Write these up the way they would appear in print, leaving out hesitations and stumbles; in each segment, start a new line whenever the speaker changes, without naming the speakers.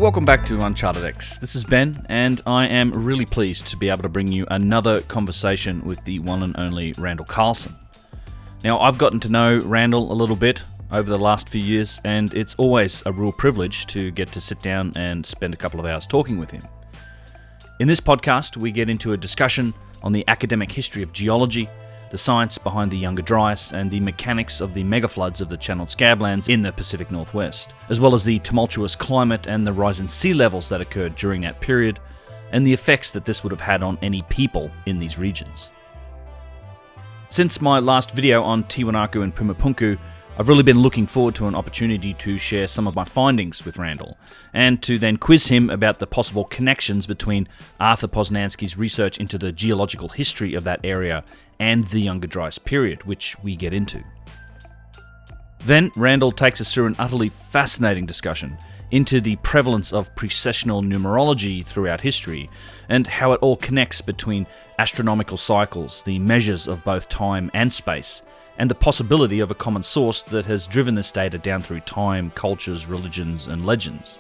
Welcome back to UnchartedX. This is Ben, and I am really pleased to be able to bring you another conversation with the one and only Randall Carlson. Now, I've gotten to know Randall a little bit over the last few years, and it's always a real privilege to get to sit down and spend a couple of hours talking with him. In this podcast, we get into a discussion on the academic history of geology, the science behind the younger Dryas, and the mechanics of the megafloods of the channeled scablands in the Pacific Northwest, as well as the tumultuous climate and the rise in sea levels that occurred during that period, and the effects that this would have had on any people in these regions. Since my last video on Tiwanaku and Puma Punku, I've really been looking forward to an opportunity to share some of my findings with Randall, and to then quiz him about the possible connections between Arthur Posnansky's research into the geological history of that area and the Younger Dryas period, which we get into. Then Randall takes us through an utterly fascinating discussion into the prevalence of precessional numerology throughout history, and how it all connects between astronomical cycles, the measures of both time and space, and the possibility of a common source that has driven this data down through time, cultures, religions, and legends.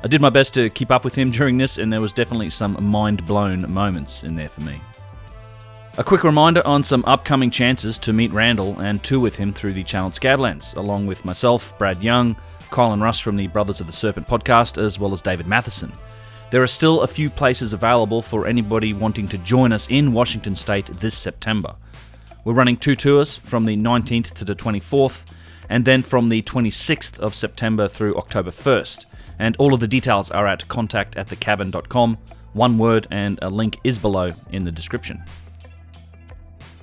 I did my best to keep up with him during this, and there was definitely some mind-blown moments in there for me. A quick reminder on some upcoming chances to meet Randall and tour with him through the channeled scablands, along with myself, Brad Young, Kyle and Russ from the Brothers of the Serpent podcast, as well as David Matheson. There are still a few places available for anybody wanting to join us in Washington State this September. We're running 2 tours from the 19th to the 24th, and then from the 26th of September through October 1st. And all of the details are at contact@thecabin.com, one word, and a link is below in the description.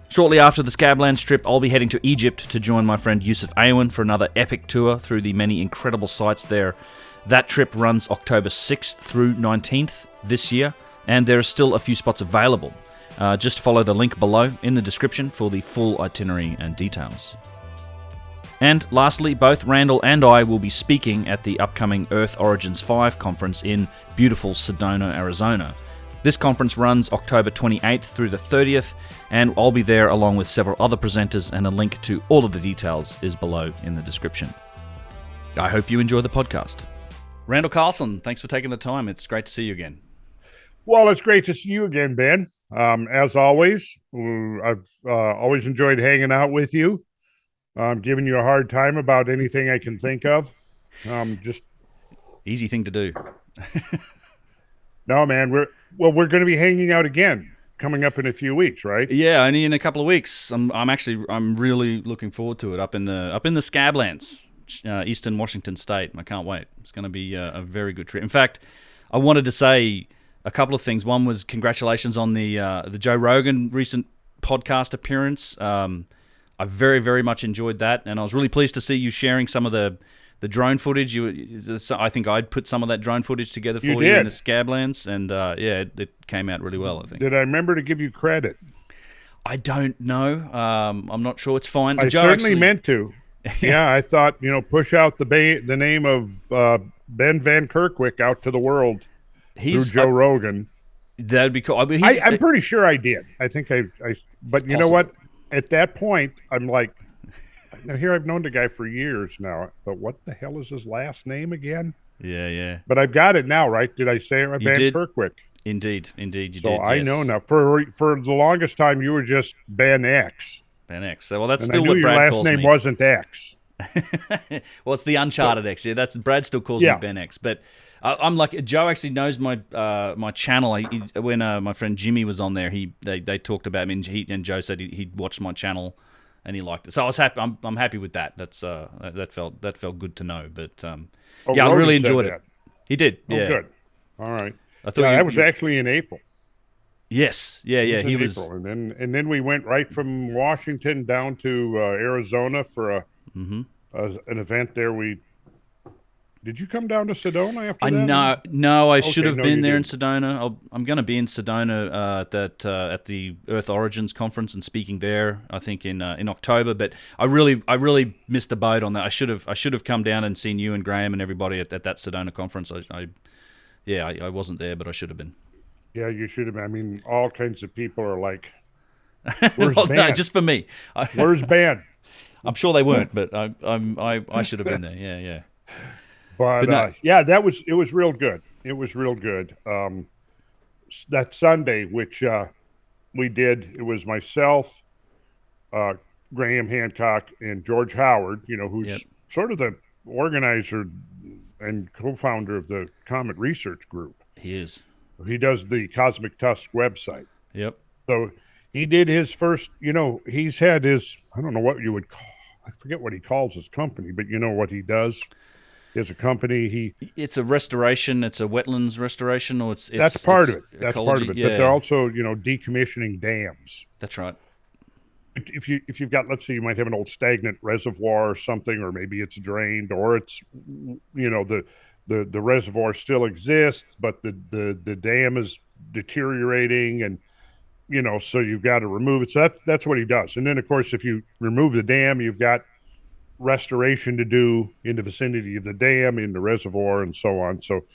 Shortly after the Scablands trip, I'll be heading to Egypt to join my friend Yusuf Awan for another epic tour through the many incredible sites there. That trip runs October 6th through 19th this year, and there are still a few spots available. Just follow the link below in the description for the full itinerary and details. And lastly, both Randall and I will be speaking at the upcoming Earth Origins 5 conference in beautiful Sedona, Arizona. This conference runs October 28th through the 30th, and I'll be there along with several other presenters, and a link to all of the details is below in the description. I hope you enjoy the podcast. Randall Carlson, thanks for taking the time. It's great to see you again.
Well, it's great to see you again, Ben. As always, I've always enjoyed hanging out with you. Giving you a hard time about anything I can think of. Just
easy thing to do.
No, man. We're going to be hanging out again coming up in a few weeks, right?
Yeah, only in a couple of weeks. I'm really looking forward to it up in the Scablands, Eastern Washington State. I can't wait. It's going to be a very good trip. In fact, I wanted to say a couple of things. One was congratulations on the Joe Rogan recent podcast appearance. I very, very much enjoyed that, and I was really pleased to see you sharing some of the drone footage. I think I'd put some of that drone footage together for you in the Scablands, and it came out really well, I think.
Did I remember to give you credit?
I don't know. I'm not sure. It's fine.
I certainly meant to. Yeah, I thought, push out the name of Ben Van Kerkwick out to the world. Through Joe Rogan.
That'd be cool. I mean,
I'm pretty sure I did. I think I but you know what? At that point, I'm like, now here I've known the guy for years now, but what the hell is his last name again?
Yeah.
But I've got it now, right? Did I say it right? Van Kerkwick.
Indeed, you did.
So I know now. For the longest time, you were just Ben X.
Ben X. Well, that's
and
still what Brad calls me.
Your last name wasn't X.
Well, it's the UnchartedX. Yeah, that's Brad still calls me Ben X, but. I'm like, Joe actually knows my my channel. When my friend Jimmy was on there, they talked about me, and Joe said he'd watched my channel and he liked it. So I was happy. I'm happy with that. That felt good to know. But I really enjoyed it. He did. Yeah.
Good. All right.
I thought
that was actually in April.
Yes. Yeah.
He was. April. And then we went right from Washington down to Arizona for an event there. Did you come down to Sedona after that?
No, I should have been there in Sedona. I'm going to be in Sedona at the Earth Origins conference and speaking there. I think in October. But I really missed the boat on that. I should have come down and seen you and Graham and everybody at that Sedona conference. I wasn't there, but I should have been.
Yeah, you should have been. I mean, all kinds of people are like, "Where's Ben?"
No, just for me.
Where's Ben?
I'm sure they weren't, but I should have been there. Yeah.
But
no,
yeah, it was real good. It was real good. That Sunday, which we did, it was myself, uh, Graham Hancock, and George Howard.
yep,
Who's sort of the organizer and co-founder of the Comet Research Group.
he is.
He does the Cosmic Tusk website.
Yep.
So he did his first. He's had his. I don't know what you would call. I forget what he calls his company, but you know what he does. He has a company.
It's a restoration. It's a wetlands restoration, or
that's part of it. That's
ecology,
part of it.
yeah.
But they're also decommissioning dams.
That's right.
If you've got, let's say, you might have an old stagnant reservoir or something, or maybe it's drained, or it's the reservoir still exists, but the dam is deteriorating, and so you've got to remove it. So that's what he does. And then, of course, if you remove the dam, you've got restoration to do in the vicinity of the dam, in the reservoir, and so on. So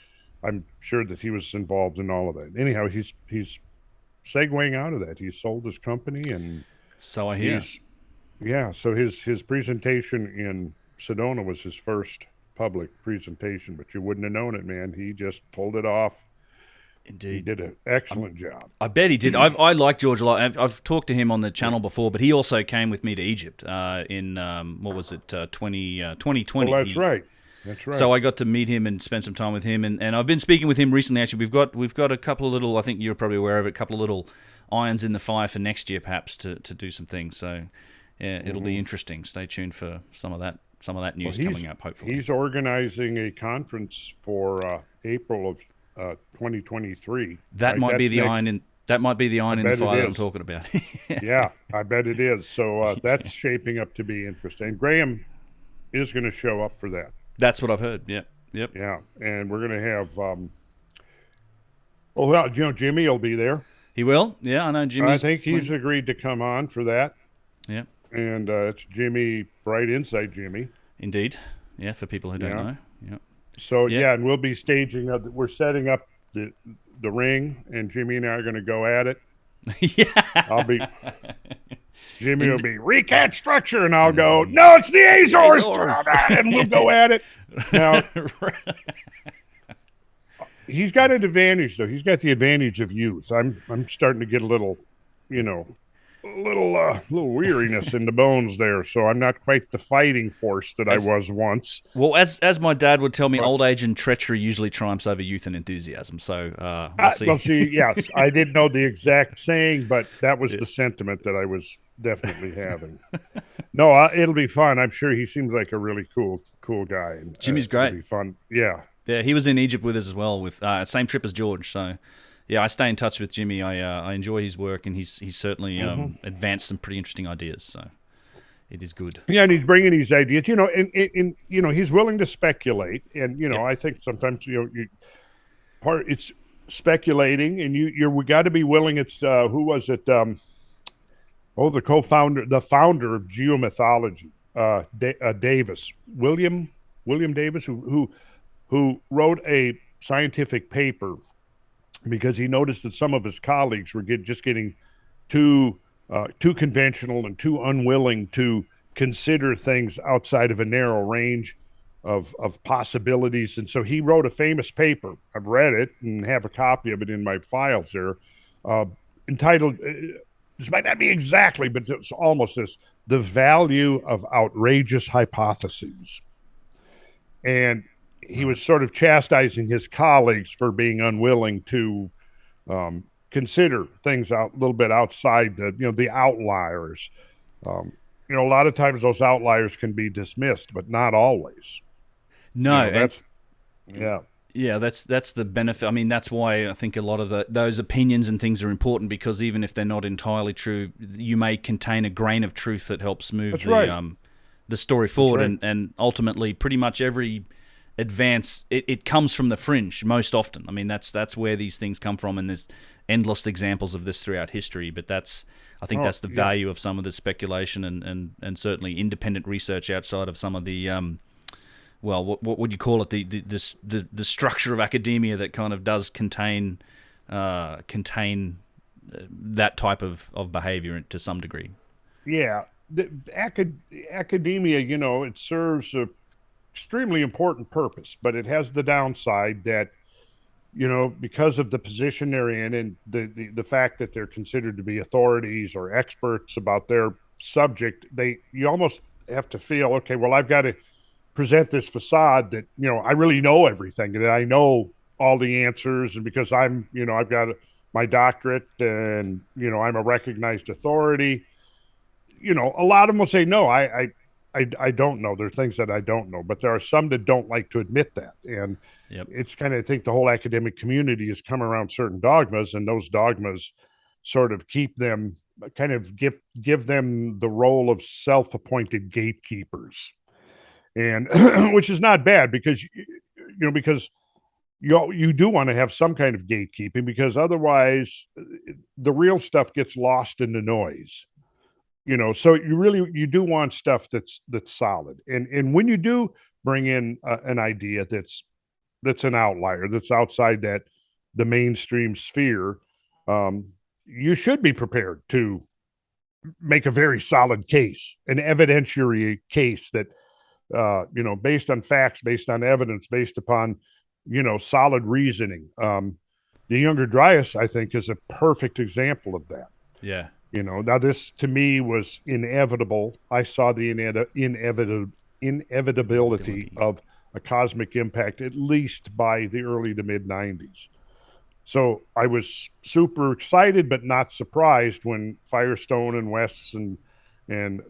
I'm sure that he was involved in all of that. Anyhow, he's segueing out of that. He sold his company, and
so I hear.
So his presentation in Sedona was his first public presentation, but you wouldn't have known it, man. He just pulled it off.
Indeed.
He did an excellent job.
I bet he did. I like George a lot. I've talked to him on the channel before, but he also came with me to Egypt in, what was it, 2020.
Well, that's right. That's right.
So I got to meet him and spend some time with him, and I've been speaking with him recently. Actually, we've got a couple of little, I think you're probably aware of it, a couple of little irons in the fire for next year, perhaps, to do some things. So yeah, it'll be interesting. Stay tuned for some of that news coming up, hopefully.
He's organizing a conference for April of 2023.
That might be the iron in the fire that I'm talking about.
Yeah, I bet it is. So that's shaping up to be interesting. Graham is going to show up for that.
That's what I've heard. Yep.
Yeah, and we're going to have. Jimmy will be there.
He will. Yeah, I know Jimmy.
I think he's agreed to come on for that.
Yeah.
And it's Jimmy, Bright Insight Jimmy.
Indeed. Yeah, for people who don't know. Yeah.
So and we'll be staging. We're setting up the ring, and Jimmy and I are going to go at it.
Yeah.
Jimmy will be recap structure, and I'll go, no, it's the Azores, and we'll go at it. Now, he's got an advantage, though. He's got the advantage of youth. I'm starting to get a little weariness in the bones there, so I'm not quite the fighting force that I was once.
Well, as my dad would tell me, old age and treachery usually triumphs over youth and enthutham. So we'll see.
Well, see, yes, I didn't know the exact saying, but that was the sentiment that I was definitely having. No, it'll be fun. I'm sure he seems like a really cool guy. And,
Jimmy's great.
It'll be fun. Yeah.
Yeah, he was in Egypt with us as well, with same trip as George. So, yeah, I stay in touch with Jimmy. I enjoy his work, and he's certainly advanced some pretty interesting ideas. So, it is good.
Yeah, and he's bringing these ideas. And he's willing to speculate. And I think sometimes it's speculating, and we got to be willing. It's who was it? The founder of geomythology, Davis, William Davis, who wrote a scientific paper because he noticed that some of his colleagues were getting too conventional and too unwilling to consider things outside of a narrow range of possibilities. And so he wrote a famous paper. I've read it and have a copy of it in my files there, entitled, this might not be exactly, but it's almost this, The Value of Outrageous Hypotheses. And he was sort of chastising his colleagues for being unwilling to consider things a little bit outside the outliers. A lot of times those outliers can be dismissed, but not always.
No,
that's
the benefit. I mean, that's why I think a lot of those opinions and things are important, because even if they're not entirely true, you may contain a grain of truth that helps move the story forward.
Right.
And ultimately, pretty much every advance, it comes from the fringe most often. I mean, that's where these things come from, and there's endless examples of this throughout history. But I think that's the value of some of the speculation and certainly independent research outside of some of the what would you call it, the structure of academia that kind of does contain that type of behavior to some degree.
Yeah, the academia, it serves extremely important purpose, but it has the downside that, because of the position they're in and the fact that they're considered to be authorities or experts about their subject, you almost have to feel, okay, well, I've got to present this facade that, I really know everything, that I know all the answers, and because I've got my doctorate and, I'm a recognized authority. A lot of them will say, no, I don't know. There are things that I don't know, but there are some that don't like to admit that. And it's kind of, I think the whole academic community has come around certain dogmas, and those dogmas sort of keep them, kind of give them the role of self-appointed gatekeepers. And which is not bad, because, because you do want to have some kind of gatekeeping, because otherwise the real stuff gets lost in the noise. So you do want stuff that's solid. And when you do bring in an idea that's an outlier, that's outside the mainstream sphere, you should be prepared to make a very solid case, an evidentiary case that, based on facts, based on evidence, based upon, solid reasoning. The Younger Dryas, I think, is a perfect example of that.
Yeah.
Now this to me was inevitable. I saw the inevitability of a cosmic impact, at least by the early to mid 90s. So I was super excited, but not surprised when Firestone and West's and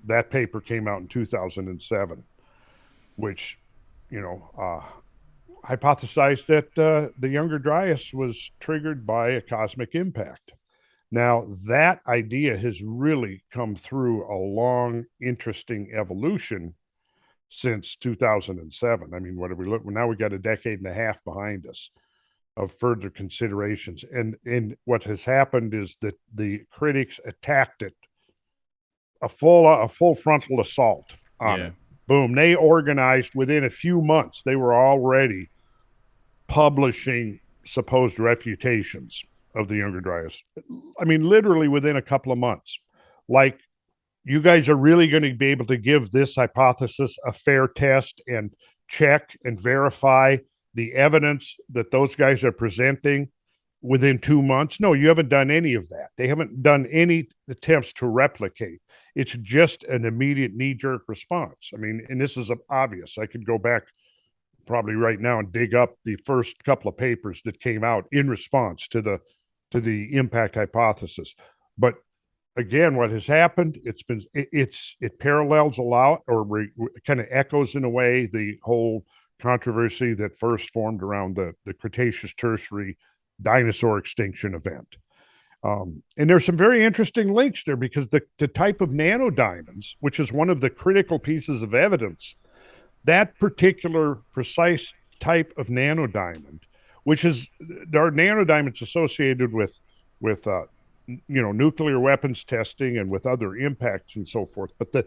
that paper came out in 2007, which, hypothesized that the Younger Dryas was triggered by a cosmic impact. Now, that idea has really come through a long, interesting evolution since 2007. I mean, what have we looked? Now we got a decade and a half behind us of further considerations. And what has happened is that the critics attacked it, a full frontal assault on it. Boom. They organized within a few months. They were already publishing supposed refutations of the Younger Dryas. I mean, literally within a couple of months. Like, you guys are really going to be able to give this hypothesis a fair test and check and verify the evidence that those guys are presenting within 2 months? No, you haven't done any of that. They haven't done any attempts to replicate. It's just an immediate knee-jerk response. I mean, and this is obvious. I could go back probably right now and dig up the first couple of papers that came out in response to the impact hypothesis. But again, what has happened, it parallels a lot, or kind of echoes in a way the whole controversy that first formed around the Cretaceous Tertiary dinosaur extinction event. And there's some very interesting links there, because the type of nanodiamonds, which is one of the critical pieces of evidence, that particular precise type of nanodiamond, which is, there are nanodiamonds associated with nuclear weapons testing and with other impacts and so forth. But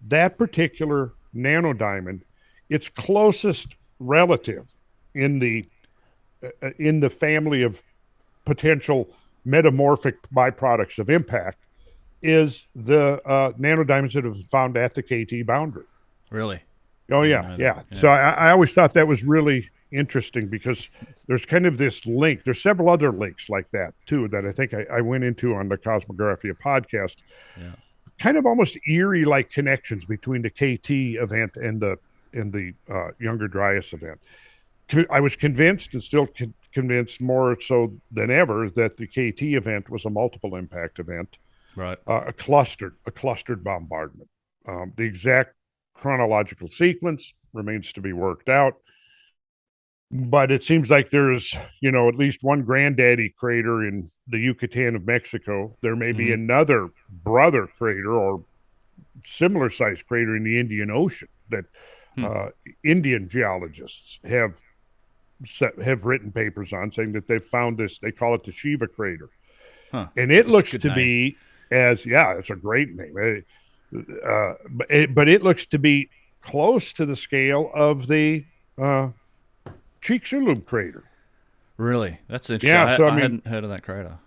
that particular nanodiamond, its closest relative in the family of potential metamorphic byproducts of impact, is the nanodiamonds that have been found at the KT boundary.
Really?
Oh, yeah. So I always thought that was really interesting, because there's kind of this link. There's several other links like that too that I think I went into on the Cosmographia podcast. Yeah. Kind of almost eerie like connections between the KT event and the Younger Dryas event. I was convinced, and still convinced more so than ever, that the KT event was a multiple impact event,
right?
A clustered bombardment. The exact chronological sequence remains to be worked out. But it seems like there's, at least one granddaddy crater in the Yucatan of Mexico. There may be another brother crater or similar sized crater in the Indian Ocean that Indian geologists have written papers on, saying that they've found this. They call it the Shiva crater. Huh. And it looks to be it's a great name. But it looks to be close to the scale of the Chicxulub crater.
Really? That's interesting.
Yeah, so
I hadn't heard of that crater.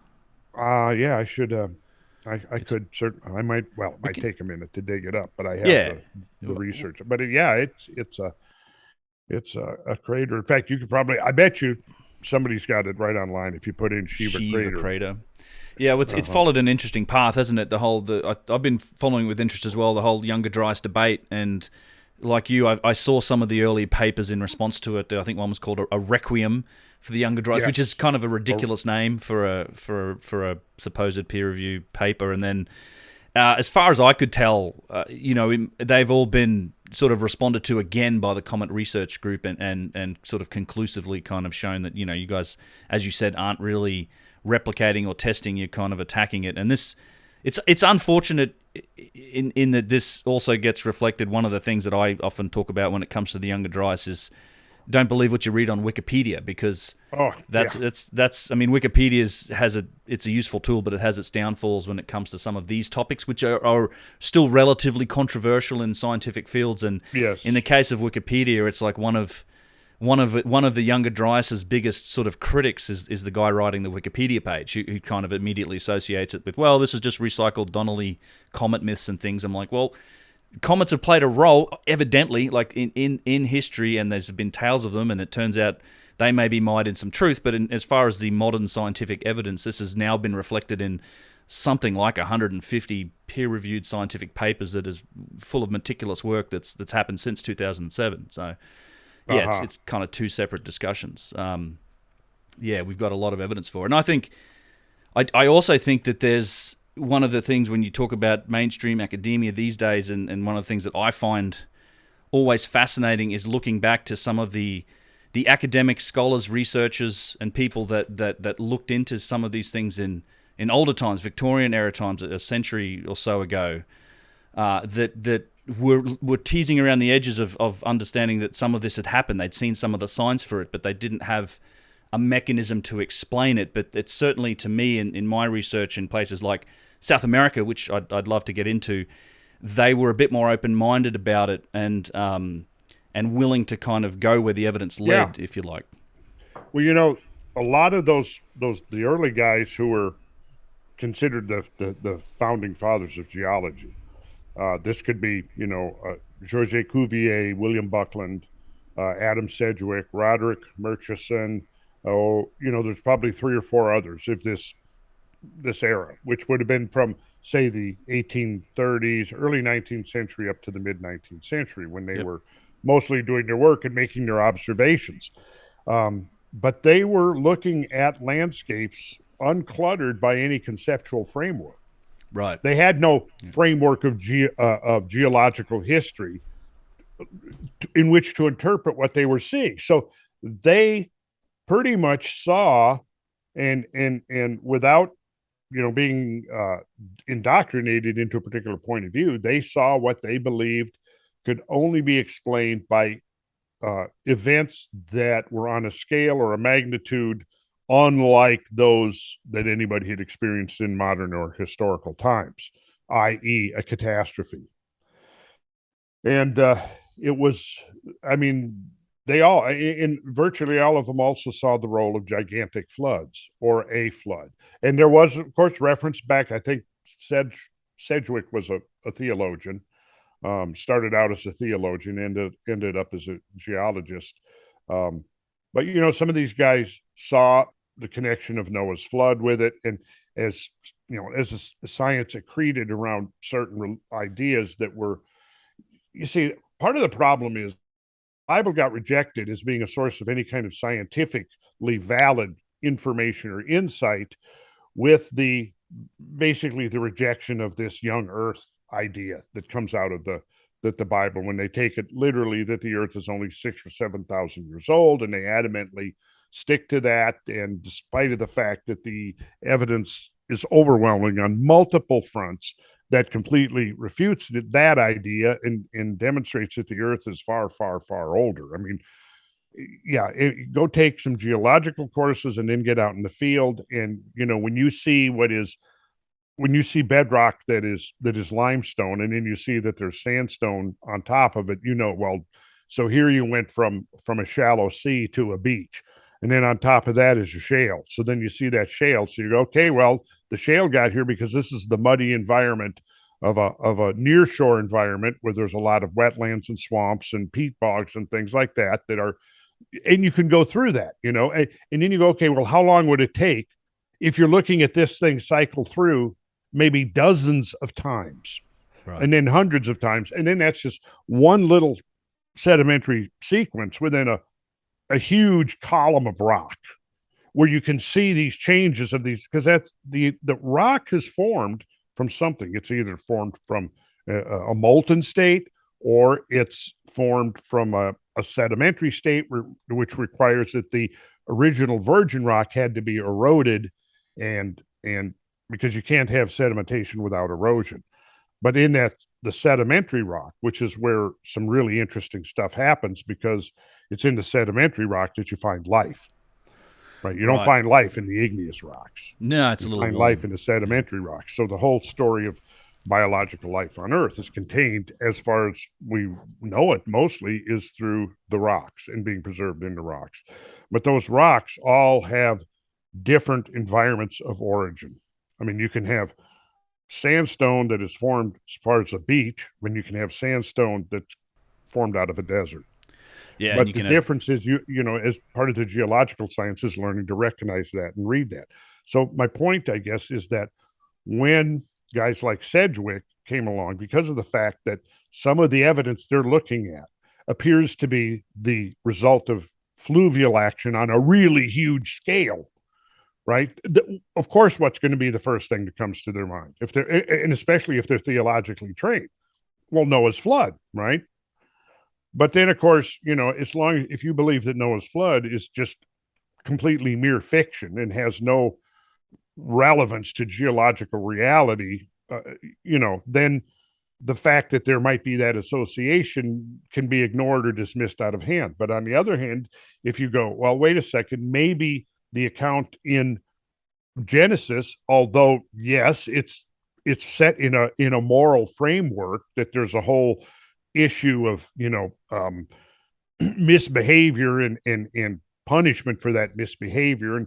Yeah, I should. I might take a minute to dig it up, but I have the research. But it's It's a crater. In fact, you could probably, I bet you somebody's got it right online if you put in Shiva crater.
Yeah, well, it's followed an interesting path, hasn't it? I've been following with interest as well the whole Younger Dryas debate, and like you, I saw some of the early papers in response to it. I think one was called a Requiem for the Younger Dryas, which is kind of a ridiculous name for a supposed peer review paper. And then, as far as I could tell, they've all been sort of responded to again by the Comet Research Group, and sort of conclusively kind of shown that you guys, as you said, aren't really replicating or testing. You're kind of attacking it, and it's unfortunate in that this also gets reflected. One of the things that I often talk about when it comes to the Younger Dryas is don't believe what you read on Wikipedia, because that's I mean, Wikipedia it's a useful tool, but it has its downfalls when it comes to some of these topics, which are still relatively controversial in scientific fields. And in the case of Wikipedia, it's like one of the Younger Dryas's biggest sort of critics is the guy writing the Wikipedia page, who kind of immediately associates it with, well, this is just recycled Donnelly comet myths and things. I'm like, well, comets have played a role, evidently, like in history, and there's been tales of them, and it turns out they may be mired in some truth. But as far as the modern scientific evidence, this has now been reflected in something like 150 peer-reviewed scientific papers that is full of meticulous work that's happened since 2007. So. Yeah, it's kind of two separate discussions. We've got a lot of evidence for it. And I think, I also think that there's one of the things when you talk about mainstream academia these days, and one of the things that I find always fascinating is looking back to some of the academic scholars, researchers, and people that looked into some of these things in older times, Victorian era times, a century or so ago, that were teasing around the edges of understanding that some of this had happened. They'd seen some of the signs for it, but they didn't have a mechanism to explain it. But it's certainly, to me, in my research in places like South America, which I'd love to get into, they were a bit more open-minded about it and willing to kind of go where the evidence led, if you like.
Well, a lot of the early guys who were considered the founding fathers of geology. This could be, Georges Cuvier, William Buckland, Adam Sedgwick, Roderick Murchison. There's probably 3 or 4 others of this era, which would have been from, say, the 1830s, early 19th century up to the mid 19th century, when they were mostly doing their work and making their observations. But they were looking at landscapes uncluttered by any conceptual framework.
Right.
They had no framework of geological history in which to interpret what they were seeing. So they pretty much saw, and without being indoctrinated into a particular point of view, they saw what they believed could only be explained by events that were on a scale or a magnitude unlike those that anybody had experienced in modern or historical times, i.e. a catastrophe. And it was, virtually all of them also saw the role of gigantic floods or a flood. And there was, of course, reference back, I think Sedgwick was a theologian, started out as a theologian, ended up as a geologist. But, some of these guys saw the connection of Noah's flood with it. And as science accreted around certain ideas that were, part of the problem is the Bible got rejected as being a source of any kind of scientifically valid information or insight, with basically the rejection of this young earth idea that comes out of the Bible, when they take it literally that the earth is only 6,000 or 7,000 years old, and they adamantly stick to that. And despite of the fact that the evidence is overwhelming on multiple fronts that completely refutes that idea and demonstrates that the earth is far, far, far older. Go take some geological courses and then get out in the field. And, when you see bedrock that is limestone, and then you see that there's sandstone on top of it, so here you went from a shallow sea to a beach. And then on top of that is a shale. So then you see that shale. So you go, okay, well, the shale got here because this is the muddy environment of a near shore environment where there's a lot of wetlands and swamps and peat bogs and things like that are, and you can go through that, and then you go, okay, well, how long would it take if you're looking at this thing cycle through maybe dozens of times,
Right.
and then hundreds of times, and then that's just one little sedimentary sequence within a huge column of rock, where you can see these changes of these, because that's the rock has formed from something. It's either formed from a molten state, or it's formed from a sedimentary state, which requires that the original virgin rock had to be eroded, and because you can't have sedimentation without erosion. But in the sedimentary rock, which is where some really interesting stuff happens, because it's in the sedimentary rock that you find life. Right. You don't find life in the igneous rocks.
No, it's
you
a little
find
warm.
life in the sedimentary rocks. So the whole story of biological life on Earth is contained, as far as we know it, mostly is through the rocks and being preserved in the rocks. But those rocks all have different environments of origin. I mean, you can have sandstone that is formed as far as a beach, when you can have sandstone that's formed out of a desert.
Yeah,
but the difference is, as part of the geological sciences, learning to recognize that and read that. So my point, I guess, is that when guys like Sedgwick came along, because of the fact that some of the evidence they're looking at appears to be the result of fluvial action on a really huge scale, right? Of course, what's going to be the first thing that comes to their mind, and especially if they're theologically trained? Well, Noah's flood, right? But then, of course, if you believe that Noah's flood is just completely mere fiction and has no relevance to geological reality, then the fact that there might be that association can be ignored or dismissed out of hand. But on the other hand, if you go, well, wait a second, maybe the account in Genesis, although yes, it's set in a moral framework, that there's a whole issue of misbehavior and punishment for that misbehavior. And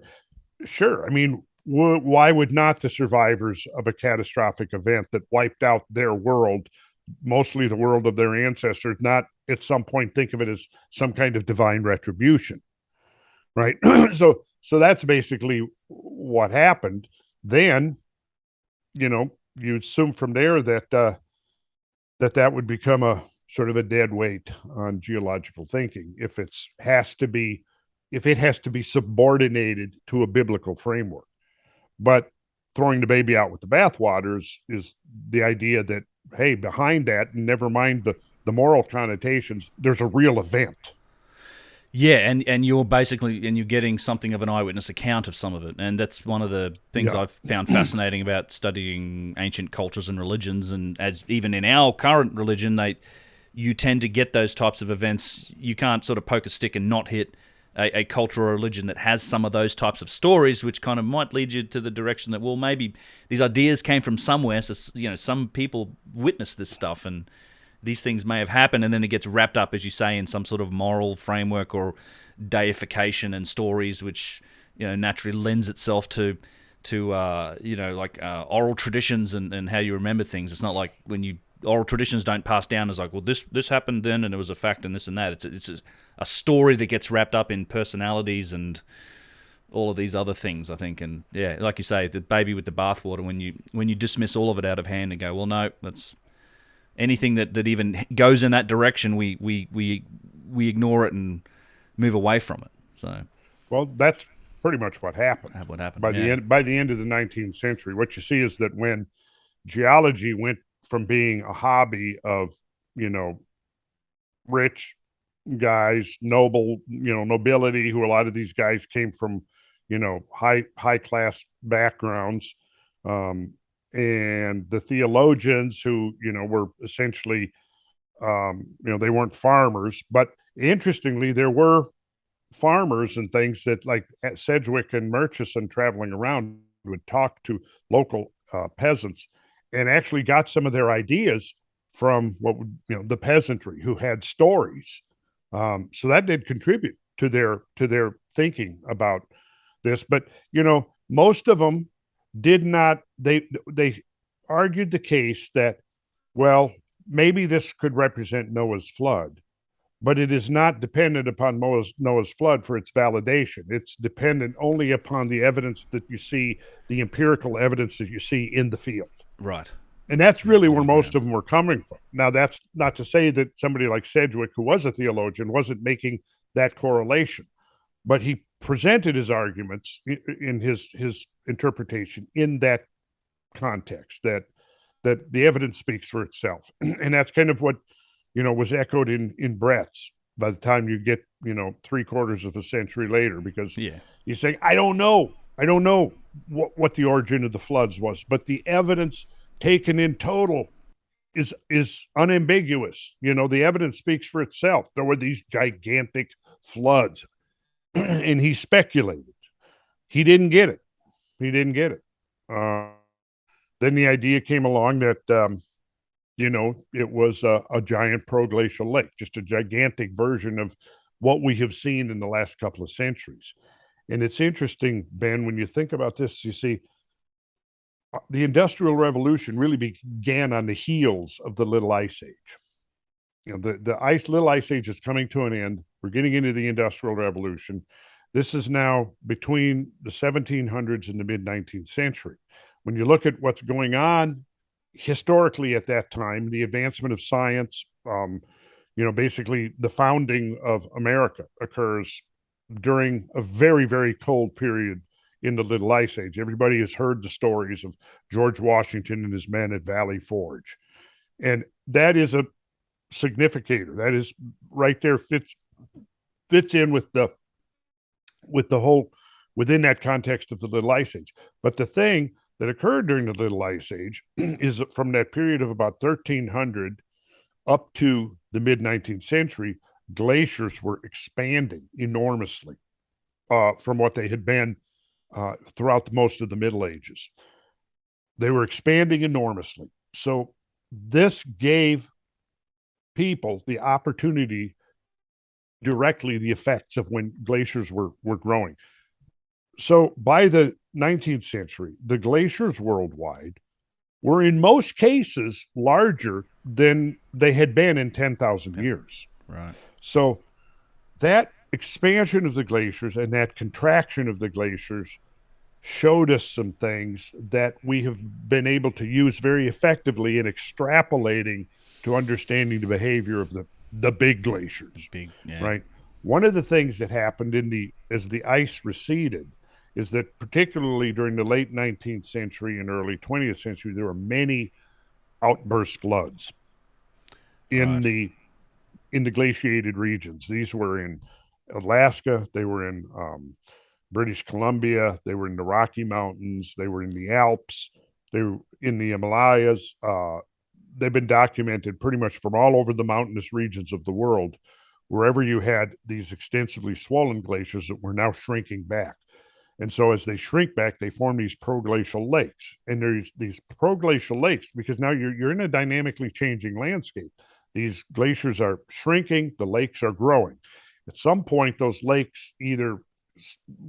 sure, I mean, why would not the survivors of a catastrophic event that wiped out their world, mostly the world of their ancestors, not at some point think of it as some kind of divine retribution, right? So that's basically what happened. Then, you assume from there that that would become a sort of a dead weight on geological thinking if it has to be subordinated to a biblical framework. But throwing the baby out with the bathwater is the idea that, hey, behind that, never mind the moral connotations, there's a real event.
Yeah, and you're getting something of an eyewitness account of some of it, and that's one of the things I've found fascinating about studying ancient cultures and religions. And as even in our current religion, you tend to get those types of events. You can't sort of poke a stick and not hit a culture or religion that has some of those types of stories, which kind of might lead you to the direction that, well, maybe these ideas came from somewhere. So some people witnessed this stuff and these things may have happened, and then it gets wrapped up, as you say, in some sort of moral framework or deification and stories, which naturally lends itself to oral traditions and how you remember things. It's not like when oral traditions don't pass down as like, well, this happened then and it was a fact and this and that. It's a story that gets wrapped up in personalities and all of these other things, I think. And yeah, like you say, the baby with the bathwater, when you dismiss all of it out of hand and go, well, no, that's anything that even goes in that direction, we ignore it and move away from it. So,
well, that's pretty much what happened. By the end of the 19th century, what you see is that when geology went from being a hobby of rich guys, nobility, who a lot of these guys came from high class backgrounds, and the theologians who were essentially they weren't farmers, but interestingly there were farmers and things that, like Sedgwick and Murchison, traveling around, would talk to local peasants and actually got some of their ideas from the peasantry, who had stories. So that did contribute to their thinking about this. But most of them did not. They argued the case that Well, maybe this could represent Noah's flood, but it is not dependent upon Noah's flood for its validation. It's dependent only upon the evidence that you see, the empirical evidence that you see in the field.
Right.
And that's really where most of them were coming from. Now, that's not to say that somebody like Sedgwick, who was a theologian, wasn't making that correlation, but he presented his arguments in his interpretation in that context, that the evidence speaks for itself. And that's kind of what, was echoed in breaths by the time you get, 3/4 of a century later, because he's saying, I don't know what the origin of the floods was, but the evidence taken in total is unambiguous. The evidence speaks for itself. There were these gigantic floods, and he speculated. He didn't get it. Then the idea came along that, it was a giant proglacial lake, just a gigantic version of what we have seen in the last couple of centuries. And it's interesting, Ben, when you think about this, you see, the Industrial Revolution really began on the heels of the Little Ice Age. The Little Ice Age is coming to an end. We're getting into the Industrial Revolution. This is now between the 1700s and the mid-19th century. When you look at what's going historically at that time, the advancement of science, basically the founding of America occurs during a very, very cold period in the Little Ice Age. Everybody has heard the stories of George Washington and his men at Valley Forge. And that is a significator. That is right there, fits in with the whole, within that context of the Little Ice Age. But the thing that occurred during the Little Ice Age is from that period of about 1300 up to the mid-19th century, glaciers were expanding enormously from what they had been throughout most of the Middle Ages. They were expanding enormously. So this gave people the opportunity directly the effects of when glaciers were growing. So by the 19th century, the glaciers worldwide were in most cases larger than they had been in 10,000 years.
Right.
So that expansion of the glaciers and that contraction of the glaciers showed us some things that we have been able to use very effectively in extrapolating to understanding the behavior of the big glaciers. Right. One of the things that happened as the ice receded is that particularly during the late 19th century and early 20th century, there were many outburst floods in the glaciated regions. These were in Alaska, they were in British Columbia, they were in the Rocky Mountains, they were in the Alps, they were in the Himalayas. They've been documented pretty much from all over the mountainous regions of the world, wherever you had these extensively swollen glaciers that were now shrinking back. And so as they shrink back, they form these proglacial lakes. And there's these proglacial lakes because now you're in a dynamically changing landscape. These glaciers are shrinking, the lakes are growing. At some point, those lakes either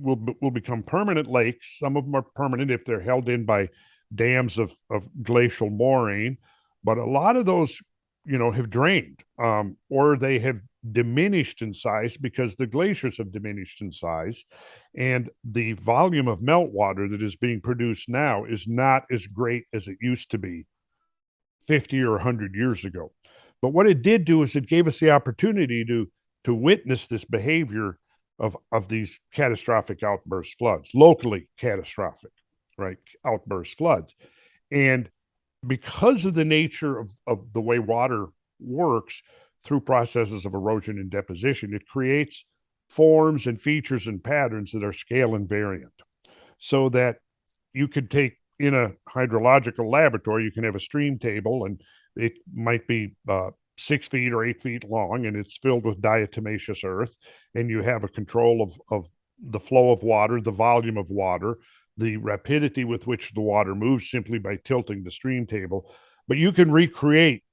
will become permanent lakes. Some of them are permanent if they're held in by dams of glacial moraine. But a lot of those, have drained or they have diminished in size because the glaciers have diminished in size, and the volume of meltwater that is being produced now is not as great as it used to be 50 or 100 years ago. But what it did do is it gave us the opportunity to witness this behavior of these catastrophic outburst floods, locally catastrophic, right? Outburst floods. And because of the nature of the way water works through processes of erosion and deposition, it creates forms and features and patterns that are scale invariant. So that you could take in a hydrological laboratory, you can have a stream table and it might be 6 feet or 8 feet long, and it's filled with diatomaceous earth, and you have a control of the flow of water, the volume of water, the rapidity with which the water moves simply by tilting the stream table. But you can recreate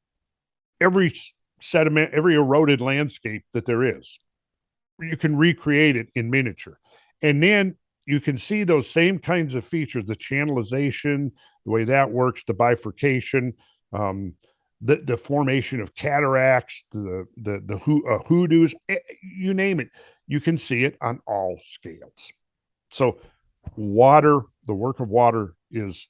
every sediment, every eroded landscape that there is. You can recreate it in miniature. And then you can see those same kinds of features, the channelization, the way that works, the bifurcation, the formation of cataracts, hoodoos, you name it. You can see it on all scales. So water, the work of water is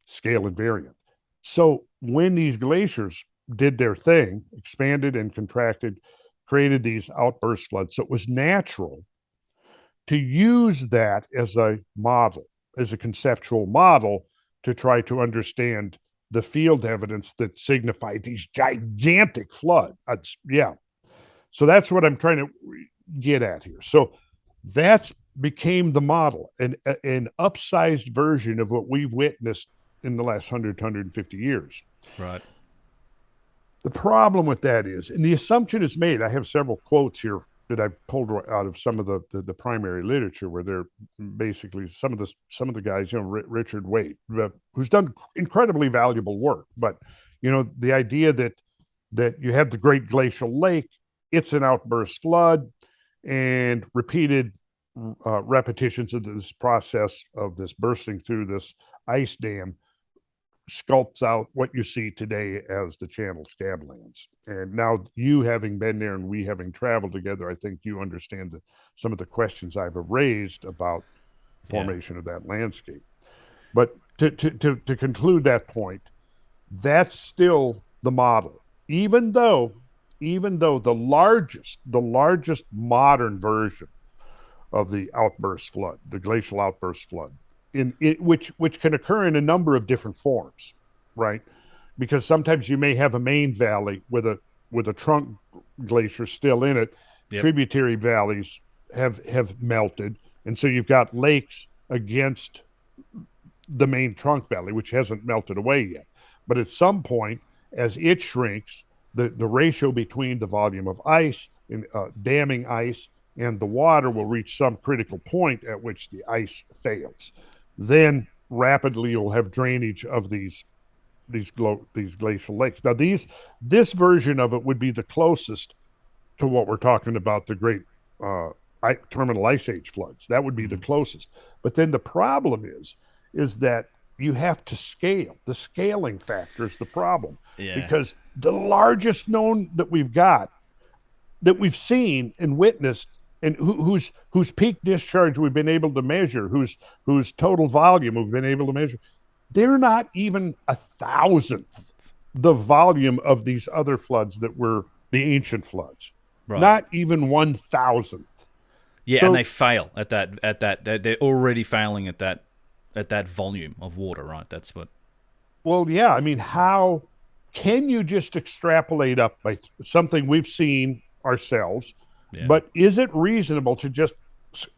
scale invariant. So when these glaciers did their thing, expanded and contracted, created these outburst floods, so it was natural to use that as a model, as a conceptual model, to try to understand the field evidence that signified these gigantic floods. So that's what I'm trying to get at here. So that's became the model, an upsized version of what we've witnessed in the last 150 years.
Right.
The problem with that is, and the assumption is made, I have several quotes here that I pulled out of some of the primary literature, where they're basically some of the guys, Richard Waite, who's done incredibly valuable work. But the idea that you have the Great Glacial Lake, it's an outburst flood, and repeated repetitions of this process of this bursting through this ice dam sculpts out what you see today as the channel scablands. And now, you having been there and we having traveled together, I think you understand some of the questions I've raised about formation of that landscape. But to conclude that point, that's still the model, even though the largest modern version of the outburst flood, the glacial outburst flood, which can occur in a number of different forms, right? Because sometimes you may have a main valley with a trunk glacier still in it. Yep. Tributary valleys have melted, and so you've got lakes against the main trunk valley, which hasn't melted away yet. But at some point, as it shrinks, the ratio between the volume of ice and damming ice and the water will reach some critical point at which the ice fails. Then rapidly you'll have drainage of these glacial lakes. Now this version of it would be the closest to what we're talking about, the great terminal ice age floods. That would be the closest. But then the problem is that you have to scale. The scaling factor is the problem. Yeah. Because the largest known that we've got, that we've seen and witnessed, and whose peak discharge we've been able to measure, whose total volume we've been able to measure, they're not even 1,000th the volume of these other floods that were the ancient floods. Right. Not even 1,000th.
Yeah, so, and they fail at that. They're already failing at that volume of water, right? That's what.
Well, yeah. I mean, how can you just extrapolate up by something we've seen ourselves? Yeah. But is it reasonable to just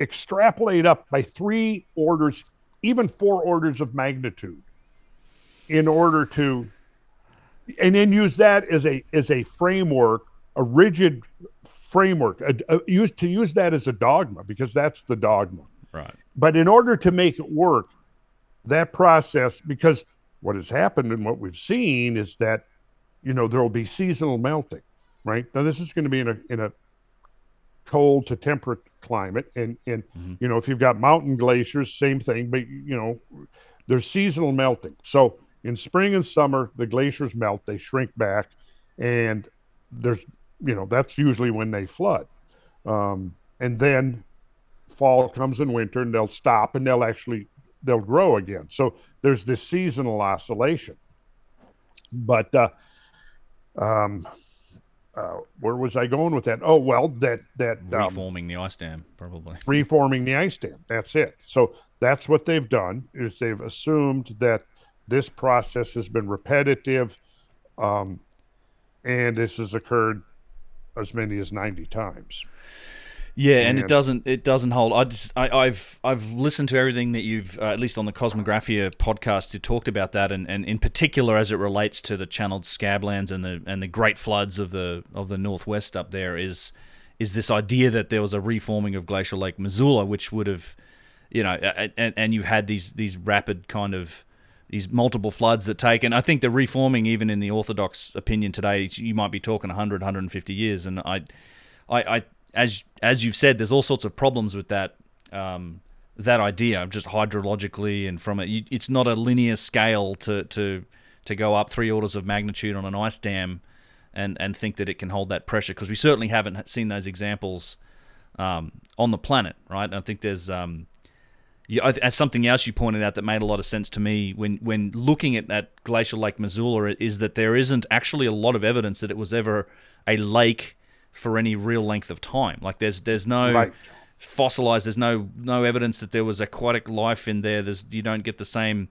extrapolate up by 3 orders, even 4 orders of magnitude, in order to, and then use that as a framework, a rigid framework, to use that as a dogma, because that's the dogma.
Right.
But in order to make it work, that process, because what has happened and what we've seen is that, there will be seasonal melting, right? Now this is going to be in a cold to temperate climate, and if you've got mountain glaciers, same thing, but there's seasonal melting. So in spring and summer, the glaciers melt, they shrink back, and there's that's usually when they flood, and then fall comes in winter, and they'll stop, and they'll grow again. So there's this seasonal oscillation. But where was I going with that? Oh, well, that
reforming the ice dam, probably.
Reforming the ice dam. That's it. So that's what they've done, is they've assumed that this process has been repetitive, and this has occurred as many as 90 times.
Yeah, and it doesn't hold. I've listened to everything that you've, at least on the Cosmographia podcast, you talked about that, and in particular as it relates to the channeled scablands and the great floods of the northwest up there, is this idea that there was a reforming of Glacial Lake Missoula, which would have, and you've had these rapid kind of these multiple floods that take, and I think the reforming, even in the orthodox opinion today, you might be talking 100, 150 years, and I as you've said, there's all sorts of problems with that idea, just hydrologically, and from it, it's not a linear scale to to go up 3 orders of magnitude on an ice dam and think that it can hold that pressure, because we certainly haven't seen those examples on the planet, right? And I think there's something else you pointed out that made a lot of sense to me when looking at that glacial Lake Missoula is that there isn't actually a lot of evidence that it was ever a lake for any real length of time. Like there's no fossilized, there's no evidence that there was aquatic life in there. You don't get the same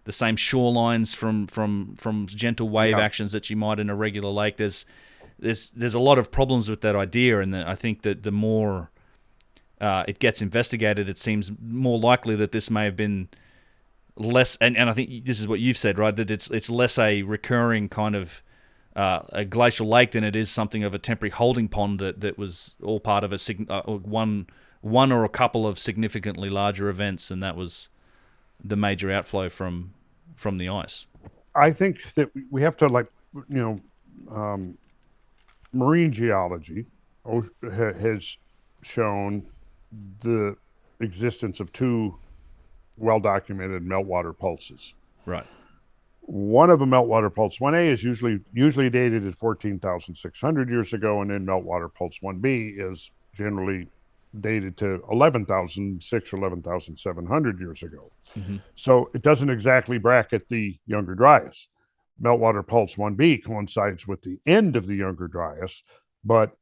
shorelines from gentle wave actions that you might in a regular lake. There's a lot of problems with that idea, and I think that the more it gets investigated, it seems more likely that this may have been less, and I think this is what you've said, right, that it's less a recurring kind of a glacial lake than it is something of a temporary holding pond that was all part of one or a couple of significantly larger events, and that was the major outflow from the ice.
I think that we have to, marine geology has shown the existence of two well-documented meltwater pulses.
Right.
One of a meltwater pulse 1A is usually dated at 14,600 years ago, and then meltwater pulse 1B is generally dated to 11,600 or 11,700 years ago. Mm-hmm. So it doesn't exactly bracket the Younger Dryas. Meltwater pulse 1B coincides with the end of the Younger Dryas, but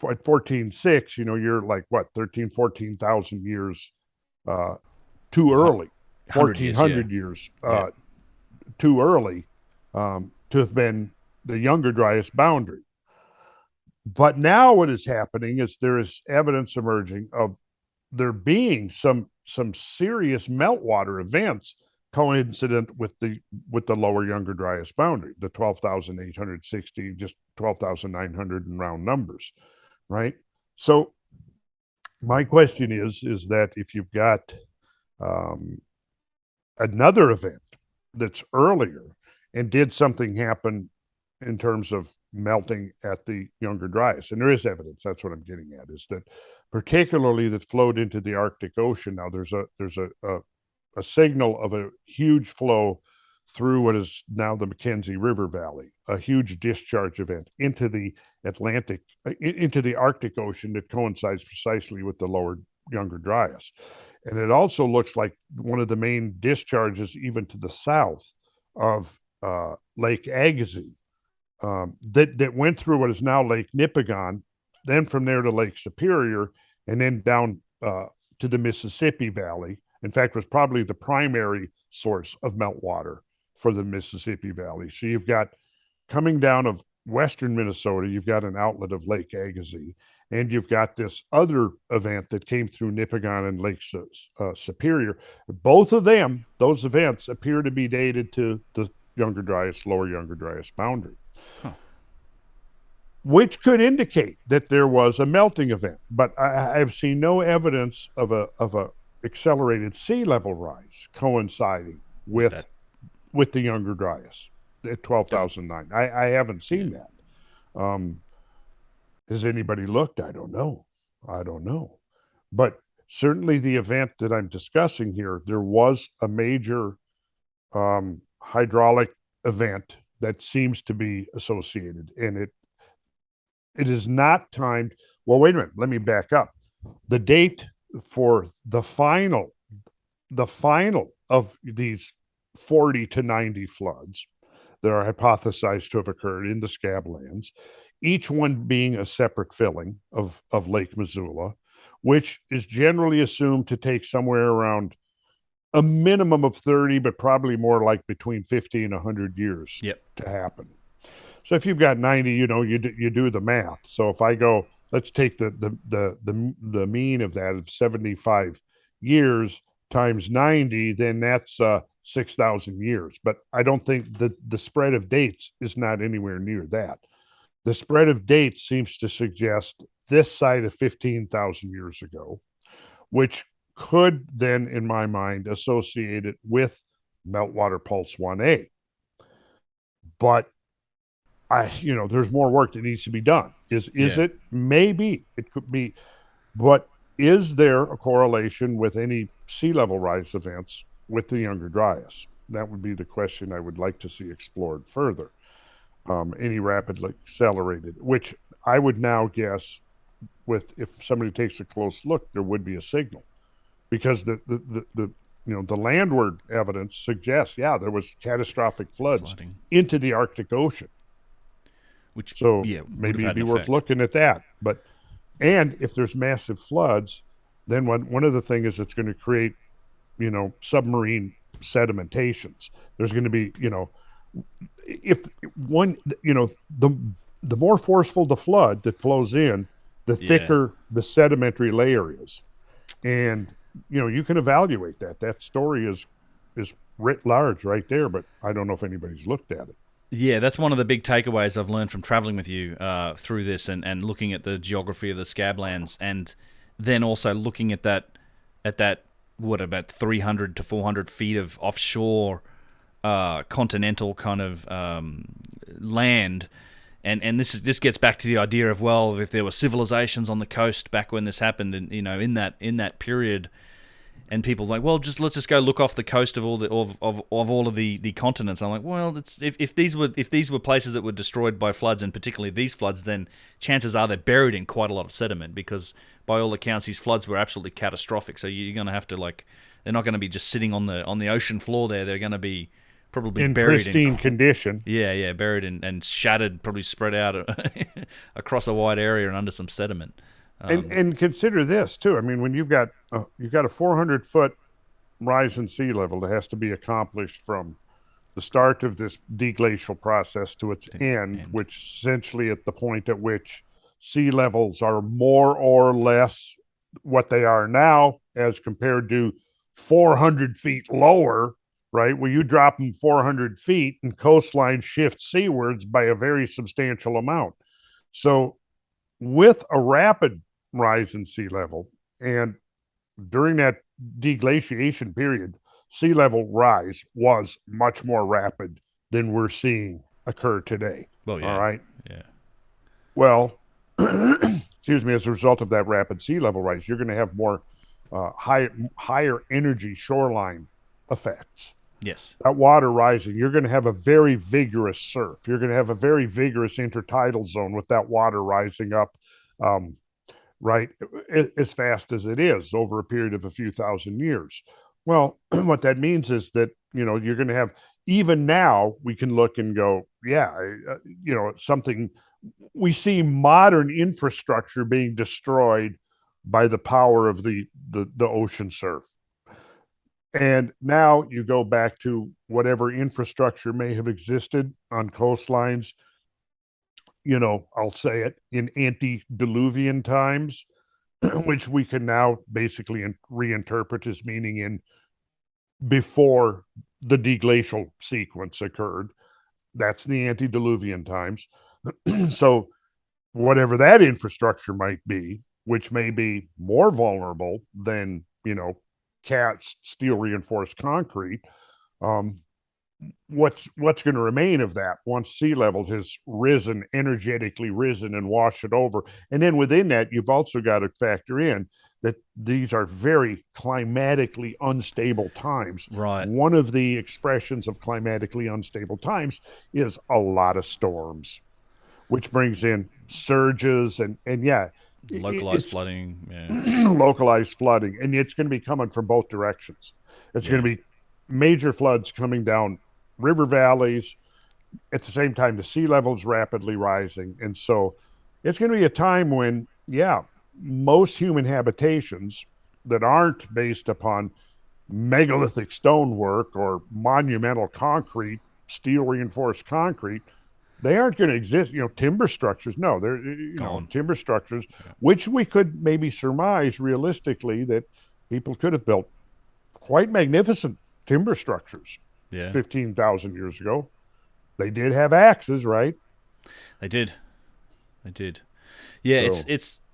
at 14.6, you're like, 14,000 years too early. 1,400 years too early to have been the Younger Dryas boundary. But now what is happening is there is evidence emerging of there being some serious meltwater events coincident with the lower Younger Dryas boundary, the 12,860, just 12,900 in round numbers, right? So my question is that if you've got another event that's earlier, and did something happen in terms of melting at the Younger Dryas? And there is evidence. That's what I'm getting at, is that particularly that flowed into the Arctic Ocean. Now there's a signal of a huge flow through what is now the Mackenzie River Valley, a huge discharge event into the Arctic Ocean that coincides precisely with the lower Younger Dryas. And it also looks like one of the main discharges even to the south of Lake Agassiz, that went through what is now Lake Nipigon, then from there to Lake Superior, and then down to the Mississippi Valley. In fact, was probably the primary source of meltwater for the Mississippi Valley. So you've got, coming down of western Minnesota, you've got an outlet of Lake Agassiz, and you've got this other event that came through Nipigon and Lake Superior. Both of them, those events, appear to be dated to the Younger Dryas, lower Younger Dryas boundary. Huh. Which could indicate that there was a melting event, but I've seen no evidence of a accelerated sea level rise coinciding with the Younger Dryas at 12,009. I haven't seen that. Has anybody looked? I don't know. But certainly the event that I'm discussing here, there was a major hydraulic event that seems to be associated, and it is not timed. Well, wait a minute. Let me back up. The date for the final of these 40 to 90 floods that are hypothesized to have occurred in the scablands, each one being a separate filling of Lake Missoula, which is generally assumed to take somewhere around a minimum of 30, but probably more like between 50 and 100 years to happen. So if you've got 90, you do the math. So if I go, let's take the mean of that of 75 years times 90, then that's 6,000 years. But I don't think the spread of dates is not anywhere near that. The spread of dates seems to suggest this side of 15,000 years ago, which could then, in my mind, associate it with meltwater pulse 1A. But there's more work that needs to be done. Is it? Maybe it could be, but is there a correlation with any sea level rise events with the Younger Dryas? that would be the question I would like to see explored further. Any rapidly accelerated, which I would now guess, with if somebody takes a close look, there would be a signal, because the landward evidence suggests, there was catastrophic floods into the Arctic Ocean.
Which,
so maybe it'd be worth looking at that. And if there's massive floods, then one of the things is it's going to create, submarine sedimentations. There's going to be, if one, the more forceful the flood that flows in, the thicker the sedimentary layer is. And, you can evaluate that. That story is writ large right there, but I don't know if anybody's looked at it.
Yeah, that's one of the big takeaways I've learned from traveling with you through this and looking at the geography of the scablands, and then also looking at that about 300 to 400 feet of offshore continental kind of land. And this gets back to the idea of, well, if there were civilizations on the coast back when this happened, and in that period, and people are like, well, let's just go look off the coast of all the continents. I'm like, well, if these were places that were destroyed by floods, and particularly these floods, then chances are they're buried in quite a lot of sediment, because by all accounts these floods were absolutely catastrophic. So you're going to have to, they're not going to be just sitting on the ocean floor there. They're going to be probably
in
buried
pristine condition.
Yeah, buried and shattered, probably spread out across a wide area and under some sediment.
And consider this too. I mean, when you've got a 400-foot rise in sea level that has to be accomplished from the start of this deglacial process to its end, which essentially at the point at which sea levels are more or less what they are now, as compared to 400 feet lower, right? Well, you drop them 400 feet and coastline shifts seawards by a very substantial amount. So with a rapid rise in sea level, and during that deglaciation period, sea level rise was much more rapid than we're seeing occur today.
Well, yeah.
All right.
Yeah.
Well, excuse me, as a result of that rapid sea level rise, you're going to have more higher energy shoreline effects.
Yes.
That water rising, you're going to have a very vigorous surf. You're going to have a very vigorous intertidal zone with that water rising up right as fast as it is over a period of a few thousand years. Well, what that means is that, you're going to have, even now we can look and go, something, we see modern infrastructure being destroyed by the power of the ocean surf. And now you go back to whatever infrastructure may have existed on coastlines, I'll say it, in antediluvian times, which we can now basically reinterpret as meaning in before the deglacial sequence occurred. That's the antediluvian times. So whatever that infrastructure might be, which may be more vulnerable than, cast steel reinforced concrete, what's going to remain of that once sea level has energetically risen and washed it over? And then within that, you've also got to factor in that these are very climatically unstable times.
Right.
One of the expressions of climatically unstable times is a lot of which brings in surges and
localized flooding.
Localized flooding. And it's going to be coming from both directions. It's going to be major floods coming down river valleys. At the same time, the sea level is rapidly rising. And so it's going to be a time when, most human habitations that aren't based upon megalithic stonework or monumental concrete, steel reinforced concrete, they aren't going to exist. Timber structures, no, they're, timber structures, which we could maybe surmise realistically that people could have built quite magnificent timber structures 15,000 years ago. They did have axes, right?
They did. Yeah, so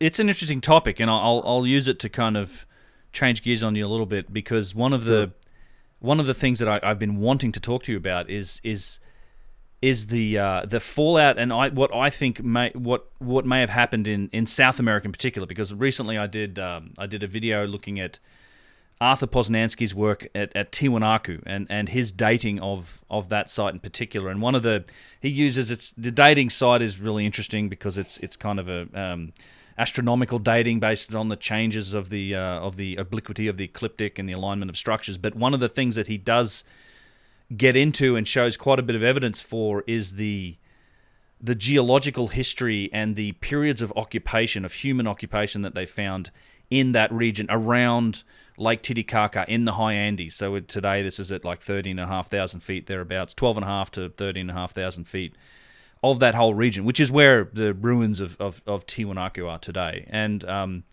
it's an interesting topic, and I'll use it to kind of change gears on you a little bit, because one of the things that I've been wanting to talk to you about is the fallout, and what I think may have happened in South America in particular, because recently I did a video looking at Arthur Posnansky's work at Tiwanaku and his dating of that site in particular. And he uses the dating site is really interesting because it's kind of a astronomical dating based on the changes of the obliquity of the ecliptic and the alignment of structures. But one of the things that he does get into and shows quite a bit of evidence for is the geological history and the periods of occupation, of human occupation that they found in that region around Lake Titicaca in the high Andes. So today this is at like 13,500 feet thereabouts, 12,500 to 13,500 feet of that whole region, which is where the ruins of Tiwanaku are today. And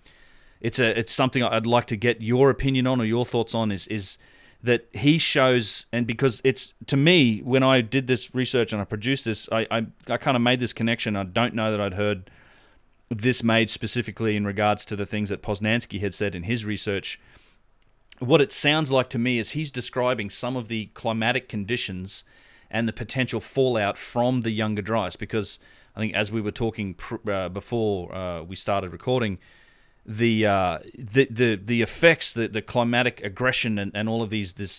it's something I'd like to get your opinion on or your thoughts on is that he shows, and because it's, to me, when I did this research and I produced this, I kind of made this connection. I don't know that I'd heard this made specifically in regards to the things that Posnansky had said in his research. What it sounds like to me is he's describing some of the climatic conditions and the potential fallout from the younger Dryas, because I think as we were talking before we started recording, the effects, the climatic aggression and all of these, the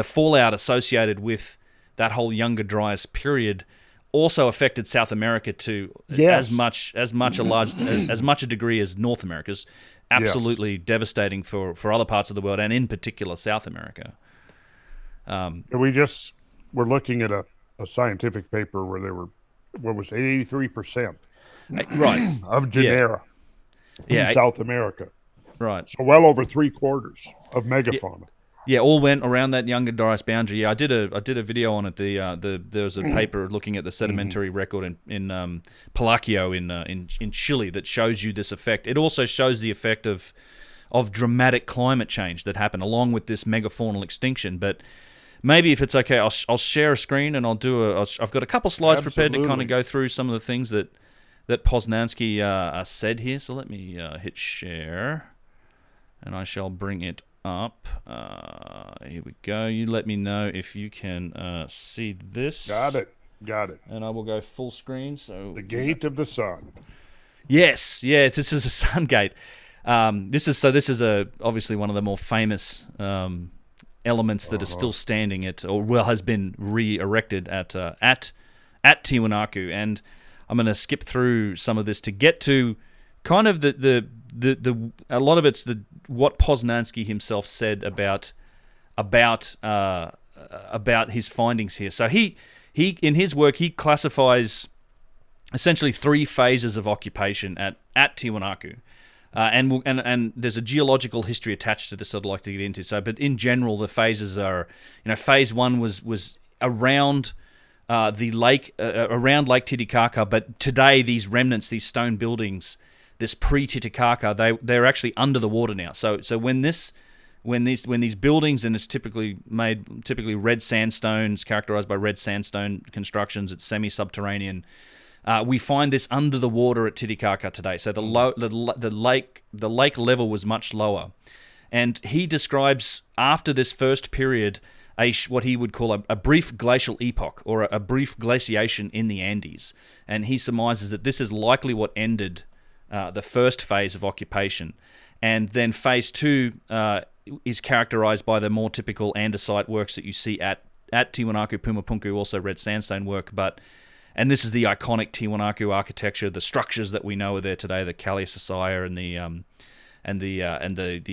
fallout associated with that whole younger Dryas period also affected South America to as much a degree as North America's. Absolutely devastating for other parts of the world, and in particular South America.
We're looking at a scientific paper where there were, what was 83%
right
of genera in South America.
Right.
So well over 3/4 of megafauna.
Yeah, all went around that younger Dryas boundary. Yeah, I did a video on it. There was a paper looking at the sedimentary record in Palacio in Chile that shows you this effect. It also shows the effect of dramatic climate change that happened along with this megafaunal extinction. But maybe if it's okay, I'll share a screen and I've got a couple slides prepared to kind of go through some of the things that Posnansky said here. So let me hit share, and I shall bring it up. Here we go. You let me know if you can see this.
Got it.
And I will go full screen. So
the gate of the sun.
Yes. Yeah. This is the sun gate. This is obviously one of the more famous elements that are still standing has been re-erected at Tiwanaku, and I'm going to skip through some of this to get to kind of the a lot of it's what Posnansky himself said about his findings here. So he in his work he classifies essentially 3 phases of occupation at Tiwanaku. And there's a geological history attached to this I'd like to get into. So, but in general, the phases are, phase 1 was around the lake, around Lake Titicaca. But today, these remnants, these stone buildings, this pre-Titicaca, they're actually under the water now. So when these buildings, and it's typically red sandstones, characterized by red sandstone constructions, it's semi-subterranean. We find this under the water at Titicaca today. So the lake level was much lower, and he describes after this first period what he would call a brief glacial epoch, or a brief glaciation in the Andes. And he surmises that this is likely what ended the first phase of occupation, and then phase 2 is characterized by the more typical andesite works that you see at Tiwanaku, Puma Punku, also red sandstone work, and this is the iconic Tiwanaku architecture, the structures that we know are there today, the Calliasasaya and the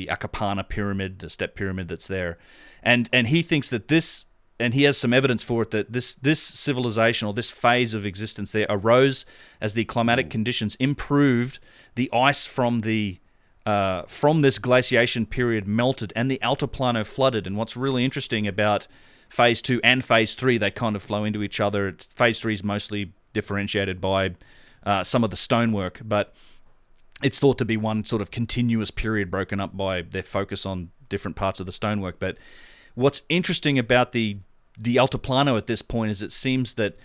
Akapana pyramid, the step pyramid that's there. And he thinks that this, and he has some evidence for it, that this civilization, or this phase of existence there, arose as the climatic conditions improved, the ice from this glaciation period melted, and the altiplano flooded. And what's really interesting about Phase 2 and Phase 3, they kind of flow into each other. Phase 3 is mostly differentiated by some of the stonework, but it's thought to be one sort of continuous period broken up by their focus on different parts of the stonework. But what's interesting about the altiplano at this point is it seems that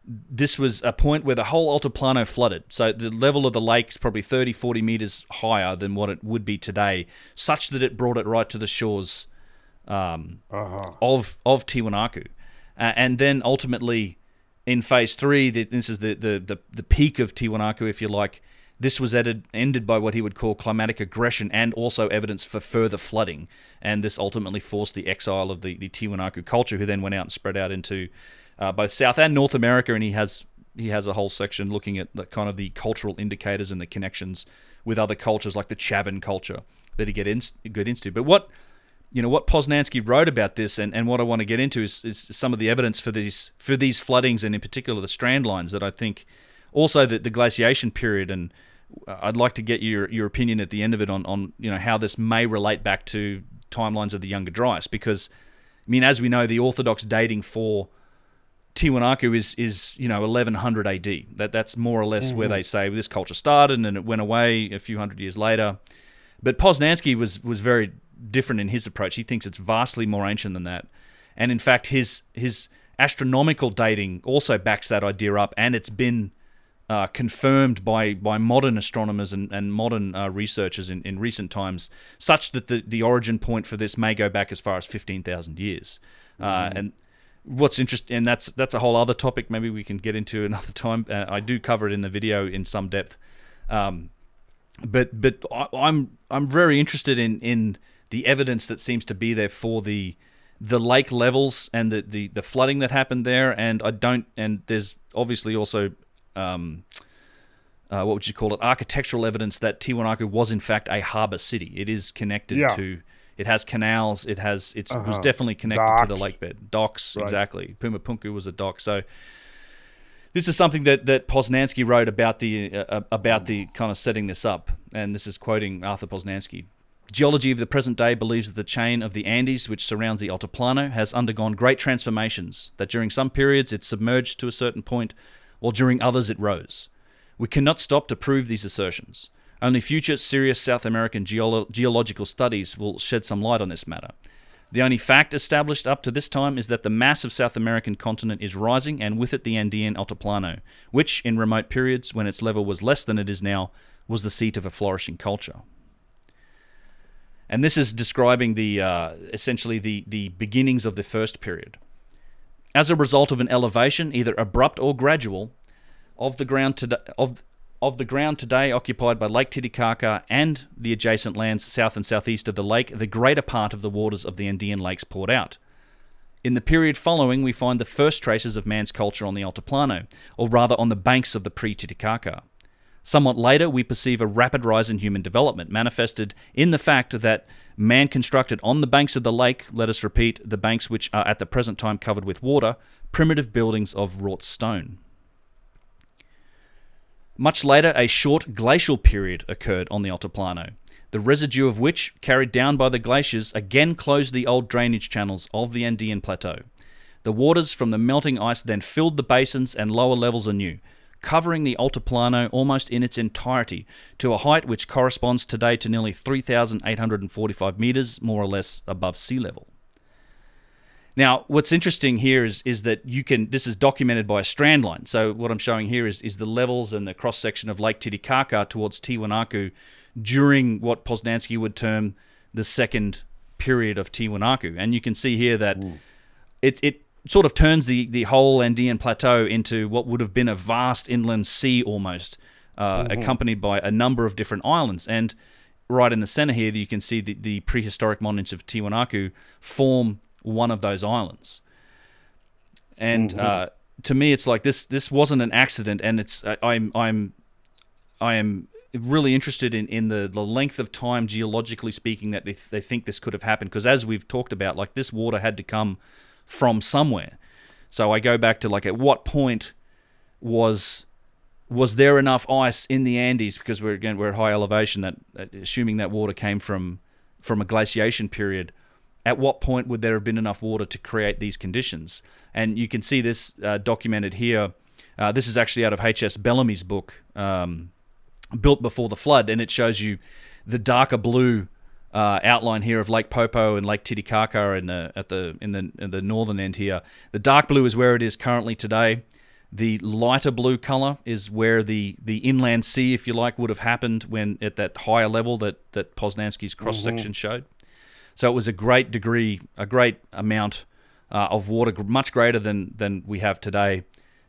this was a point where the whole altiplano flooded. So the level of the lake is probably 30, 40 meters higher than what it would be today, such that it brought it right to the shores of Tiwanaku, and then ultimately in Phase 3, this is the peak of Tiwanaku, if you like. this was ended by what he would call climatic aggression and also evidence for further flooding. And this ultimately forced the exile of the Tiwanaku culture, who then went out and spread out into both South and North America. And he has a whole section looking at the kind of the cultural indicators and the connections with other cultures like the Chavan culture that he get into. But what Posnansky wrote about this and what I want to get into is some of the evidence for these floodings, and in particular the strand lines, that I think also the glaciation period. And I'd like to get your opinion at the end of it on how this may relate back to timelines of the Younger Dryas, because as we know, the orthodox dating for Tiwanaku is 1100 AD. That's more or less where they say this culture started and then it went away a few hundred years later. But Posnansky was very different in his approach. He thinks it's vastly more ancient than that, and in fact his astronomical dating also backs that idea up, and it's been confirmed by modern astronomers and modern researchers in recent times, such that the origin point for this may go back as far as 15,000 years. And what's interesting, and that's a whole other topic, maybe we can get into another time. I do cover it in the video in some depth. But I'm very interested in the evidence that seems to be there for the lake levels and the flooding that happened there, and there's obviously also what would you call it, architectural evidence that Tiwanaku was in fact a harbor city. It is connected to, it has canals, it was definitely connected
docks.
to the lake bed. Docks,
right.
Exactly. Puma Punku was a dock. So this is something that Posnansky wrote about the kind of setting this up, and this is quoting Arthur Posnansky. Geology of the present day believes that the chain of the Andes, which surrounds the Altiplano, has undergone great transformations, that during some periods it submerged to a certain point, while during others it rose. We cannot stop to prove these assertions. Only future serious South American geological studies will shed some light on this matter. The only fact established up to this time is that the mass of South American continent is rising, and with it the Andean Altiplano, which, in remote periods, when its level was less than it is now, was the seat of a flourishing culture. And this is describing essentially the beginnings of the first period. As a result of an elevation, either abrupt or gradual, of the ground today occupied by Lake Titicaca and the adjacent lands south and southeast of the lake, the greater part of the waters of the Andean lakes poured out. In the period following, we find the first traces of man's culture on the Altiplano, or rather on the banks of the pre-Titicaca. Somewhat later, we perceive a rapid rise in human development, manifested in the fact that man constructed on the banks of the lake, let us repeat, the banks which are at the present time covered with water, primitive buildings of wrought stone. Much later, a short glacial period occurred on the Altiplano, the residue of which, carried down by the glaciers, again closed the old drainage channels of the Andean Plateau. The waters from the melting ice then filled the basins and lower levels anew, covering the Altiplano almost in its entirety, to a height which corresponds today to nearly 3,845 meters, more or less above sea level. Now, what's interesting here is that this is documented by a strand line. So what I'm showing here is the levels and the cross-section of Lake Titicaca towards Tiwanaku during what Posnansky would term the second period of Tiwanaku. And you can see here that it sort of turns the whole Andean Plateau into what would have been a vast inland sea almost, accompanied by a number of different islands. And right in the center here, you can see the prehistoric monuments of Tiwanaku form one of those islands. And to me, it's like this wasn't an accident, and it's I am really interested in the length of time, geologically speaking, that they think this could have happened, because as we've talked about, like, this water had to come from somewhere. So I go back to, like, at what point was there enough ice in the Andes, because we're at high elevation, that assuming that water came from a glaciation period, at what point would there have been enough water to create these conditions? And you can see this documented here. This is actually out of H.S. Bellamy's book, Built Before the Flood, and it shows you the darker blue outline here of Lake Popo and Lake Titicaca in the northern end here. The dark blue is where it is currently today. The lighter blue color is where the inland sea, if you like, would have happened when at that higher level that Posnansky's cross-section showed. So it was a great amount of water, much greater than we have today.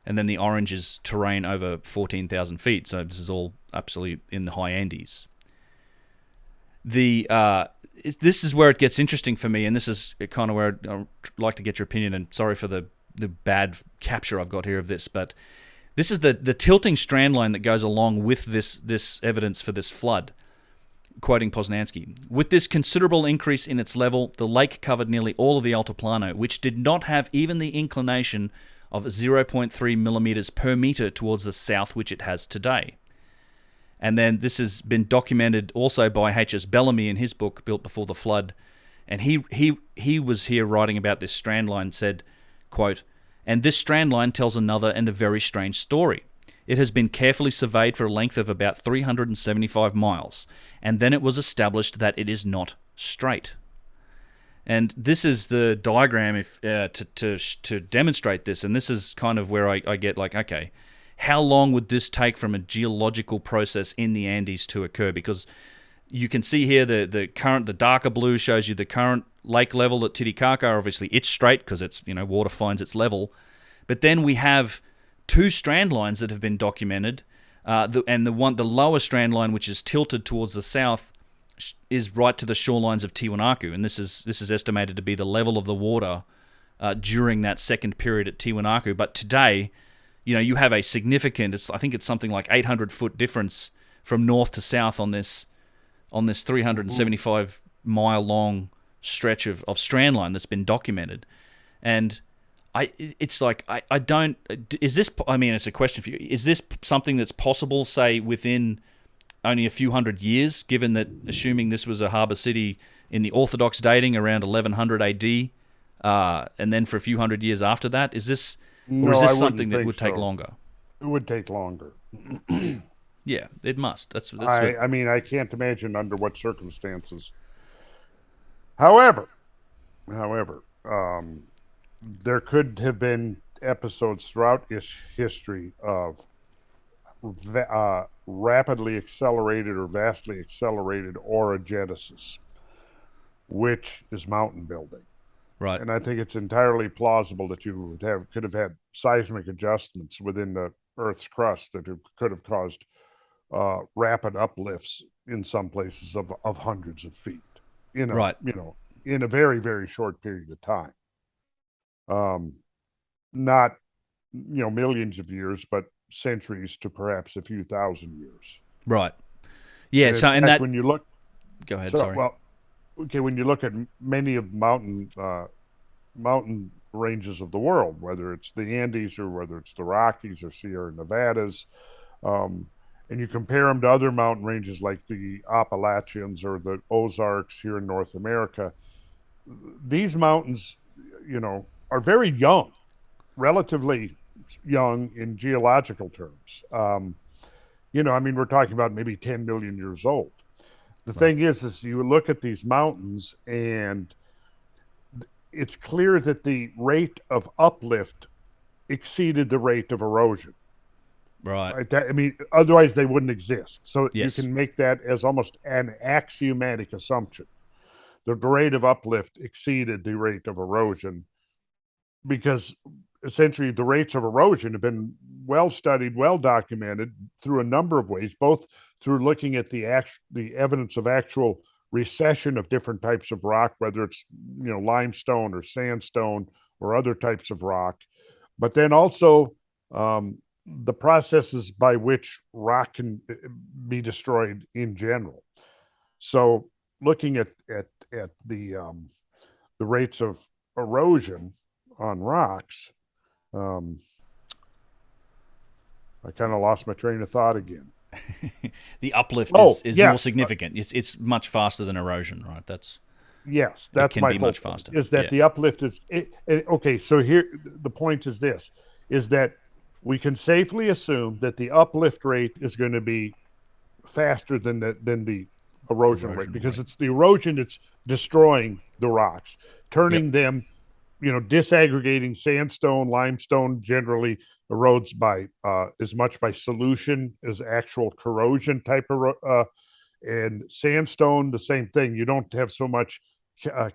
And then the orange is terrain over 14,000 feet. So this is all absolutely in the high Andes. This is where it gets interesting for me, and this is kind of where I'd like to get your opinion, and sorry for the bad capture I've got here of this, but this is the tilting strand line that goes along with this evidence for this flood. Quoting Posnansky, with this considerable increase in its level, the lake covered nearly all of the Altiplano, which did not have even the inclination of 0.3 millimeters per meter towards the south, which it has today. And then this has been documented also by H.S. Bellamy in his book, Built Before the Flood. And he was here writing about this strand line, said, quote, "And this strand line tells another and a very strange story. It has been carefully surveyed for a length of about 375 miles, and then it was established that it is not straight." And this is the diagram to demonstrate this, and this is kind of where I get like, okay, how long would this take from a geological process in the Andes to occur? Because you can see here the darker blue shows you the current lake level at Titicaca. Obviously, it's straight because it's water finds its level, but then we have two strand lines that have been documented, the lower strand line, which is tilted towards the south, is right to the shorelines of Tiwanaku, and this is estimated to be the level of the water during that second period at Tiwanaku. But today, you have a significant, I think it's something like 800-foot difference from north to south on this 375-mile-long stretch of strand line that's been documented. And it's a question for you. Is this something that's possible, say, within only a few hundred years, given that, assuming this was a harbor city in the Orthodox dating around 1100 AD, and then for a few hundred years after that? Is this something that would take longer?
It would take longer.
Yeah, it must.
I mean, I can't imagine under what circumstances. However, there could have been episodes throughout history of rapidly accelerated or vastly accelerated orogenesis, which is mountain building.
Right.
And I think it's entirely plausible that you could have had seismic adjustments within the Earth's crust that could have caused rapid uplifts in some places of hundreds of feet in a very, very short period of time. Not millions of years, but centuries to perhaps a few thousand years.
Right. Yeah. And that
when you look,
go ahead. Sorry.
Well, okay. When you look at many of mountain ranges of the world, whether it's the Andes or whether it's the Rockies or Sierra Nevadas, and you compare them to other mountain ranges like the Appalachians or the Ozarks here in North America, these mountains, are very young, relatively young in geological terms. We're talking about maybe 10 million years old. The thing is you look at these mountains and it's clear that the rate of uplift exceeded the rate of erosion.
Right.
Otherwise they wouldn't exist. So
yes.
You can make that as almost an axiomatic assumption. The rate of uplift exceeded the rate of erosion because essentially the rates of erosion have been well studied, well documented through a number of ways, both through looking at the evidence of actual recession of different types of rock, whether it's limestone or sandstone or other types of rock, but then also the processes by which rock can be destroyed in general. So looking at the rates of erosion on rocks, I kind of lost my train of thought again.
The uplift is more significant. It's much faster than erosion, right? That's my
point.
Faster.
Is that the uplift is okay? So here the point is this: is that we can safely assume that the uplift rate is going to be faster than the erosion rate, because it's the erosion that's destroying the rocks, turning them, disaggregating sandstone, limestone generally erodes by as much by solution as actual corrosion type of, and sandstone, the same thing. You don't have so much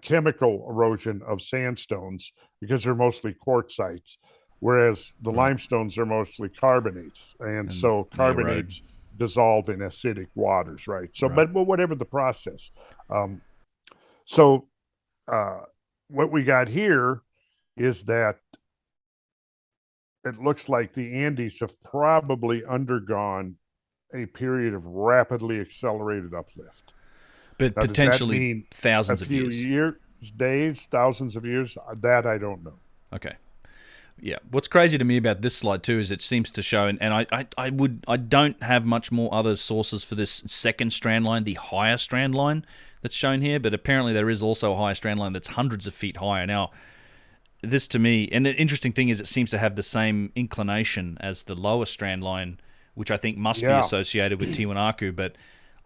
chemical erosion of sandstones because they're mostly quartzites. whereas the limestones are mostly carbonates, and so carbonates dissolve in acidic waters, right? So, but whatever the process. So what we got here is that it looks like the Andes have probably undergone a period of rapidly accelerated uplift.
But
now,
potentially thousands of years.
Days, thousands of years? That I don't know.
Okay. Yeah. What's crazy to me about this slide too is it seems to show, and I don't have much more other sources for this second strand line, the higher strand line that's shown here, but apparently there is also a higher strand line that's hundreds of feet higher. Now, this to me, and the interesting thing is it seems to have the same inclination as the lower strand line, which I think must be associated with Tiwanaku, but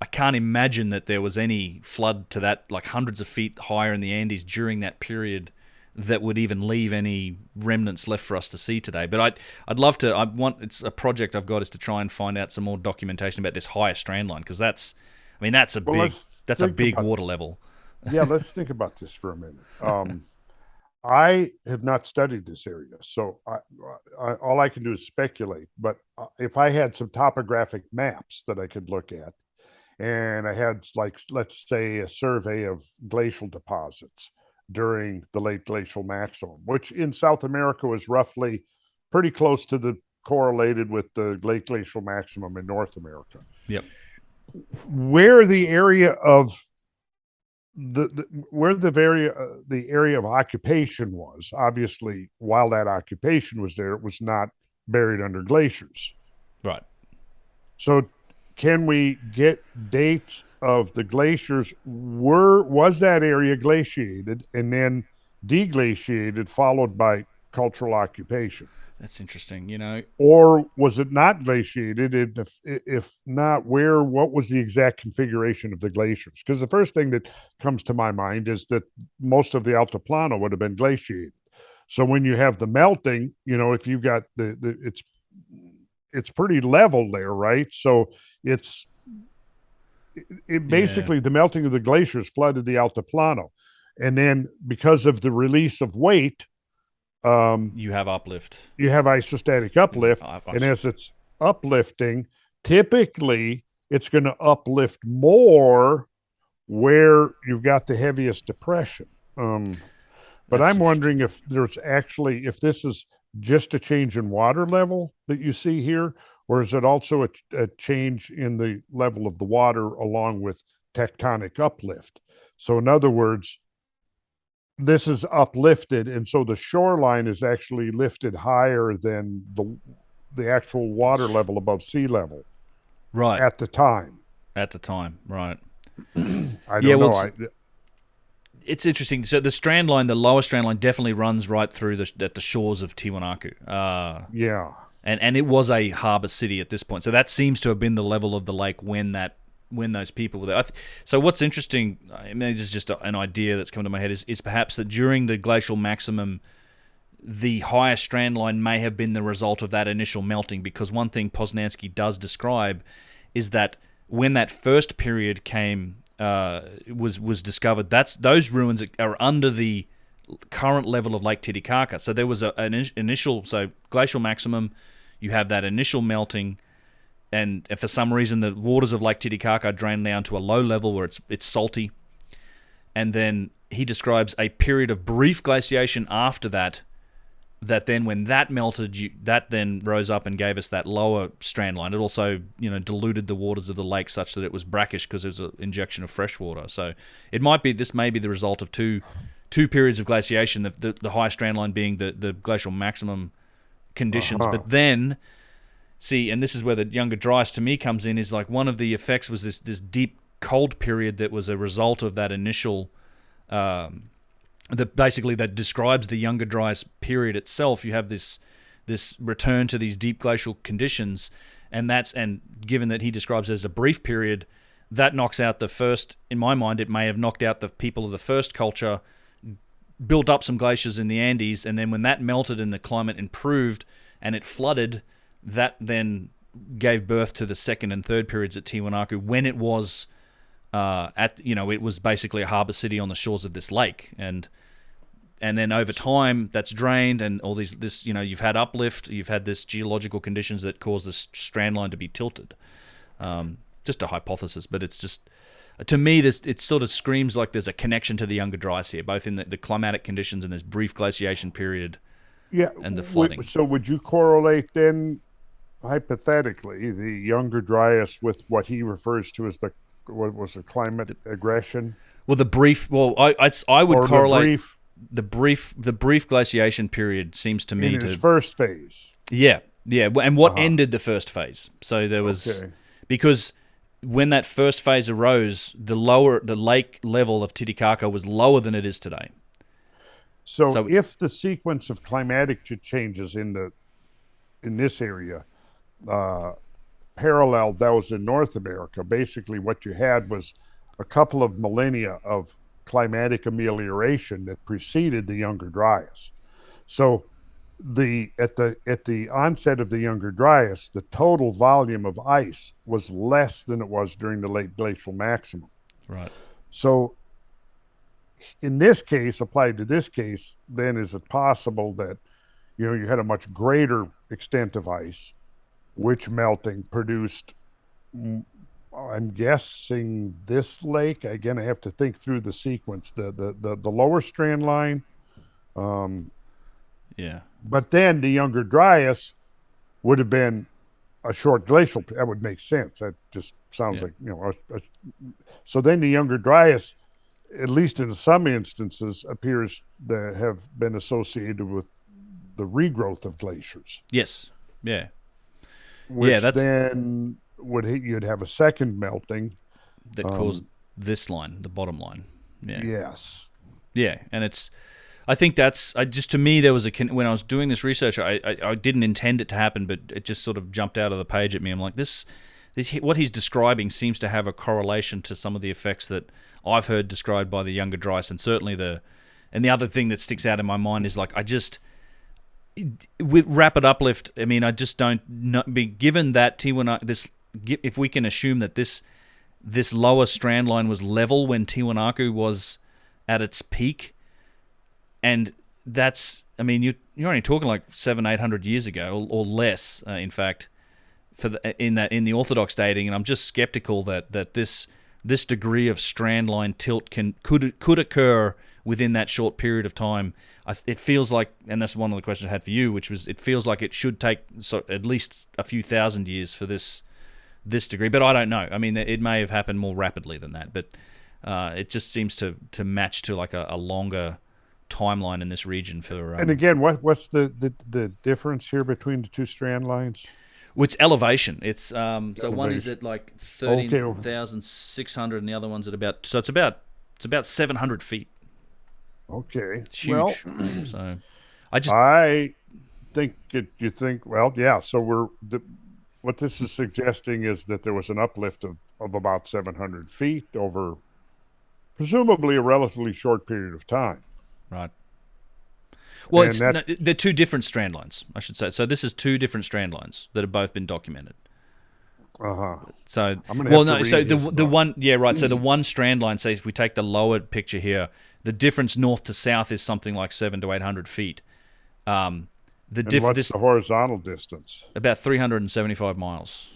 I can't imagine that there was any flood to that, like hundreds of feet higher in the Andes during that period, that would even leave any remnants left for us to see today. But I'd love to. It's a project I've got is to try and find out some more documentation about this higher strand line, because that's a big water level.
Yeah, let's think about this for a minute. I have not studied this area, so all I can do is speculate. But if I had some topographic maps that I could look at, and I had, like, let's say, a survey of glacial deposits during the late glacial maximum, which in South America was roughly pretty close to the correlated with the late glacial maximum in North America.
Yep.
Where the area of the area of occupation was, obviously, while that occupation was there, it was not buried under glaciers.
Right.
So can we get dates of the glaciers? Was that area glaciated and then deglaciated, followed by cultural occupation?
That's interesting,
Or was it not glaciated? And if not, what was the exact configuration of the glaciers? Because the first thing that comes to my mind is that most of the Altiplano would have been glaciated. So when you have the melting, if you've got it's pretty level there, right? So it basically the melting of the glaciers flooded the Altiplano, and then because of the release of weight,
you have uplift.
You have isostatic uplift, and as it's uplifting, typically it's going to uplift more where you've got the heaviest depression. But I'm wondering if this is just a change in water level that you see here, or is it also a change in the level of the water along with tectonic uplift? So in other words, this is uplifted, and so the shoreline is actually lifted higher than the actual water level above sea level.
Right.
At the time,
right.
I don't know.
It's interesting. So the lower strand line definitely runs right through at the shores of Tiwanaku.
Yeah.
And it was a harbor city at this point. So that seems to have been the level of the lake when those people were there. So what's interesting, this is just an idea that's come to my head, is perhaps that during the glacial maximum, the higher strand line may have been the result of that initial melting, because one thing Posnansky does describe is that when that first period came, was discovered, those ruins are under the current level of Lake Titicaca. So there was an initial, glacial maximum, you have that initial melting, and for some reason the waters of Lake Titicaca drain down to a low level where it's salty, and then he describes a period of brief glaciation after that then when that melted, that then rose up and gave us that lower strand line. It also diluted the waters of the lake such that it was brackish because there was an injection of fresh water. So this may be the result of two periods of glaciation, the high strand line being the glacial maximum conditions. But then, see, and this is where the younger Dryas to me comes in, is like one of the effects was this deep cold period that was a result of that initial, that describes the younger Dryas period itself. You have this return to these deep glacial conditions, and given that he describes it as a brief period, that knocks out the first, in my mind, it may have knocked out the people of the first culture, built up some glaciers in the Andes, and then when that melted and the climate improved and it flooded, that then gave birth to the second and third periods at Tiwanaku, when it was it was basically a harbor city on the shores of this lake. And and then over time that's drained, and all this you've had uplift, you've had this geological conditions that cause this strand line to be tilted. Just a hypothesis, but it's just, to me, it sort of screams like there's a connection to the Younger Dryas here, both in the climatic conditions and this brief glaciation period, and the flooding.
So would you correlate then, hypothetically, the Younger Dryas with what he refers to as the climate aggression?
Well, the brief. Well, I would correlate the brief glaciation period seems to me
in his first phase.
Yeah, and what ended the first phase? So there was because when that first phase arose, the lake level of Titicaca was lower than it is today.
So if the sequence of climatic changes in this area paralleled those in North America, basically what you had was a couple of millennia of climatic amelioration that preceded the Younger Dryas. So at the onset of the Younger Dryas, the total volume of ice was less than it was during the late glacial maximum.
Right.
So in this case, applied to this case, then is it possible that you had a much greater extent of ice, which melting produced, I'm guessing, this lake? Again, I have to think through the sequence. The lower strand line. But then the Younger Dryas would have been a short glacial. That would make sense. That just sounds like, so then the Younger Dryas, at least in some instances, appears to have been associated with the regrowth of glaciers.
Yes. Yeah.
Which then you'd have a second melting
that caused this line, the bottom line. Yeah.
Yes.
Yeah, and I think that's to me there was when I was doing this research, I didn't intend it to happen, but it just sort of jumped out of the page at me. I'm like, this what he's describing seems to have a correlation to some of the effects that I've heard described by the Younger Dryas, and certainly the other thing that sticks out in my mind is like with rapid uplift. I mean, I just don't know, given that Tiwanaku, if we can assume that this lower strand line was level when Tiwanaku was at its peak, and that's, I mean, you're only talking like 700-800 years ago or less, in fact, in the orthodox dating, and I'm just skeptical that this degree of strand line tilt could occur within that short period of time. It feels like, and that's one of the questions I had for you, which was, it feels like it should take at least a few thousand years for this degree, but I don't know. I mean, it may have happened more rapidly than that, but it just seems to match to like a longer timeline in this region for.
And again, what's the difference here between the two strand lines?
Well, it's elevation. It's so one is at like 13,600, and the other one's at about 700 feet.
Okay,
it's huge.
Well,
so
I think you think, well, yeah. So what this is suggesting is that there was an uplift of about 700 feet over presumably a relatively short period of time.
Right. Well, they're two different strand lines, I should say. So this is two different strand lines that have both been documented. So the one, yeah, right. So the one strand line, say if we take the lower picture here, the difference north to south is something like 700 to 800 feet.
What's the horizontal distance?
About 375 miles.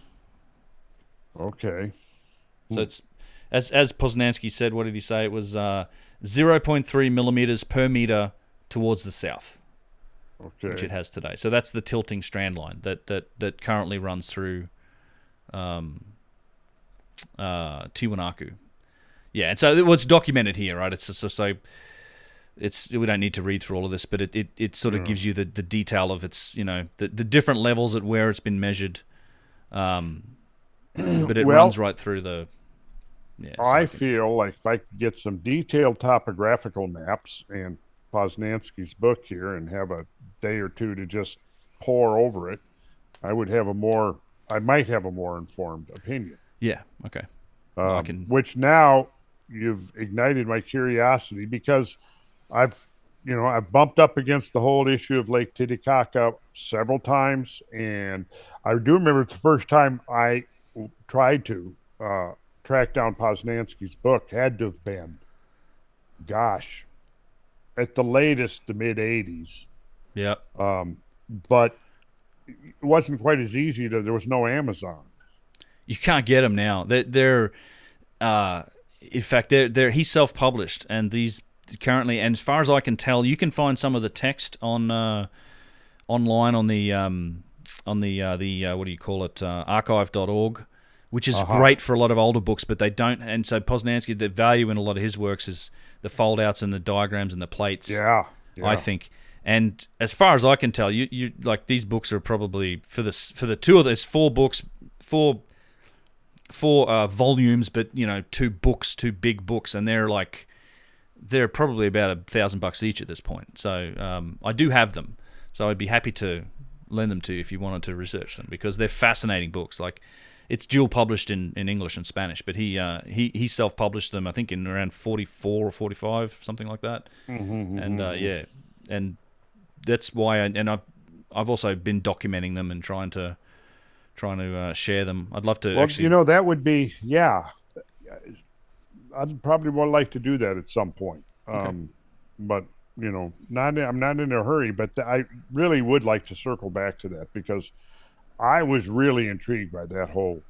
Okay.
So it's as Posnansky said. What did he say? It was 0.3 millimeters per meter towards the south.
Okay.
Which it has today. So that's the tilting strand line that currently runs through Tiwanaku. Yeah, and so what's documented here, right? It's just so we don't need to read through all of this, but it sort of gives you the detail of its, the different levels at where it's been measured. But it runs right through the. Yeah,
I feel like if I could get some detailed topographical maps and Posnansky's book here and have a day or two to just pore over it, I might have a more informed opinion.
Yeah. Okay.
Which now you've ignited my curiosity, because I've bumped up against the whole issue of Lake Titicaca several times, and I do remember it's the first time I tried to track down Posnansky's book had to have been, at the latest the mid 80s.
Yeah.
But it wasn't quite as easy. There was no Amazon.
You can't get them now. They're in fact, he's self-published, and these currently, and as far as I can tell, you can find some of the text on online on the what do you call it, archive.org, which is great for a lot of older books, but they don't. And so Posnansky, the value in a lot of his works is the fold-outs and the diagrams and the plates.
Yeah.
I think. And as far as I can tell, you like these books are probably for the two of those 4 books, four volumes, but two big books, and they're probably about $1,000 each at this point. So I do have them, so I'd be happy to lend them to you if you wanted to research them, because they're fascinating books. Like, it's dual published in English and Spanish, but he self-published them, I think, in around 44 or 45, something like that. And and that's why I've also been documenting them and trying to share them. I'd love to.
Well, that would be, I'd probably would like to do that at some point.
Okay.
But I'm not in a hurry. But I really would like to circle back to that, because I was really intrigued by that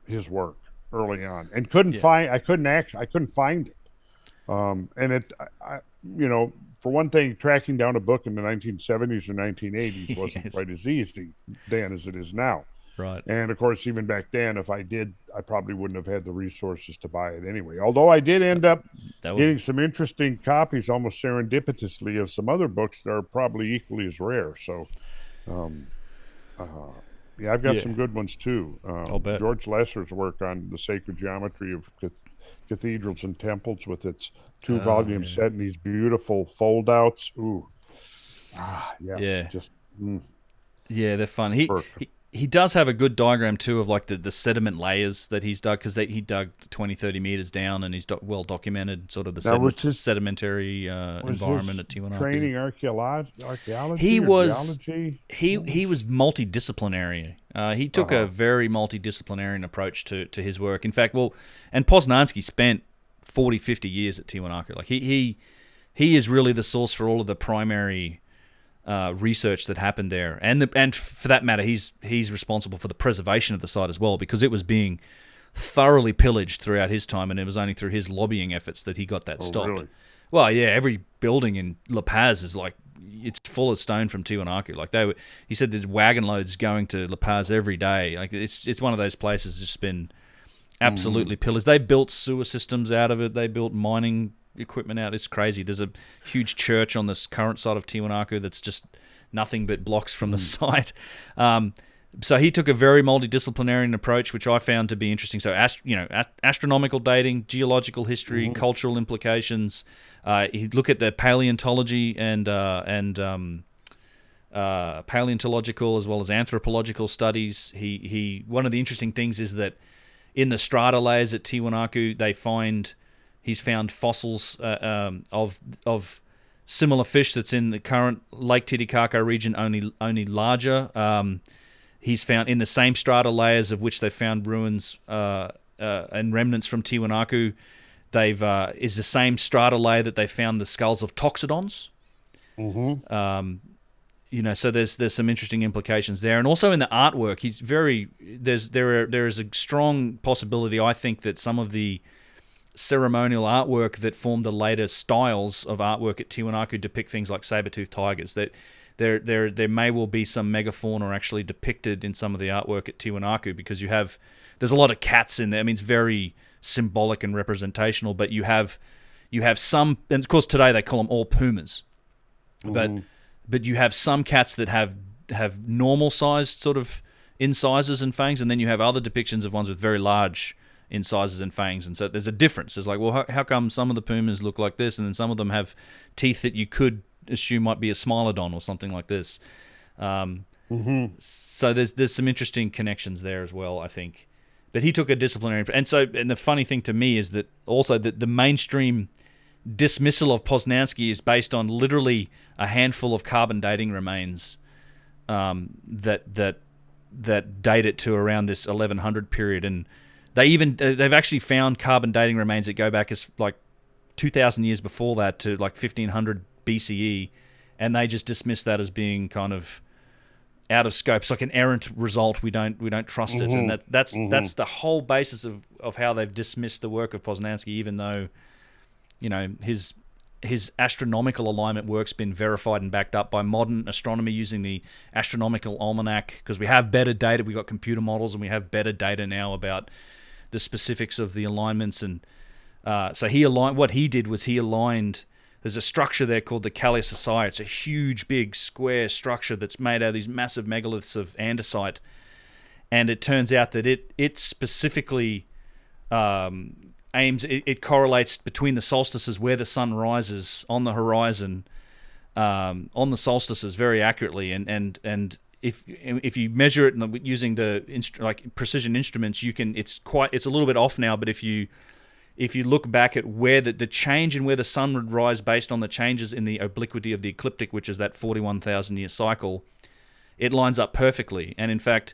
his work early on, and I couldn't find it. And for one thing, tracking down a book in the 1970s or 1980s wasn't quite as easy then as it is now.
Right.
And of course, even back then, if I did, I probably wouldn't have had the resources to buy it anyway. Although I did end up getting some interesting copies, almost serendipitously, of some other books that are probably equally as rare. So, I've got some good ones too.
I'll bet.
George Lesser's work on the sacred geometry of cathedrals and temples, with its 2-volume set and these beautiful fold-outs. Ooh. Yes.
Yeah.
Just.
Yeah, they're fun. He does have a good diagram too of like the sediment layers that he's dug, because he dug 20-30 meters down, and he's well documented sort of the sedimentary environment at Tiwanaku.
Training archaeology.
He was multidisciplinary. He took a very multidisciplinary approach to his work. In fact, and Posnansky spent 40-50 years at Tiwanaku. Like he is really the source for all of the primary research that happened there, and for that matter, he's responsible for the preservation of the site as well, because it was being thoroughly pillaged throughout his time, and it was only through his lobbying efforts that he got that stopped. Really? Well, yeah, every building in La Paz is it's full of stone from Tiwanaku. Like he said, there's wagon loads going to La Paz every day. Like it's one of those places that's just been absolutely pillaged. They built sewer systems out of it. They built mining equipment out. It's crazy. There's a huge church on this current side of Tiwanaku that's just nothing but blocks from the site. So he took a very multidisciplinary approach, which I found to be interesting. So astronomical dating, geological history, cultural implications. He'd look at the paleontology and paleontological as well as anthropological studies. One of the interesting things is that in the strata layers at Tiwanaku, he's found fossils of similar fish that's in the current Lake Titicaca region, only larger. He's found in the same strata layers of which they found ruins and remnants from Tiwanaku. Is the same strata layer that they found the skulls of toxodons. So there's some interesting implications there, and also in the artwork, there is a strong possibility, I think, that some of the ceremonial artwork that formed the later styles of artwork at Tiwanaku depict things like saber-toothed tigers. That there may well be some megafauna actually depicted in some of the artwork at Tiwanaku, because there's a lot of cats in there. I mean, it's very symbolic and representational, but you have some, and of course today they call them all pumas, but you have some cats that have normal sized sort of incisors and fangs, and then you have other depictions of ones with very large incisors and fangs, and so there's a difference. It's like, well, how come some of the pumas look like this, and then some of them have teeth that you could assume might be a smilodon or something like this. So there's some interesting connections there as well, I think. But he took a disciplinary, and the funny thing to me is that also that the mainstream dismissal of Posnansky is based on literally a handful of carbon dating remains that date it to around this 1100 period, and they've actually found carbon dating remains that go back as like 2,000 years before that to like 1500 BCE, and they just dismiss that as being kind of out of scope. It's like an errant result. We don't trust it, and that's the whole basis of how they've dismissed the work of Posnansky, even though, you know, his astronomical alignment work's been verified and backed up by modern astronomy using the astronomical almanac, because we have better data. We got computer models, and we have better data now about the specifics of the alignments. And so what he did was he aligned. There's a structure there called the Glacial. It's a huge, big, square structure that's made out of these massive megaliths of andesite. And it turns out that it specifically it correlates between the solstices where the sun rises on the horizon on the solstices very accurately. And if you measure it using the precision instruments, it's a little bit off now, but if you look back at where the change in where the sun would rise based on the changes in the obliquity of the ecliptic, which is that 41,000 year cycle, it lines up perfectly. And in fact,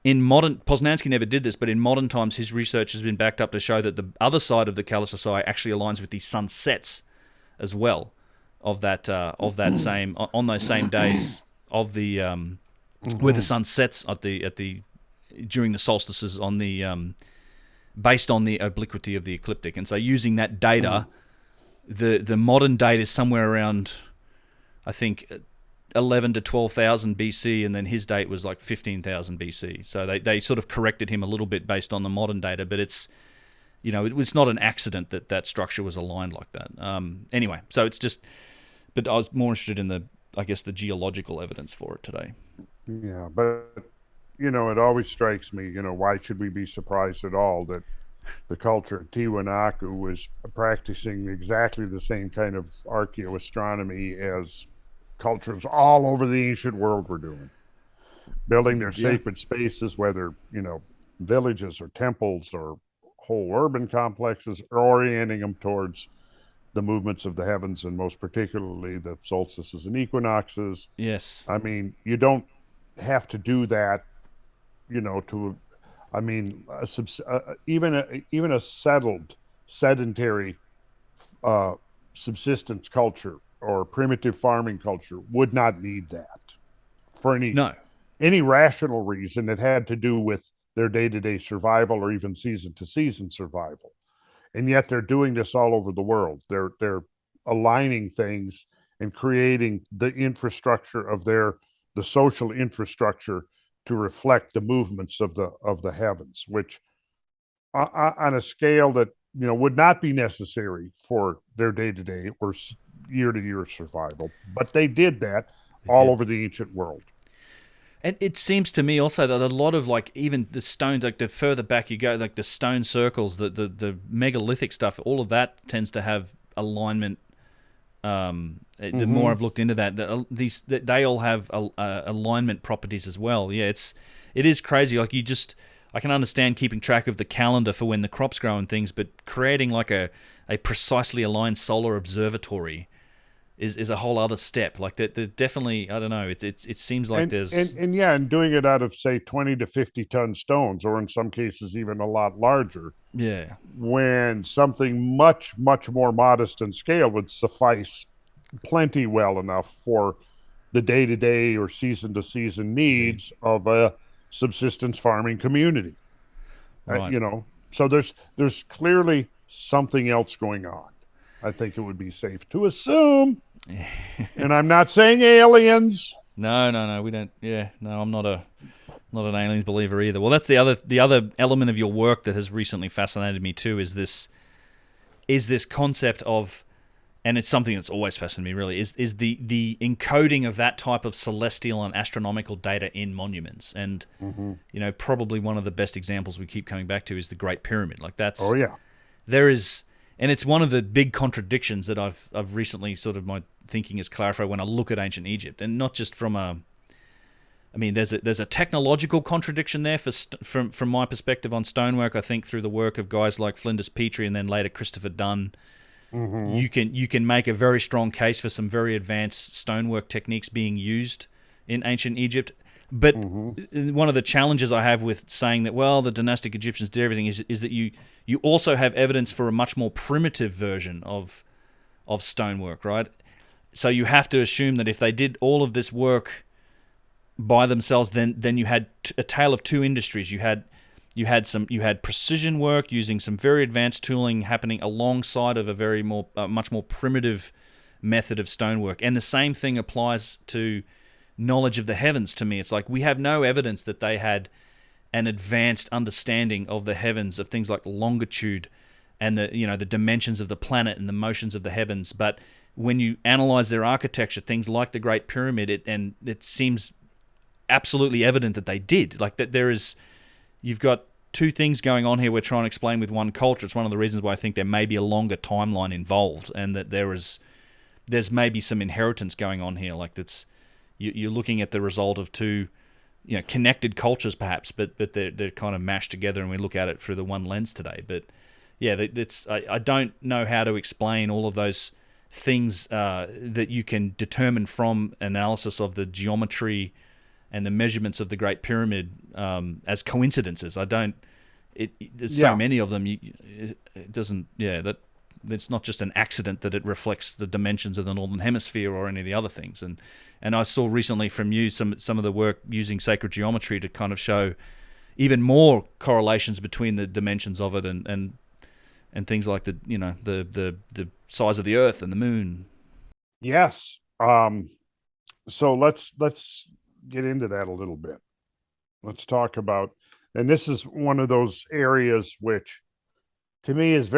Posnansky never did this, but in modern times, his research has been backed up to show that the other side of the Glacial actually aligns with the sunsets as well of that same on those same days of the where the sun sets during the solstices on the based on the obliquity of the ecliptic. And so using that data, the modern date is somewhere around, I think, 11 to 12,000 BC, and then his date was like 15,000 BC. So they sort of corrected him a little bit based on the modern data, but it's not an accident that structure was aligned like that. Anyway, so it's just, but I was more interested in the geological evidence for it today.
Yeah, but it always strikes me, why should we be surprised at all that the culture of Tiwanaku was practicing exactly the same kind of archaeoastronomy as cultures all over the ancient world were doing, building their sacred spaces, whether, villages or temples or whole urban complexes, orienting them towards the movements of the heavens, and most particularly the solstices and equinoxes.
Yes.
I mean, you don't have to do that, even a settled, sedentary subsistence culture or primitive farming culture would not need that for any rational reason. It had to do with their day-to-day survival or even season-to-season survival. And yet they're doing this all over the world. They're aligning things and creating the infrastructure of the social infrastructure to reflect the movements of the heavens, which on a scale that would not be necessary for their day-to-day or year-to-year survival, but they did that all over the ancient world.
And it seems to me also that a lot of even the stones, the further back you go, the stone circles, the megalithic stuff, all of that tends to have alignment. The more I've looked into that, they all have alignment properties as well. Yeah, it is crazy. I can understand keeping track of the calendar for when the crops grow and things, but creating a precisely aligned solar observatory is a whole other step. There's definitely, I don't know, it seems like there's...
And doing it out of, say, 20 to 50 ton stones, or in some cases even a lot larger.
Yeah.
When something much, much more modest in scale would suffice plenty well enough for the day-to-day or season-to-season needs of a subsistence farming community.
Right.
So there's clearly something else going on. I think it would be safe to assume. And I'm not saying aliens.
No, we don't. Yeah, no, I'm not an aliens believer either. Well, that's the other element of your work that has recently fascinated me too. Is this concept of, and it's something that's always fascinated me really, is the encoding of that type of celestial and astronomical data in monuments. And probably one of the best examples we keep coming back to is the Great Pyramid.
Oh yeah,
there is. And it's one of the big contradictions that I've recently sort of my thinking is clarified when I look at ancient Egypt, and not just from there's a technological contradiction there from my perspective on stonework. I think through the work of guys like Flinders Petrie and then later Christopher Dunn, you can make a very strong case for some very advanced stonework techniques being used in ancient Egypt. But one of the challenges I have with saying that, well, the dynastic Egyptians did everything is that you also have evidence for a much more primitive version of stonework, right? So you have to assume that if they did all of this work by themselves, then you had a tale of two industries. You had precision work using some very advanced tooling happening alongside of a much more primitive method of stonework. And the same thing applies to knowledge of the heavens. To me, it's like we have no evidence that they had an advanced understanding of the heavens, of things like longitude and the dimensions of the planet and the motions of the heavens. But when you analyze their architecture, things like the Great Pyramid, it seems absolutely evident that they did. Like that you've got two things going on here we're trying to explain with one culture. It's one of the reasons why I think there may be a longer timeline involved, and that there's maybe some inheritance going on here. Like you're looking at the result of two connected cultures perhaps, but they're kind of mashed together, and we look at it through the one lens today. But yeah, I don't know how to explain all of those things that you can determine from analysis of the geometry and the measurements of the Great Pyramid as coincidences. There's so many of them. It doesn't. Yeah, that it's not just an accident that it reflects the dimensions of the Northern Hemisphere or any of the other things. And I saw recently from you some of the work using sacred geometry to kind of show even more correlations between the dimensions of it and things like the size of the Earth and the Moon.
Yes. So let's get into that a little bit. Let's talk about, and this is one of those areas which to me is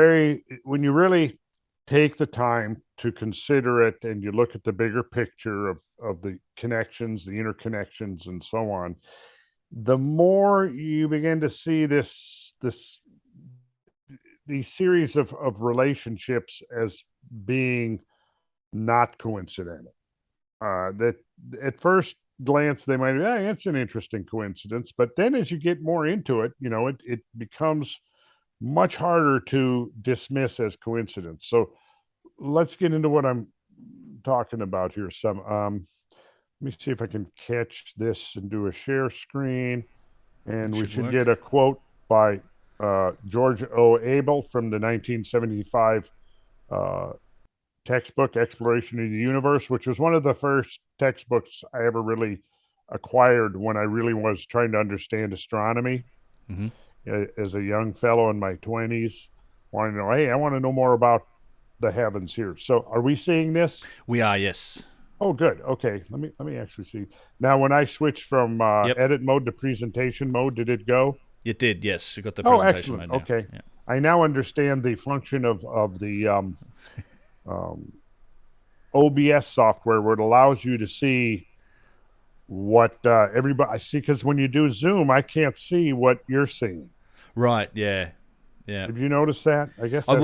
when you really take the time to consider it and you look at the bigger picture of the connections, the interconnections, and so on, the more you begin to see these series of relationships as being not coincidental. That at first glance they might be, it's an interesting coincidence, but then as you get more into it, it becomes much harder to dismiss as coincidence. So let's get into what I'm talking about here. Let me see if I can catch this and do a share screen, and we should get a quote by George O. Abel from the 1975 textbook Exploration of the Universe, which was one of the first textbooks I ever really acquired when I really was trying to understand astronomy. Mm-hmm. As a young fellow in my 20s, wanting to know, hey, I want to know more about the heavens here. So are we seeing this?
We are, yes.
Oh, good. Okay. Let me actually see. Now, when I switched from edit mode to presentation mode, did it go?
It did, yes. You got the presentation
excellent.
mode now.
Okay. Yeah. I now understand the function of the OBS software, where it allows you to see what everybody I see, because when you do Zoom, I can't see what you're seeing.
Right. Yeah.
Have you noticed that? I guess
I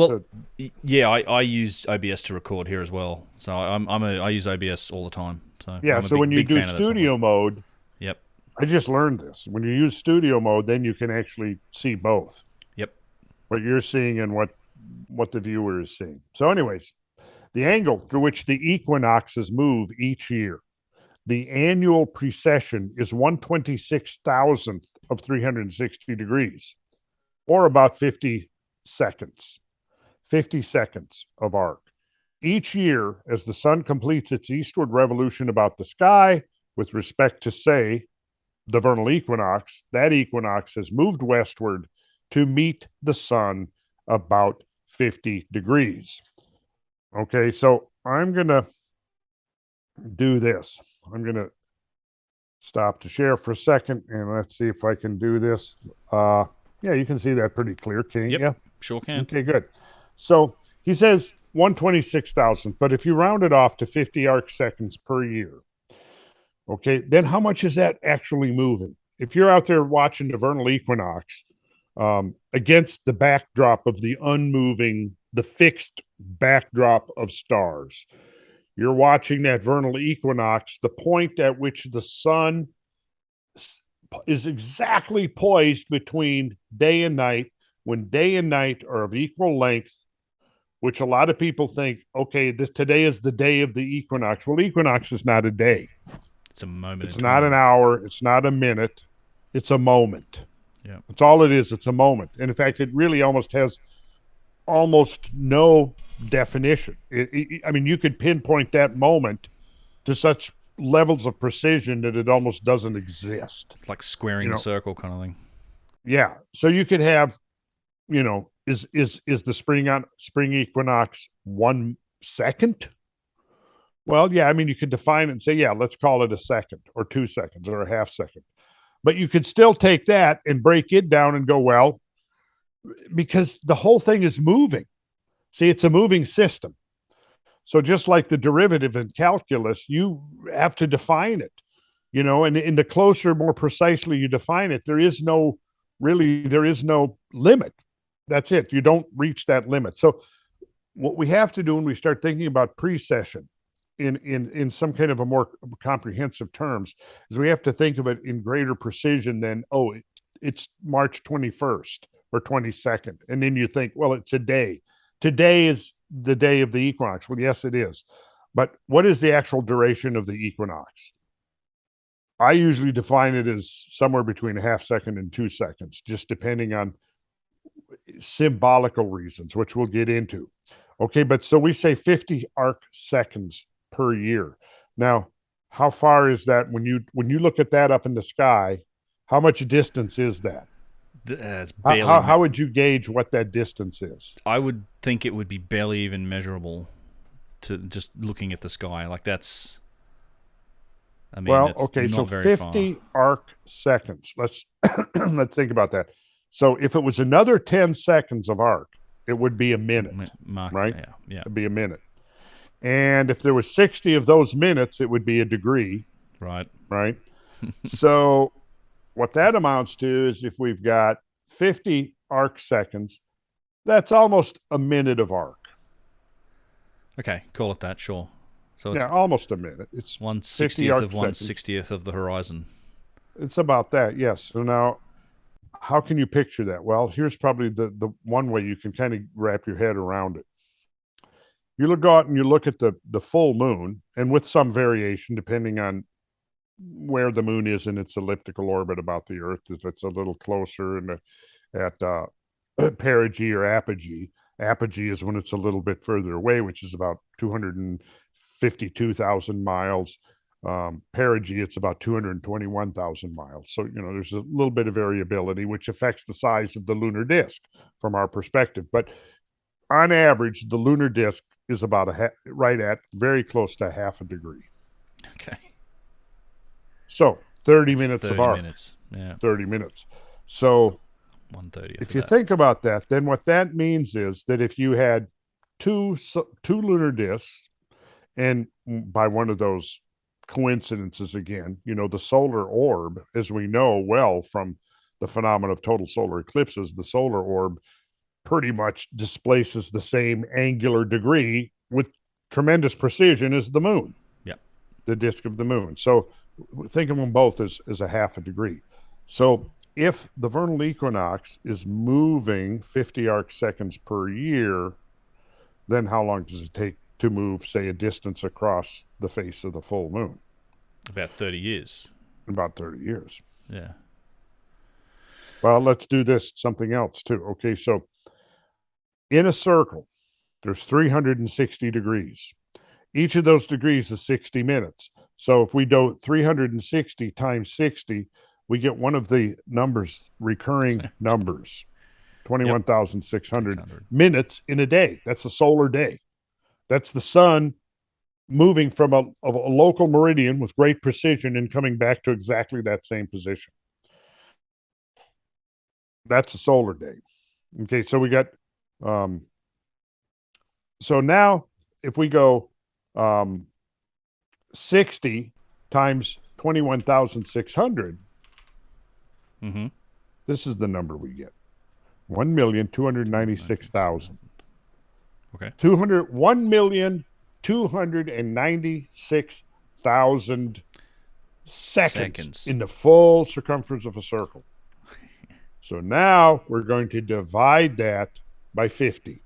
use OBS to record here as well. So I use OBS all the time. So
yeah. So when you do studio mode,
yep.
I just learned this. When you use studio mode, then you can actually see both.
Yep.
What you're seeing and what the viewer is seeing. So, anyways, the angle through which the equinoxes move each year, the annual precession, is 1/26,000th of 360 degrees, or about 50 seconds. 50 seconds of arc. Each year, as the sun completes its eastward revolution about the sky with respect to, say, the vernal equinox, that equinox has moved westward to meet the sun about 50 degrees. Okay, so I'm going to do this. I'm going to stop to share for a second, and let's see if I can do this. Yeah, you can see that pretty clear, can't you?
Yep, sure can.
Okay, good. So he says 1/26,000th, but if you round it off to 50 arc seconds per year, okay, then how much is that actually moving? If you're out there watching the vernal equinox against the backdrop of the unmoving, the fixed backdrop of stars, you're watching that vernal equinox, the point at which the sun is exactly poised between day and night, when day and night are of equal length, which a lot of people think, okay, today is the day of the equinox. Well, equinox is not a day.
It's a moment.
It's not an hour. It's not a minute. It's a moment.
Yeah.
That's all it is. It's a moment. And in fact, it really almost has no definition. I mean, you could pinpoint that moment to such levels of precision that it almost doesn't exist.
It's like squaring the circle kind of thing.
Yeah. So you could have, is the spring equinox 1 second? Well, yeah, I mean, you could define it and say, yeah, let's call it a second or 2 seconds or a half second. But you could still take that and break it down and go, well, because the whole thing is moving. See, it's a moving system. So just like the derivative in calculus, you have to define it, and the closer, more precisely you define it, there is no limit. That's it. You don't reach that limit. So what we have to do when we start thinking about precession in some kind of a more comprehensive terms is we have to think of it in greater precision than, it's March 21st or 22nd. And then you think, well, it's a day. Today is the day of the equinox. Well, yes, it is. But what is the actual duration of the equinox? I usually define it as somewhere between a half second and 2 seconds, just depending on symbolical reasons, which we'll get into. Okay, but so we say 50 arc seconds per year. Now, how far is that when you look at that up in the sky? How much distance is that?
It's
barely how would you gauge what that distance is?
I would think it would be barely even measurable to just looking at the sky. Like that's. I mean,
well, okay, so 50 arc seconds. Let's think about that. So if it was another 10 seconds of arc, it would be a minute, right?
Yeah.
It'd be a minute. And if there was 60 of those minutes, it would be a degree.
Right.
So what that amounts to is if we've got 50 arc seconds, that's almost a minute of arc.
Okay, call it that, sure. So it's
almost a minute. It's
1/60th of 1/60th of the horizon.
It's about that, yes. So now, how can you picture that? Well, here's probably the one way you can kind of wrap your head around it. You look out and you look at the full moon, and with some variation, depending on where the moon is in its elliptical orbit about the Earth, if it's a little closer and at perigee or apogee. Apogee is when it's a little bit further away, which is about 252,000 miles. Perigee, it's about 221,000 miles. So, there's a little bit of variability, which affects the size of the lunar disk from our perspective. But on average, the lunar disk is about very close to half a degree.
Okay.
So 30 minutes
30
of arc.
Minutes. Yeah.
30 minutes. So
1/30.
If you think about that, then what that means is that if you had two lunar disks, and by one of those coincidences again, the solar orb, as we know well from the phenomenon of total solar eclipses, the solar orb pretty much displaces the same angular degree with tremendous precision as the moon.
Yep.
The disk of the moon. So think of them both as a half a degree. So if the vernal equinox is moving 50 arc seconds per year, then how long does it take to move, say, a distance across the face of the full moon?
About 30 years.
About 30 years.
Yeah.
Well, let's do something else too. Okay, so in a circle, there's 360 degrees. Each of those degrees is 60 minutes. So if we do 360 times 60, we get one of the recurring numbers, 21,600 minutes in a day. That's a solar day. That's the sun moving from a local meridian with great precision and coming back to exactly that same position. That's a solar day. Okay, so we got, so now if we go 60 times 21,600, this is the number we get. 1,296,000.
Okay.
1,296,000 seconds in the full circumference of a circle. So now we're going to divide that by 50.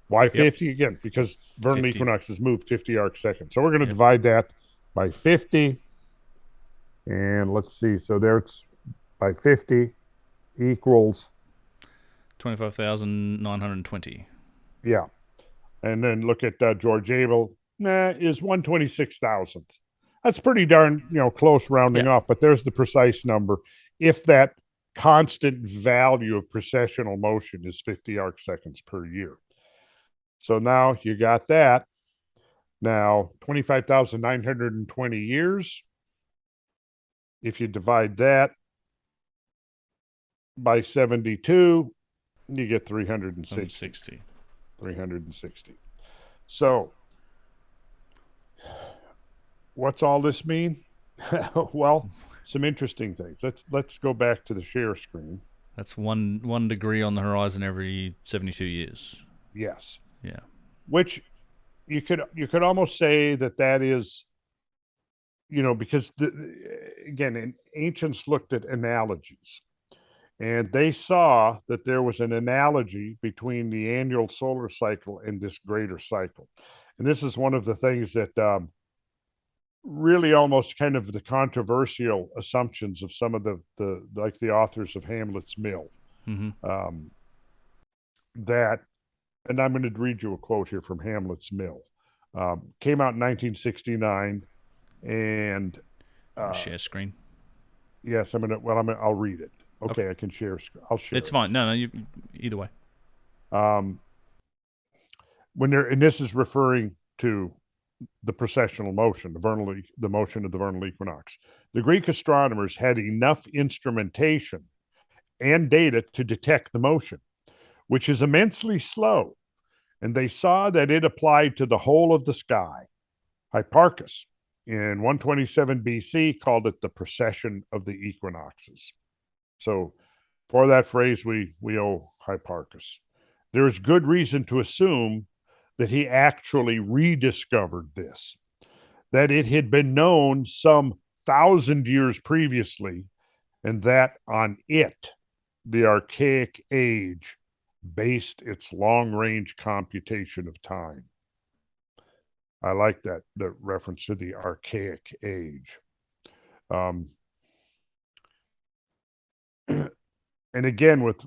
Why 50? Again, because vernal equinox has moved 50 arc seconds. So we're going to divide that by 50. And let's see. So there it's by 50 equals
25,920.
Yeah. And then look at George Abel, is 1/26,000. That's pretty darn, close rounding off, but there's the precise number. If that constant value of precessional motion is 50 arc seconds per year. So now you got that. Now, 25,920 years. If you divide that by 72, you get 360. 360. So, what's all this mean? Well, some interesting things. Let's go back to the share screen.
That's one degree on the horizon every 72 years.
Yes.
Yeah.
Which you could almost say that is, because again, ancients looked at analogies, and they saw that there was an analogy between the annual solar cycle and this greater cycle. And this is one of the things that really almost kind of the controversial assumptions of some of the like the authors of Hamlet's Mill.
Mm-hmm.
That, and I'm going to read you a quote here from Hamlet's Mill. Came out in 1969, and
share screen.
Yes, I'll read it. Okay, I can share. I'll share.
It's fine. No, either way.
And this is referring to the precessional motion, the motion of the vernal equinox. The Greek astronomers had enough instrumentation and data to detect the motion, which is immensely slow, and they saw that it applied to the whole of the sky. Hipparchus, in 127 BC, called it the precession of the equinoxes. So for that phrase, we owe Hipparchus. There is good reason to assume that he actually rediscovered this, that it had been known some 1,000 years previously, and that on it, the archaic age based its long-range computation of time. I like that, the reference to the archaic age. And again, with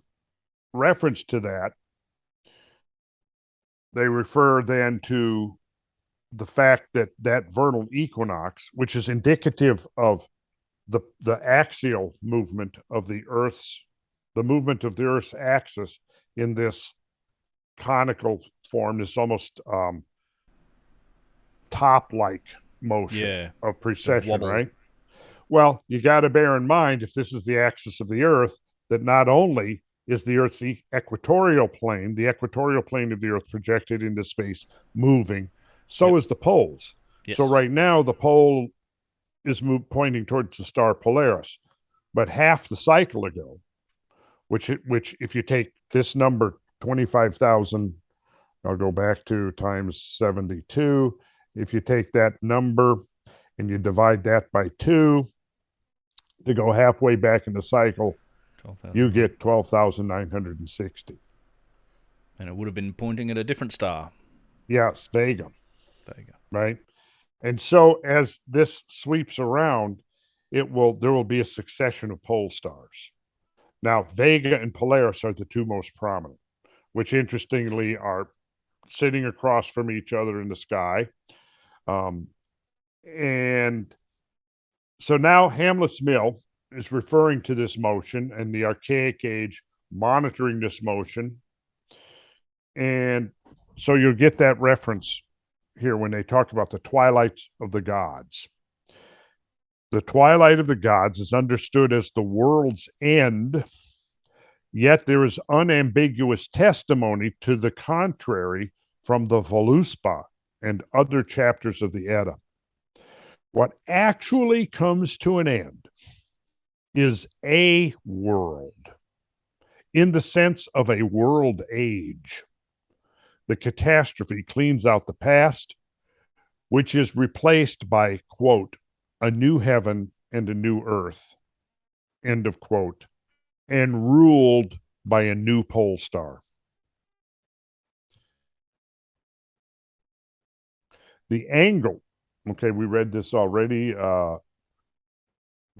reference to that, they refer then to the fact that vernal equinox, which is indicative of the axial movement of the movement of the Earth's axis in this conical form, this almost top-like motion of precession, right? Well, you got to bear in mind, if this is the axis of the Earth, that not only is the Earth's equatorial plane of the Earth projected into space, moving, so is the poles. Yes. So right now, the pole is pointing towards the star Polaris. But half the cycle ago, which if you take this number, 25,000, I'll go back to times 72. If you take that number and you divide that by 2 to go halfway back in the cycle, you get 12,960.
And it would have been pointing at a different star.
Yes, Vega. Right? And so as this sweeps around, there will be a succession of pole stars. Now, Vega and Polaris are the two most prominent, which interestingly are sitting across from each other in the sky. And so now Hamlet's Mill is referring to this motion and the archaic age monitoring this motion. And so you'll get that reference here when they talk about the twilights of the gods. The twilight of the gods is understood as the world's end, yet there is unambiguous testimony to the contrary from the Voluspa and other chapters of the Edda. What actually comes to an end is a world, in the sense of a world age. The catastrophe cleans out the past, which is replaced by, quote, a new heaven and a new earth, end of quote, and ruled by a new pole star. The angle, okay, we read this already, the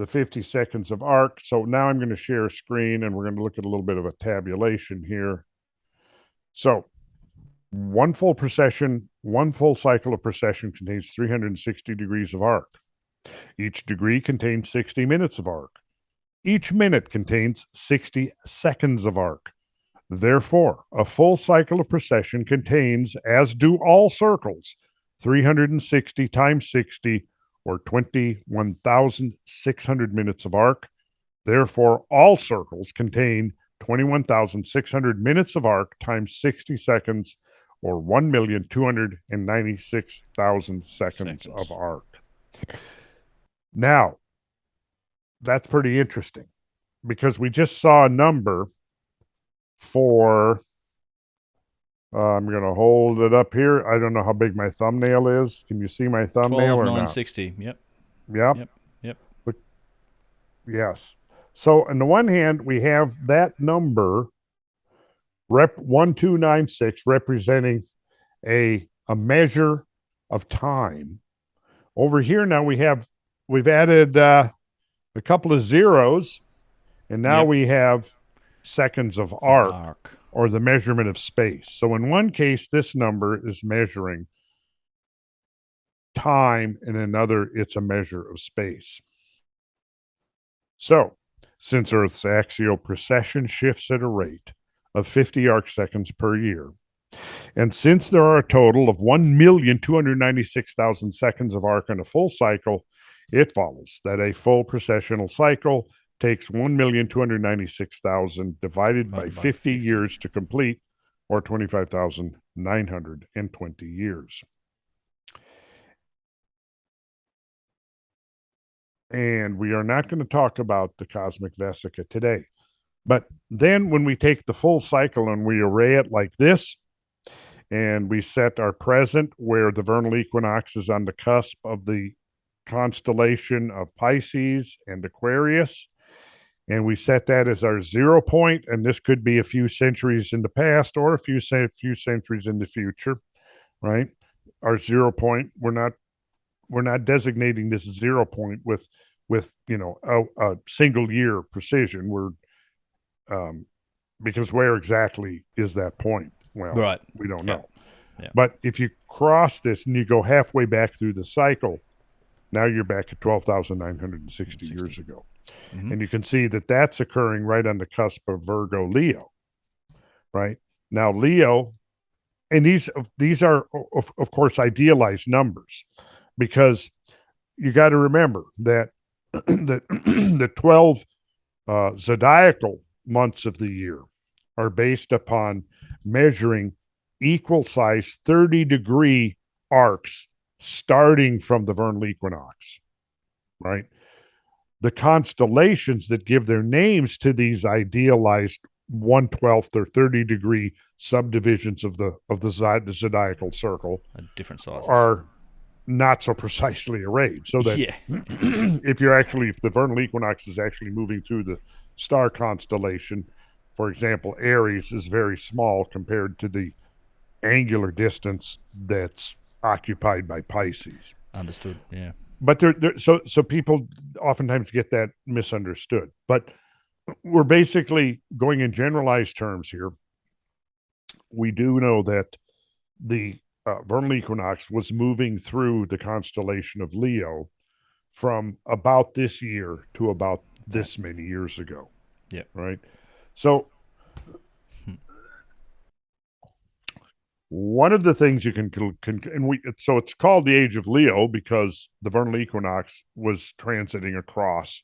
50 seconds of arc. So now I'm going to share a screen and we're going to look at a little bit of a tabulation here. So One full cycle of precession contains 360 degrees of arc. Each degree contains 60 minutes of arc. Each minute contains 60 seconds of arc. Therefore, a full cycle of precession contains, as do all circles, 360 times 60, or 21,600 minutes of arc. Therefore, all circles contain 21,600 minutes of arc times 60 seconds, or 1,296,000 seconds of arc. Now, that's pretty interesting because we just saw a number for, I'm going to hold it up here. I don't know how big my thumbnail is. Can you see my thumbnail or not?
12,960. Yep.
But, yes. So on the one hand, we have that number, 1296, representing a measure of time. Over here now we've added a couple of zeros, and now we have seconds of arc, or the measurement of space. So in one case, this number is measuring time, in another, it's a measure of space. So, since Earth's axial precession shifts at a rate of 50 arc seconds per year, and since there are a total of 1,296,000 seconds of arc in a full cycle, it follows that a full precessional cycle takes 1,296,000 divided by 50 years to complete, or 25,920 years. And we are not going to talk about the cosmic vesica today. But then when we take the full cycle and we array it like this, and we set our present where the vernal equinox is on the cusp of the constellation of Pisces and Aquarius, and we set that as our 0 point, and this could be a few centuries in the past or a few centuries in the future, right? Our 0 point, we're not designating this 0 point with a single year precision. We're because where exactly is that point? Well,
right.
We don't know.
Yeah.
But if you cross this and you go halfway back through the cycle, now you're back at 12,960 years ago. Mm-hmm. And you can see that that's occurring right on the cusp of Virgo Leo, right? Now, Leo, and these are, of course, idealized numbers, because you got to remember that the 12 zodiacal months of the year are based upon measuring equal size 30-degree arcs starting from the vernal equinox, right? The constellations that give their names to these idealized 1/12 or 30-degree subdivisions of the zodiacal circle,
different sizes,
are not so precisely arrayed. So that if the vernal equinox is actually moving through the star constellation, for example, Aries is very small compared to the angular distance that's occupied by Pisces.
Understood. Yeah.
But so people oftentimes get that misunderstood. But we're basically going in generalized terms here. We do know that the vernal equinox was moving through the constellation of Leo from about this year to about this many years ago.
Yeah.
Right. So one of the things you can so it's called the age of Leo because the vernal equinox was transiting across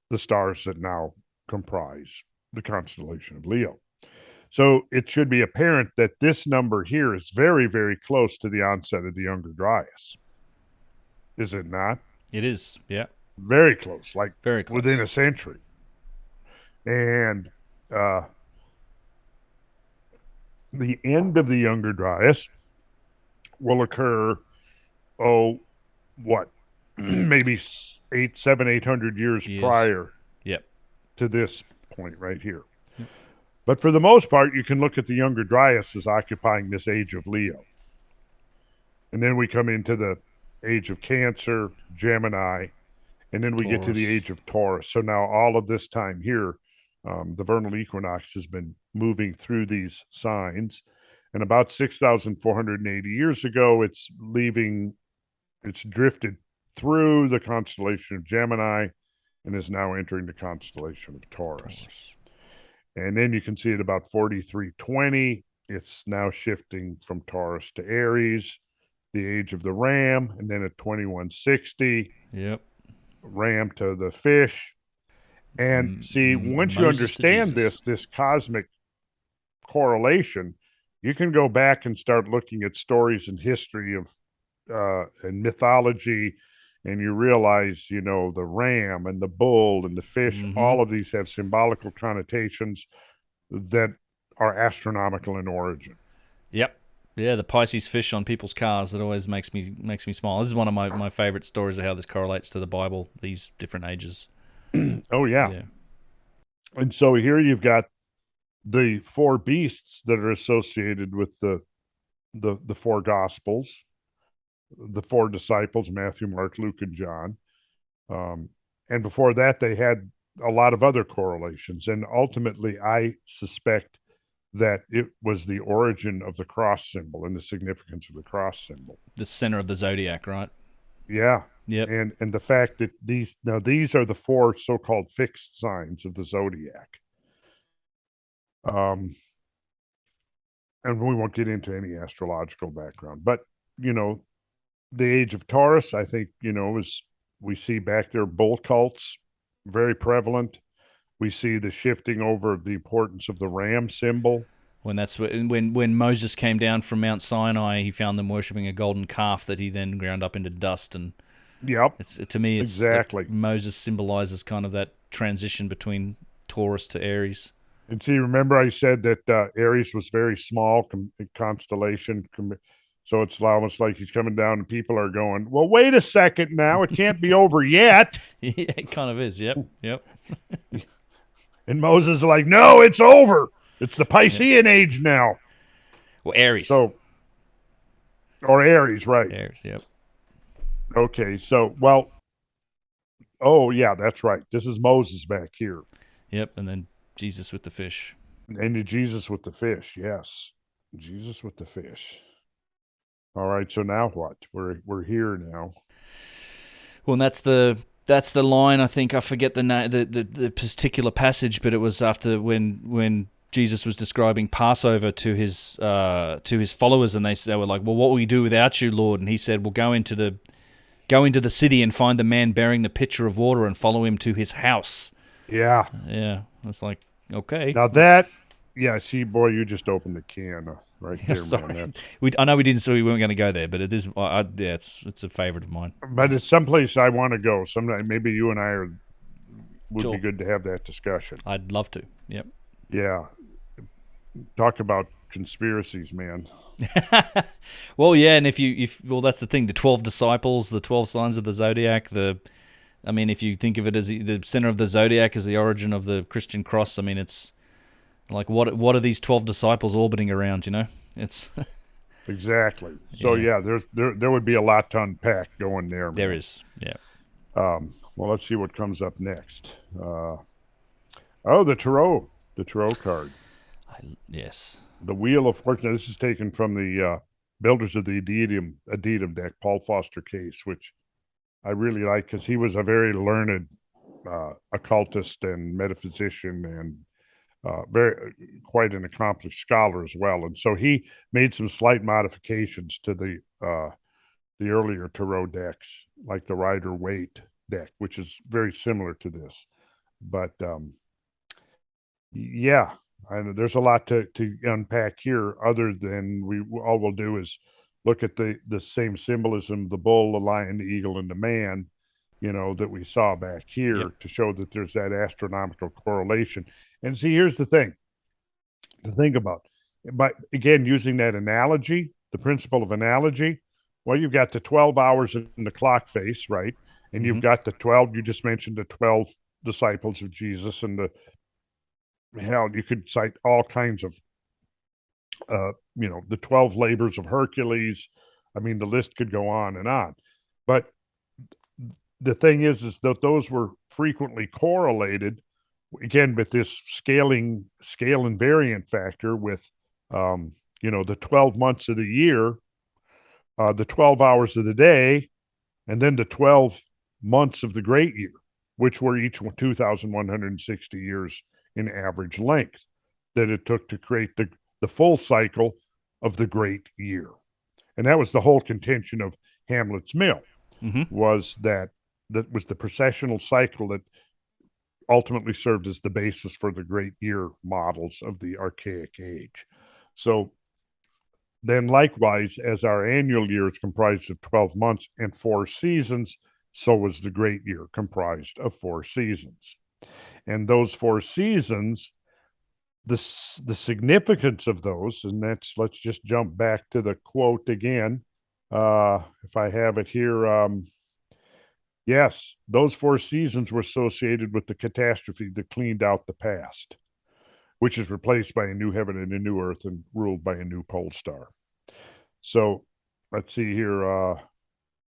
the stars that now comprise the constellation of Leo. So it should be apparent that this number here is very, very close to the onset of the Younger Dryas. Is it not?
It is, yeah.
Very close, like
very close.
Within a century. And the end of the Younger Dryas will occur, maybe 800 years prior to this point right here. Yep. But for the most part, you can look at the Younger Dryas as occupying this age of Leo. And then we come into the age of Cancer, Gemini, and then we get to the age of Taurus. So now all of this time here, the vernal equinox has been moving through these signs. And about 6,480 years ago, it's drifted through the constellation of Gemini and is now entering the constellation of Taurus. And then you can see at about 4320, it's now shifting from Taurus to Aries, the age of the ram, and then at 2160, ram to the fish. And see, once you understand this cosmic correlation, you can go back and start looking at stories and history of and mythology, and you realize, the ram and the bull and the fish, all of these have symbolical connotations that are astronomical in origin.
Yep. Yeah, the Pisces fish on people's cars, that always makes me smile. This is one of my favorite stories of how this correlates to the Bible, these different ages.
Oh, yeah. And so here you've got the four beasts that are associated with the four Gospels, the four disciples, Matthew, Mark, Luke, and John. And before that, they had a lot of other correlations. And ultimately, I suspect that it was the origin of the cross symbol and the significance of the cross symbol.
The center of the zodiac, right?
Yeah.
Yep.
And the fact that these are the four so-called fixed signs of the zodiac. And we won't get into any astrological background, but the age of Taurus, I think, is, we see back there bull cults, very prevalent. We see the shifting over of the importance of the ram symbol.
When Moses came down from Mount Sinai, he found them worshiping a golden calf that he then ground up into dust. And to me, it's
exactly
like Moses symbolizes kind of that transition between Taurus to Aries.
And see, remember I said that Aries was very small constellation. So it's almost like he's coming down and people are going, well, wait a second now. It can't be over yet.
Yeah, it kind of is. Yep.
And Moses is like, no, it's over. It's the Piscean age now.
Well, Aries.
Or Aries, right.
Aries, yep.
Okay, so, well, oh, yeah, that's right. This is Moses back here.
Yep, and then Jesus with the fish.
And Jesus with the fish, yes. Jesus with the fish. All right, so now what? We're here now.
Well, and that's the line. I think I forget the particular passage, but it was after when Jesus was describing Passover to his followers, and they were like, "Well, what will we do without you, Lord?" And he said, "Well, go into the city and find the man bearing the pitcher of water and follow him to his house."
Yeah.
It's like, okay.
Now that, see, boy, you just opened the can right there,
sorry.
man.
I know we didn't, so we weren't going to go there, but it is. It's a favorite of mine.
But it's someplace I want to go. Someday, maybe you and I would
Sure.
be good to have that discussion.
I'd love to. Yep.
Yeah. Talk about conspiracies, man.
Well, yeah, and if that's the thing. The 12 disciples, the 12 signs of the zodiac. If you think of it as the center of the zodiac as the origin of the Christian cross, it's like what are these 12 disciples orbiting around? It's
exactly. So there would be a lot to unpack going there. Man.
There is, yeah.
Well, let's see what comes up next. The tarot card.
Yes.
The Wheel of Fortune. This is taken from the Builders of the Addendum deck, Paul Foster Case, which I really like because he was a very learned occultist and metaphysician and quite an accomplished scholar as well. And so he made some slight modifications to the earlier tarot decks, like the Rider-Waite deck, which is very similar to this. But there's a lot to unpack here. Other than all we'll do is look at the same symbolism, the bull, the lion, the eagle, and the man, that we saw back here to show that there's that astronomical correlation. And see, here's the thing to think about. But again, using that analogy, the principle of analogy, well, you've got the 12 hours in the clock face, right? And you've got the 12, you just mentioned the 12 disciples of Jesus, and you could cite all kinds of, the 12 labors of Hercules. I mean, the list could go on and on. But the thing is that those were frequently correlated, again, with this scale invariant factor with the 12 months of the year, the 12 hours of the day, and then the 12 months of the great year, which were each 2,160 years in average length that it took to create the full cycle of the great year. And that was the whole contention of Hamlet's Mill, was that was the precessional cycle that ultimately served as the basis for the great year models of the Archaic Age. So then likewise, as our annual year is comprised of 12 months and 4 seasons, so was the great year comprised of 4 seasons. And those 4 seasons, the significance of those, and let's just jump back to the quote again. If I have it here, yes, those 4 seasons were associated with the catastrophe that cleaned out the past, which is replaced by a new heaven and a new earth and ruled by a new pole star. So let's see here.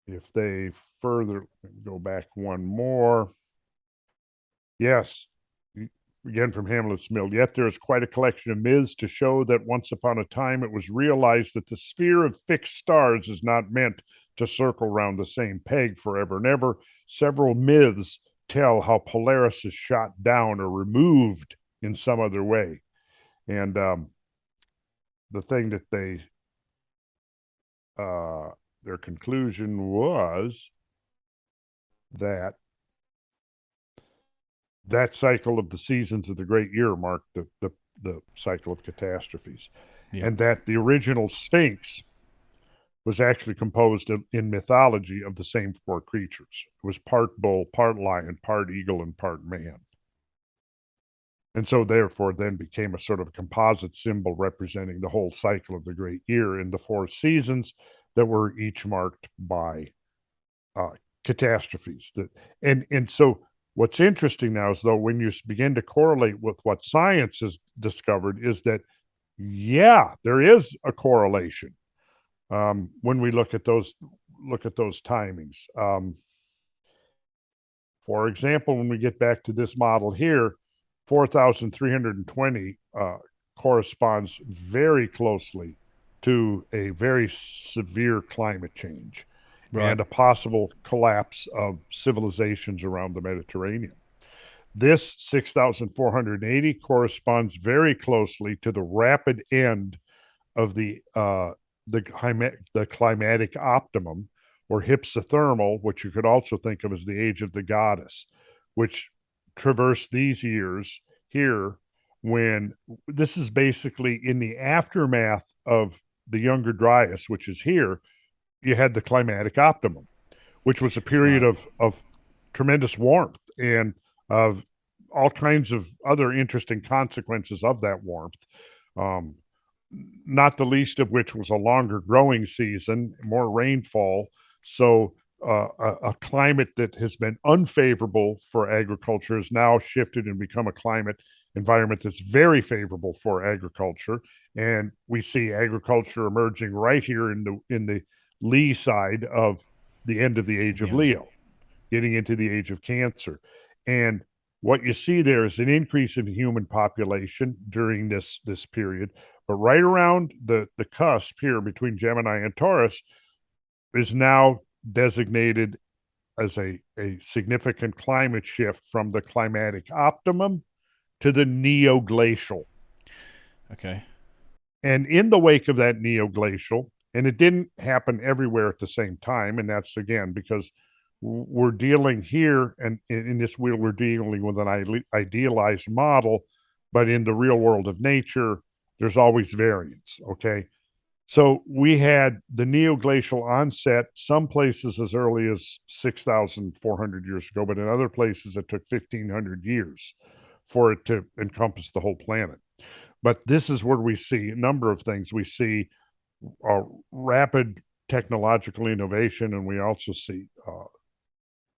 If they further go back one more. Yes, again from Hamlet's Mill. Yet there is quite a collection of myths to show that once upon a time it was realized that the sphere of fixed stars is not meant to circle round the same peg forever and ever. Several myths tell how Polaris is shot down or removed in some other way. And the thing that their conclusion was that cycle of the seasons of the great year marked the cycle of catastrophes. Yeah. And that the original Sphinx was actually composed in mythology of the same 4 creatures. It was part bull, part lion, part eagle, and part man. And so therefore then became a sort of a composite symbol representing the whole cycle of the great year in the 4 seasons that were each marked by catastrophes. And so what's interesting now is, though, when you begin to correlate with what science has discovered, is that, yeah, there is a correlation when we look at those timings. For example, when we get back to this model here, 4,320 corresponds very closely to a very severe climate change. Right. And a possible collapse of civilizations around the Mediterranean. This 6,480 corresponds very closely to the rapid end of the climatic optimum, or hypsothermal, which you could also think of as the age of the goddess, which traversed these years here, when this is basically in the aftermath of the younger Dryas, which is here. You had the climatic optimum, which was a period of tremendous warmth and of all kinds of other interesting consequences of that warmth, not the least of which was a longer growing season, more rainfall. So a climate that has been unfavorable for agriculture has now shifted and become a climate environment that's very favorable for agriculture. And we see agriculture emerging right here in the lee side of the end of the age of Leo, getting into the age of Cancer. And what you see there is an increase in the human population during this period. But right around the cusp here between Gemini and Taurus is now designated as a significant climate shift from the climatic optimum to the neoglacial.
Okay. And
in the wake of that neoglacial, and it didn't happen everywhere at the same time, and that's, again, because we're dealing here, and in this wheel, we're dealing with an idealized model, but in the real world of nature, there's always variance, okay? So we had the neoglacial onset, some places as early as 6,400 years ago, but in other places it took 1,500 years for it to encompass the whole planet. But this is where we see a number of things. We see rapid technological innovation, and we also see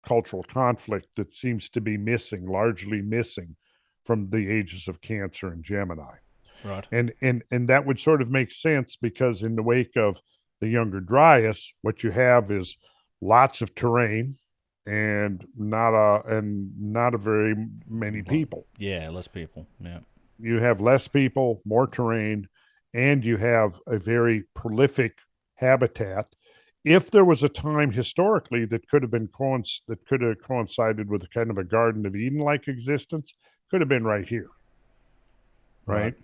cultural conflict that seems to be largely missing from the ages of Cancer and Gemini.
Right.
And that would sort of make sense, because in the wake of the younger Dryas, what you have is lots of terrain and not a very many people.
Yeah, less people. Yeah.
You have less people, more terrain, and you have a very prolific habitat. If there was a time historically that could have coincided with a kind of a Garden of Eden-like existence, could have been right here, right?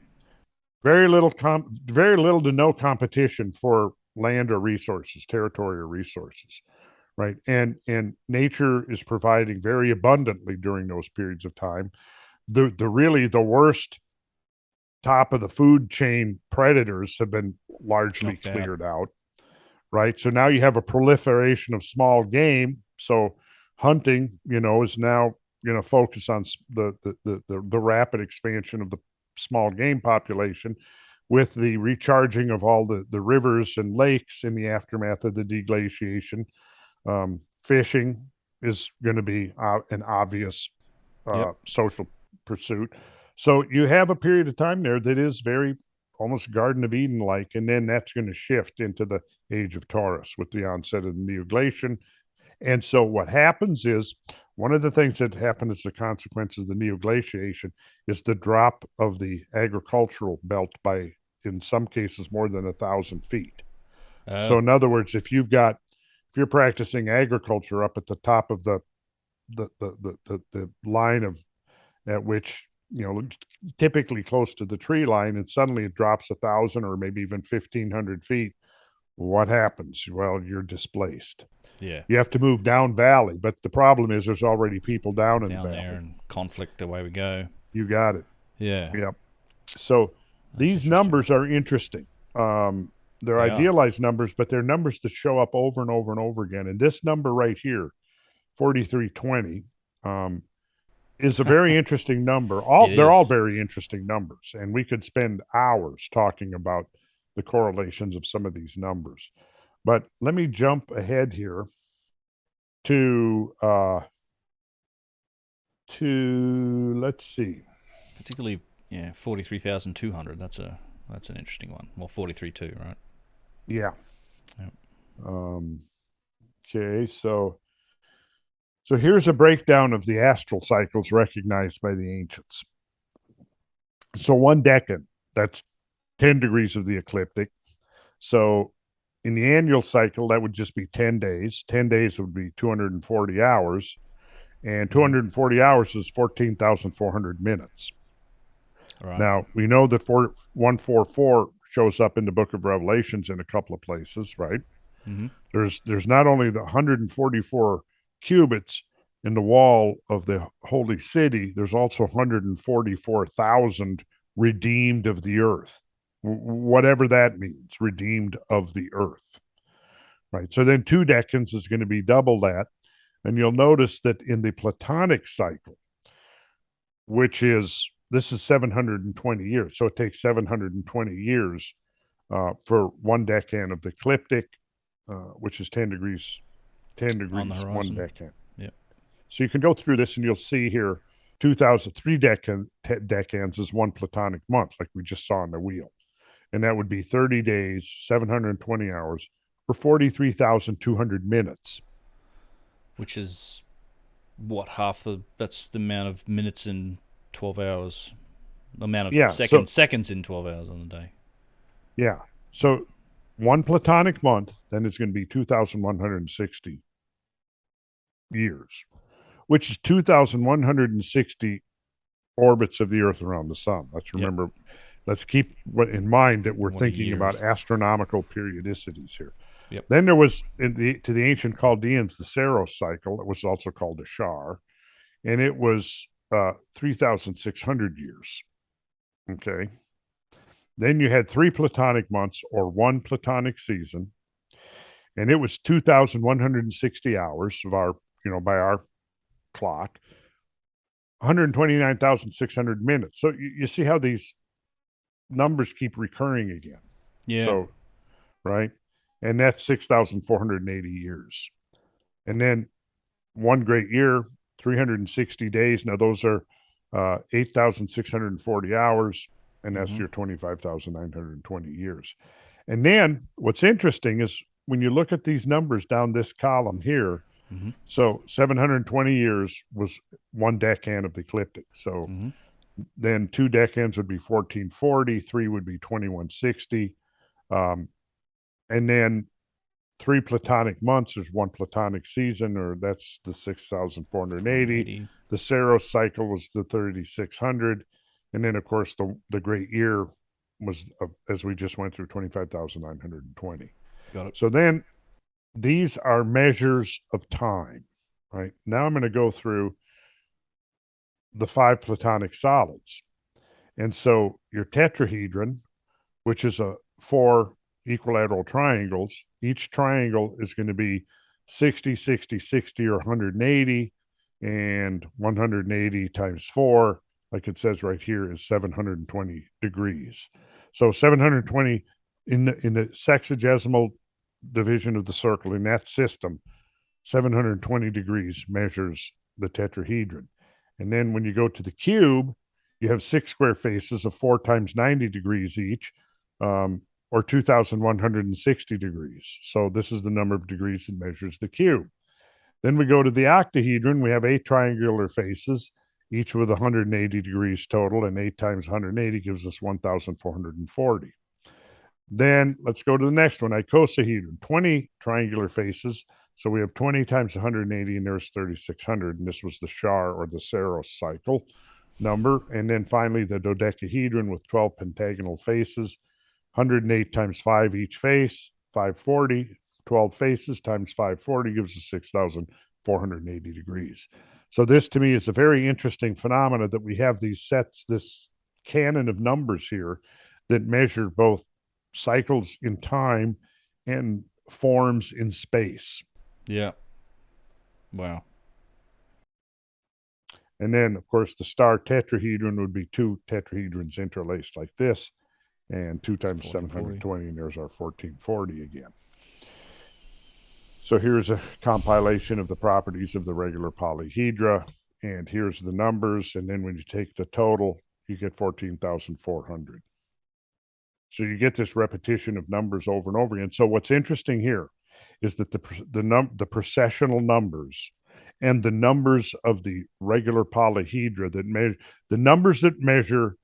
Very little to no competition for land or resources, territory or resources, right? And nature is providing very abundantly during those periods of time. The worst top of the food chain predators have been largely cleared out, right? So now you have a proliferation of small game. So hunting, is now focused on the rapid expansion of the small game population, with the recharging of all the rivers and lakes in the aftermath of the deglaciation. Fishing is going to be an obvious social pursuit. So you have a period of time there that is very almost Garden of Eden-like, and then that's going to shift into the age of Taurus with the onset of the Neoglacian. And so what happens is, one of the things that happened as a consequence of the neoglaciation is the drop of the agricultural belt by, in some cases, more than 1,000 feet. So in other words, if you're practicing agriculture up at the top of the line of at which, typically close to the tree line, and suddenly it drops 1,000 or maybe even 1,500 feet, what happens? Well, you're displaced.
Yeah.
You have to move down valley, but the problem is there's already people down in the valley.
There, and conflict, away we go.
You got it.
Yeah.
Yep. So these numbers are interesting. They're idealized numbers, but they're numbers that show up over and over and over again. And this number right here, 4320, is a very interesting number. They're all very interesting numbers, and we could spend hours talking about the correlations of some of these numbers. But let me jump ahead here to let's see.
Particularly, 43,200. That's an interesting one. Well, 43.2, right?
Yeah.
Yep.
Okay, so here's a breakdown of the astral cycles recognized by the ancients. So 1 decan, that's 10 degrees of the ecliptic. So in the annual cycle, that would just be 10 days. 10 days would be 240 hours. And 240 hours is 14,400 minutes.
Right.
Now, we know that 144 shows up in the Book of Revelations in a couple of places, right?
Mm-hmm.
There's not only the 144 cubits in the wall of the holy city, there's also 144,000 redeemed of the earth. Whatever that means, redeemed of the earth, right? So then 2 decans is going to be double that. And you'll notice that in the Platonic cycle, this is 720 years. So it takes 720 years for 1 decan of the ecliptic, which is 10 degrees, 1 decan.
Yep.
So you can go through this and you'll see here 3 decans is 1 Platonic month, like we just saw on the wheel. And that would be 30 days, 720 hours, or 43,200 minutes.
Which is what, that's the amount of minutes in 12 hours. The amount of seconds in 12 hours on the day.
Yeah. So 1 Platonic month, then it's going to be 2,160 years, which is 2,160 orbits of the Earth around the sun. Let's remember, let's keep in mind that we're thinking about astronomical periodicities here.
Yep.
Then there was, to the ancient Chaldeans, the Saros cycle. It was also called a Shar, and it was 3,600 years. Okay. Then you had 3 Platonic months, or 1 Platonic season, and it was 2,160 hours of our, by our clock, 129,600 minutes. So you see how these numbers keep recurring again.
Yeah.
So, right. And that's 6,480 years. And then 1 great year, 360 days. Now those are 8,640 hours, and that's your 25,920 years. And then what's interesting is when you look at these numbers down this column here, so 720 years was 1 decan of the ecliptic. So Then 2 decans would be 1440, 3 would be 2160. And then 3 platonic months, there's 1 platonic season, or that's the 6,480. The Saros cycle was the 3,600. And then, of course, the great year was, as we just went through, 25,920.
Got it.
So then these are measures of time, right? Now I'm going to go through the 5 platonic solids. And so your tetrahedron, which is 4 equilateral triangles, each triangle is going to be 60, 60, 60, or 180, and 180 times 4, like it says right here, is 720 degrees. So 720 in the sexagesimal division of the circle, in that system, 720 degrees measures the tetrahedron. And then when you go to the cube, you have 6 square faces of 4 times 90 degrees each, or 2,160 degrees. So this is the number of degrees that measures the cube. Then we go to the octahedron. We have 8 triangular faces, each with 180 degrees total, and 8 times 180 gives us 1,440. Then let's go to the next one, icosahedron, 20 triangular faces. So we have 20 times 180, and there's 3,600. And this was the Shar or the Saros cycle number. And then finally, the dodecahedron with 12 pentagonal faces, 108 times 5 each face, 540. 12 faces times 540 gives us 6,480 degrees. So this, to me, is a very interesting phenomena that we have these sets, this canon of numbers here that measure both cycles in time and forms in space.
Yeah. Wow.
And then, of course, the star tetrahedron would be 2 tetrahedrons interlaced like this, and 2 times 720, and there's our 1440 again. So here's a compilation of the properties of the regular polyhedra, and here's the numbers, and then when you take the total, you get 14,400. So you get this repetition of numbers over and over again. So what's interesting here is that the precessional numbers and the numbers of the regular polyhedra that measure the numbers that measure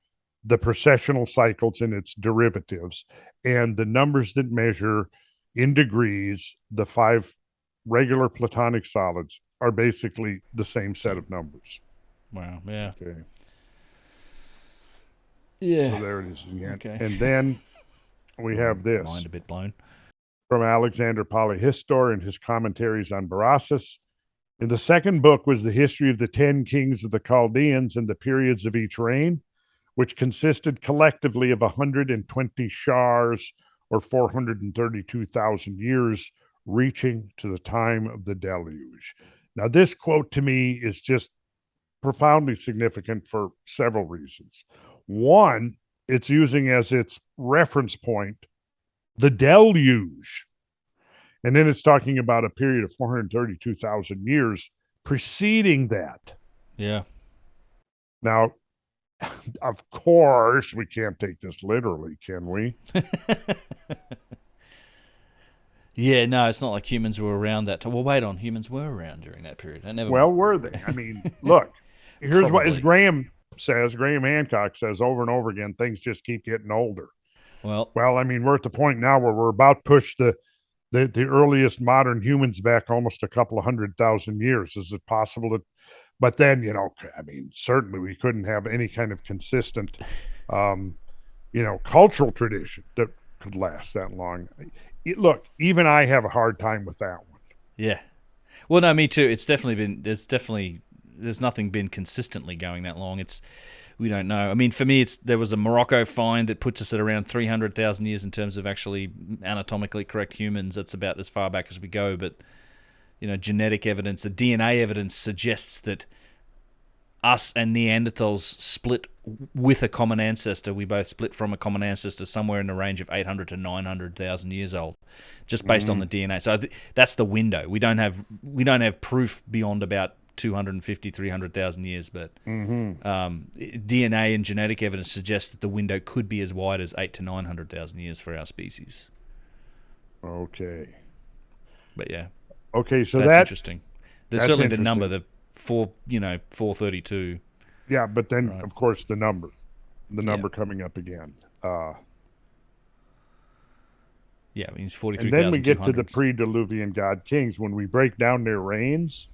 the precessional cycles and its derivatives, and the numbers that measure in degrees the 5 regular platonic solids are basically the same set of numbers.
Wow. Yeah.
Okay.
Yeah.
So there it is again.
Okay.
And then we have this.
Mind a bit blown.
From Alexander Polyhistor and his commentaries on Berossus. In the second book was the history of the 10 kings of the Chaldeans and the periods of each reign, which consisted collectively of 120 shars, or 432,000 years, reaching to the time of the deluge. Now, this quote to me is just profoundly significant for several reasons. One, it's using as its reference point the deluge. And then it's talking about a period of 432,000 years preceding that.
Yeah.
Now, of course, we can't take this literally, can we?
Yeah, no, it's not like humans were around that time. Well, wait on, humans were around during that period.
Were they? I mean, look, here's what, as Graham Hancock says over and over again, things just keep getting older.
Well,
I mean, we're at the point now where we're about to push the earliest modern humans back almost a couple of 100,000 years. Is it possible that? But then, I mean, certainly we couldn't have any kind of consistent, cultural tradition that could last that long. Look, even I have a hard time with that one.
Yeah. Well, no, me too. It's definitely been. There's nothing been consistently going that long. We don't know. I mean, for me, there was a Morocco find that puts us at around 300,000 years in terms of actually anatomically correct humans. That's about as far back as we go. But genetic evidence, the DNA evidence suggests that us and Neanderthals split with a common ancestor. We both split from a common ancestor somewhere in the range of 800 to 900,000 years old, just based on the DNA. So that's the window. We don't have proof beyond about 250, 300,000 years, but DNA and genetic evidence suggests that the window could be as wide as 800 to 900,000 years for our species.
Okay.
But yeah.
Okay, so
that's interesting. There's certainly
interesting.
the number, 432.
Yeah, but then,
Right.
of course, the number coming up again.
Yeah, it means
And then we get to the
43,200.
pre-Diluvian god kings. When we break down their reigns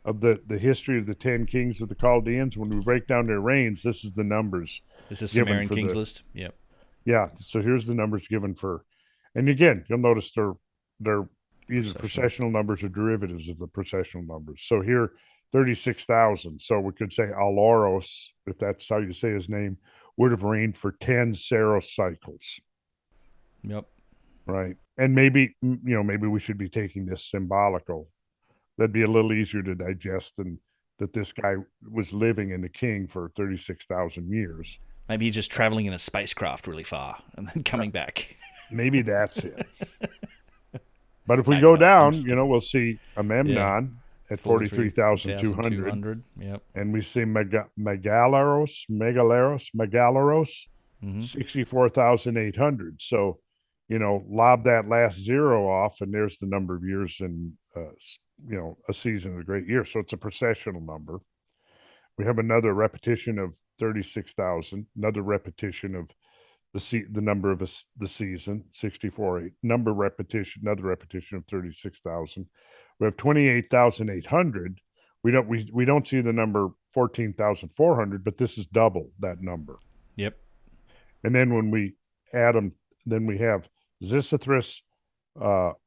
of the history of the 10 kings of the Chaldeans, when we break down their reigns, this is the numbers
This is
given
Sumerian
for
Kings
the
list. Yep.
yeah. So here's the numbers given for, and again, you'll notice they're either
Precessional.
precessional numbers or derivatives of the precessional numbers. So here, 36,000. So we could say Aloros, if that's how you say his name, would have reigned for 10 Saros cycles.
Yep.
Right. And maybe, maybe we should be taking this symbolical. That'd be a little easier to digest than that this guy was living in the king for 36,000 years.
Maybe he's just traveling in a spacecraft really far and then coming back.
Maybe that's it. But if we
Maybe
go
not.
down, we'll see Amemnon at
43,200.
43,200.
Yep.
And we see Megalaros, 64,800. So, lob that last zero off, and there's the number of years in, a season of a great year. So it's a precessional number. We have another repetition of 36,000, another repetition of the number of the season, 64,800, another repetition of 36,000. We have 28,800. We don't see the number 14,400, but this is double that number.
Yep.
And then when we add them, then we have Xisithris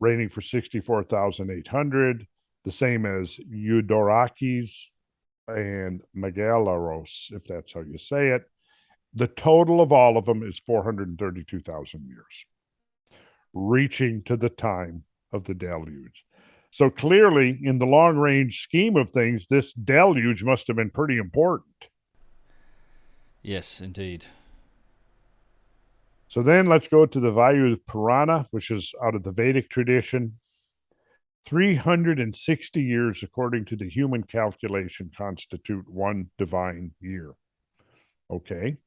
reigning for 64,800, the same as Eudorakes and Megalaros, if that's how you say it. The total of all of them is 432,000 years, reaching to the time of the deluge. So clearly, in the long-range scheme of things, this deluge must have been pretty important.
Yes, indeed.
So then let's go to the Vayu Purana, which is out of the Vedic tradition. 360 years, according to the human calculation, constitute one divine year. Okay.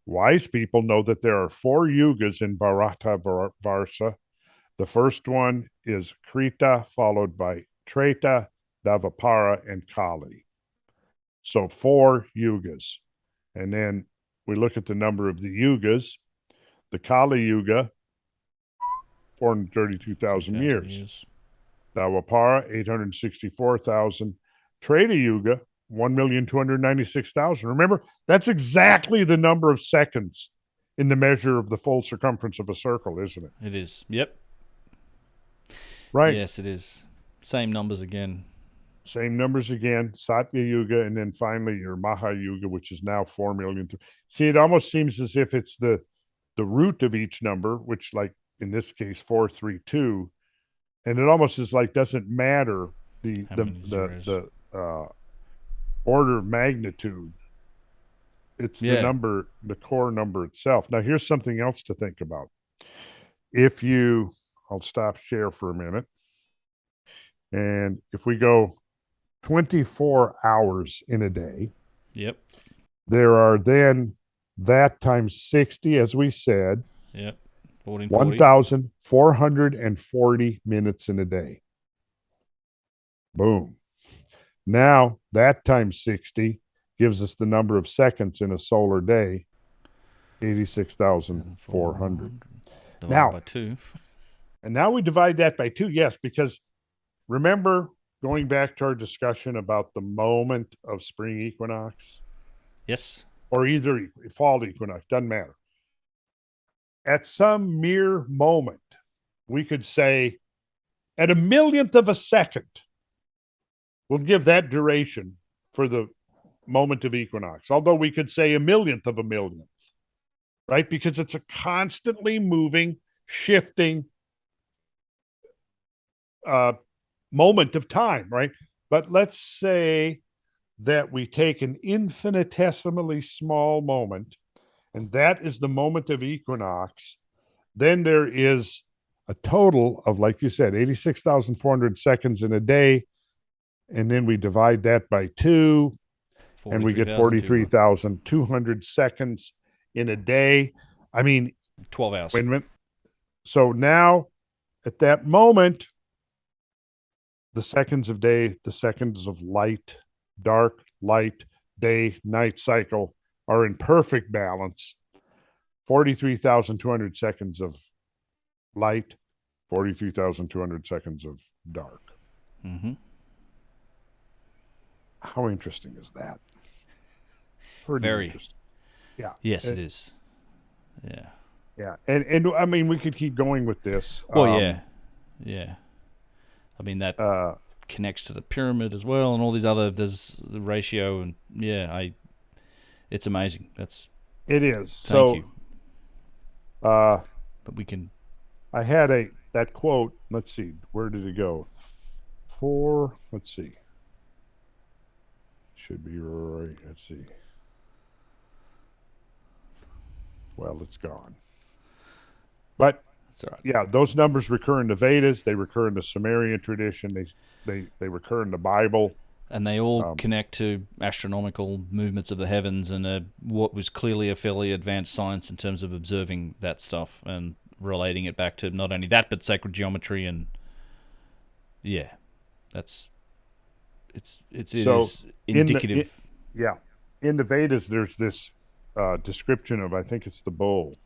Wise people know that there are 4 yugas in Bharata Varsa. The first one is Krita, followed by Treta, Dvapara, and Kali. So 4 yugas. And then we look at the number of the yugas. The Kali Yuga, 432,000 years. Dvapara, 864,000. Treta Yuga, 1,296,000. Remember, that's exactly the number of seconds in the measure of the full circumference of a circle, isn't it?
It is. Yep.
Right.
Yes, it is. Same numbers again.
Same numbers again. Satya Yuga, and then finally your Maha Yuga, which is now 4 million. See, it almost seems as if it's the root of each number, which, like in this case, 432, and it almost is like doesn't matter the order of magnitude. It's the number, the core number itself. Now, here's something else to think about. I'll stop share for a minute. And if we go 24 hours in a day,
yep,
there are then that times 60, as we said,
yep,
1,440 minutes in a day. Boom. Now that times 60 gives us the number of seconds in a solar day, 86,400.
Now, by 2.
And now we divide that by 2, yes, because remember going back to our discussion about the moment of spring equinox?
Yes.
Or either fall equinox, doesn't matter. At some mere moment, we could say at a millionth of a second, we'll give that duration for the moment of equinox, although we could say a millionth of a millionth, right? Because it's a constantly moving, shifting moment of time, right? But let's say that we take an infinitesimally small moment, and that is the moment of equinox. Then there is a total of, like you said, 86,400 seconds in a day. And then we divide that by 2, and we get 43,200 seconds in a day. I mean,
12 hours.
Wait a minute. So now, at that moment, the seconds of day, the seconds of light, dark, light, day-night cycle are in perfect balance. 43,200 seconds of light, 43,200 seconds of dark.
Mm-hmm.
How interesting is that? Pretty
Very
interesting. Yeah.
Yes, it is. Yeah.
Yeah. And I mean, we could keep going with this.
Well, yeah. I mean, that connects to the pyramid as well, and all these other. There's the ratio, and it's amazing.
It is.
Thank you.
But
we can.
I had that quote. Let's see, where did it go? Let's see. Should be right. Let's see. Well, it's gone. But
that's all right.
Yeah, those numbers recur in the Vedas. They recur in the Sumerian tradition. They recur in the Bible.
And they all connect to astronomical movements of the heavens and what was clearly a fairly advanced science in terms of observing that stuff and relating it back to not only that, but sacred geometry. And it is indicative.
In the Vedas, there's this description of, I think it's the bull,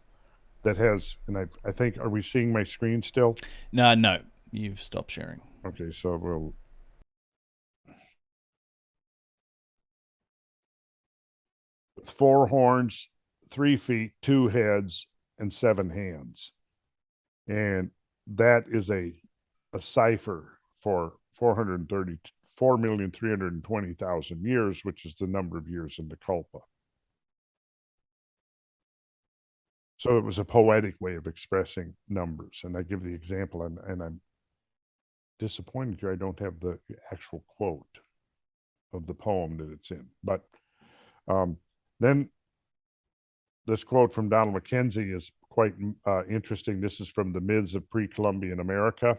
that has, and I think, are we seeing my screen still?
No, you've stopped sharing.
Okay, so we'll. 4 horns, 3 feet, 2 heads, and 7 hands. And that is a cipher for 434,320,000 years, which is the number of years in the Kalpa. So it was a poetic way of expressing numbers. And I give the example, and I'm disappointed here I don't have the actual quote of the poem that it's in. But then this quote from Donald Mackenzie is quite interesting. This is from the myths of pre-Columbian America.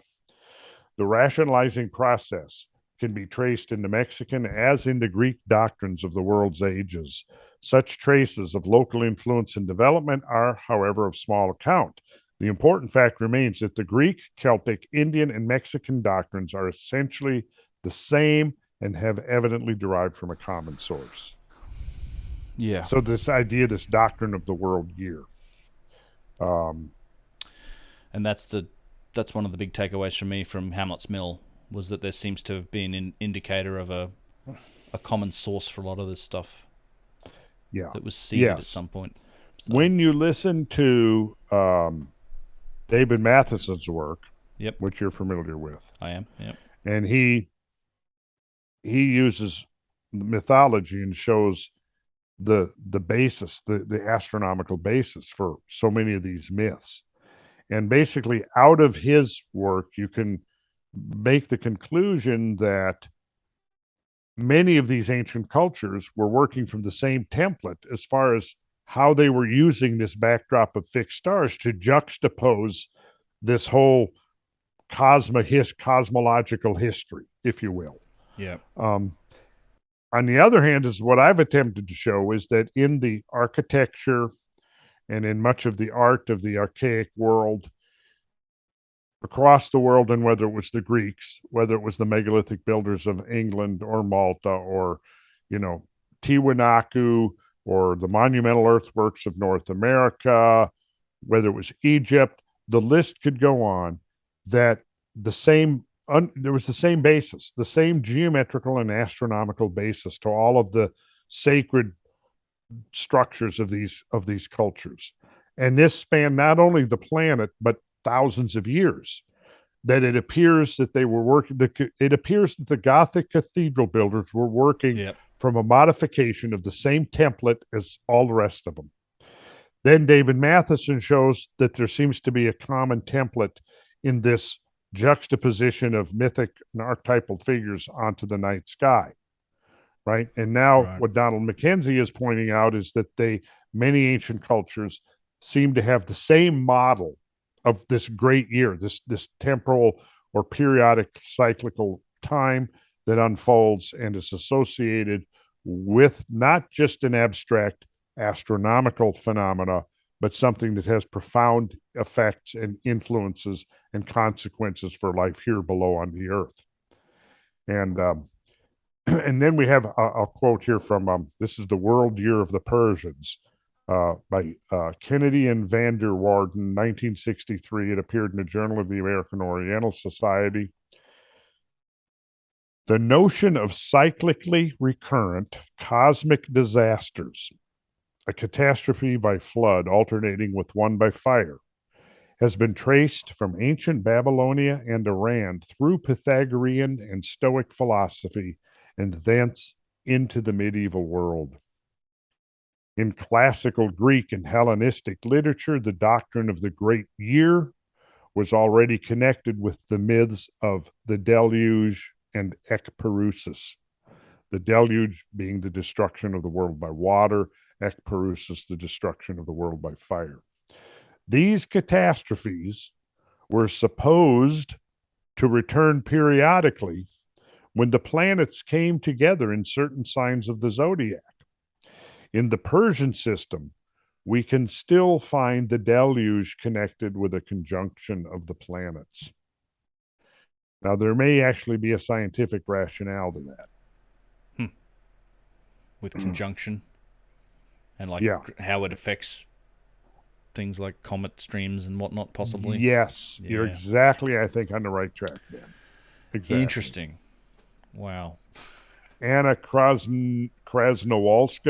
The rationalizing process can be traced in the Mexican as in the Greek doctrines of the world's ages. Such traces of local influence and development are, however, of small account. The important fact remains that the Greek, Celtic, Indian, and Mexican doctrines are essentially the same and have evidently derived from a common source.
Yeah.
So this idea, this doctrine of the world year.
And that's one of the big takeaways for me from Hamlet's Mill, was that there seems to have been an indicator of a common source for a lot of this stuff.
Yeah.
That was seeded at some point. So.
When you listen to David Matheson's work, which you're familiar with.
I am, yep.
And he uses mythology and shows the basis, the astronomical basis for so many of these myths. And basically, out of his work, you can make the conclusion that many of these ancient cultures were working from the same template as far as how they were using this backdrop of fixed stars to juxtapose this whole cosmological history, if you will.
Yeah.
On the other hand, is what I've attempted to show is that in the architecture and in much of the art of the archaic world across the world, and whether it was the Greeks, whether it was the megalithic builders of England or Malta, or, Tiwanaku, or the monumental earthworks of North America, whether it was Egypt, the list could go on, that there was the same basis, the same geometrical and astronomical basis to all of the sacred structures of these cultures. And this spanned not only the planet, but thousands of years. That it appears that they were working, it appears that the Gothic cathedral builders were working from a modification of the same template as all the rest of them. Then David Matheson shows that there seems to be a common template in this juxtaposition of mythic and archetypal figures onto the night sky, right? And now what Donald Mackenzie is pointing out is that many ancient cultures seem to have the same model of this great year, this temporal or periodic cyclical time that unfolds and is associated with not just an abstract astronomical phenomena, but something that has profound effects and influences and consequences for life here below on the earth. And And then we have a quote here from this is The World Year of the Persians by Kennedy and van der Waarden, 1963. It appeared in the Journal of the American Oriental Society. The notion of cyclically recurrent cosmic disasters, a catastrophe by flood alternating with one by fire, has been traced from ancient Babylonia and Iran through Pythagorean and Stoic philosophy and thence into the medieval world. In classical Greek and Hellenistic literature, the doctrine of the great year was already connected with the myths of the deluge and ekparousis. The deluge being the destruction of the world by water, ekparousis, the destruction of the world by fire. These catastrophes were supposed to return periodically when the planets came together in certain signs of the zodiac. In the Persian system, we can still find the deluge connected with a conjunction of the planets. Now, there may actually be a scientific rationale to that.
With conjunction and how it affects things like comet streams and whatnot, possibly.
Yes, you're exactly, I think, on the right track, Ben. Exactly.
Interesting. Wow.
Anna Krasnowalska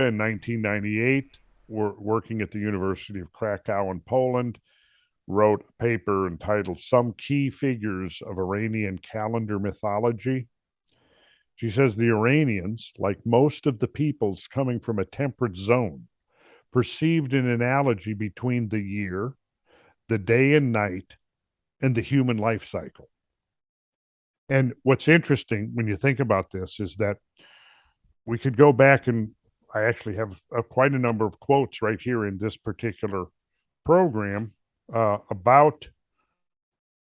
in 1998, working at the University of Krakow in Poland, wrote a paper entitled Some Key Figures of Iranian Calendar Mythology. She says the Iranians, like most of the peoples coming from a temperate zone, perceived an analogy between the year, the day and night, and the human life cycle. And what's interesting when you think about this is that we could go back, and I actually have quite a number of quotes right here in this particular program about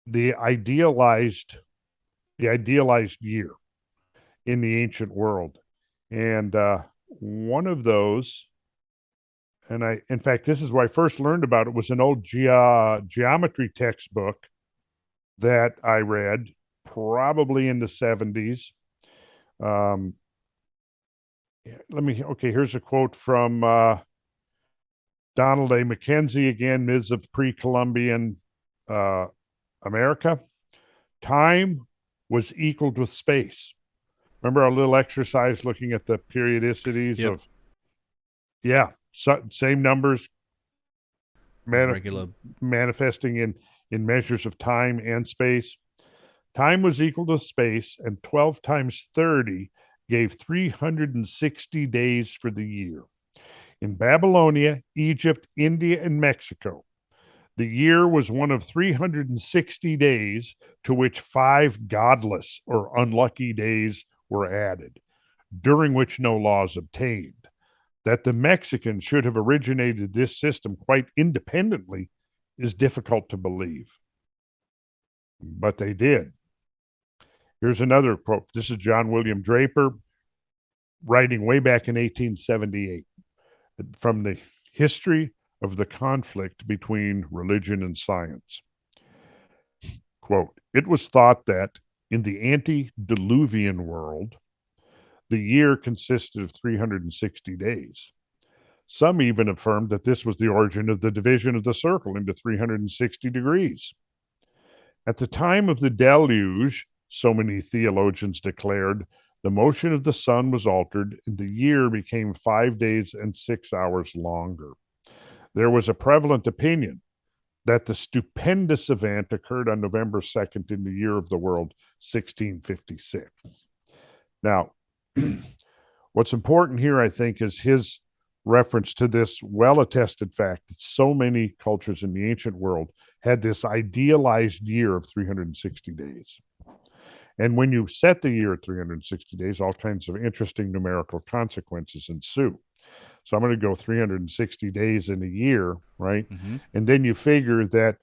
the idealized year in the ancient world. And one of those, and in fact, this is where I first learned about it, was an old geometry textbook that I read probably in the 70s. Here's a quote from Donald A. Mackenzie again, Myths of Pre-Columbian America. Time was equal with space. Remember our little exercise looking at the periodicities of, same numbers manifesting in measures of time and space. Time was equal to space, and 12 times 30 gave 360 days for the year. In Babylonia, Egypt, India, and Mexico, the year was one of 360 days to which 5 godless or unlucky days were added, during which no laws obtained. That the Mexicans should have originated this system quite independently is difficult to believe. But they did. Here's another quote. This is John William Draper, writing way back in 1878, from the history of the conflict between religion and science. Quote, it was thought that in the Antediluvian world, the year consisted of 360 days. Some even affirmed that this was the origin of the division of the circle into 360 degrees. At the time of the deluge, so many theologians declared, the motion of the sun was altered, and the year became 5 days and 6 hours longer. There was a prevalent opinion that the stupendous event occurred on November 2nd in the year of the world, 1656. Now, what's important here, I think, is his reference to this well-attested fact that so many cultures in the ancient world had this idealized year of 360 days. And when you set the year at 360 days, all kinds of interesting numerical consequences ensue. So I'm going to go 360 days in a year, right? Mm-hmm. And then you figure that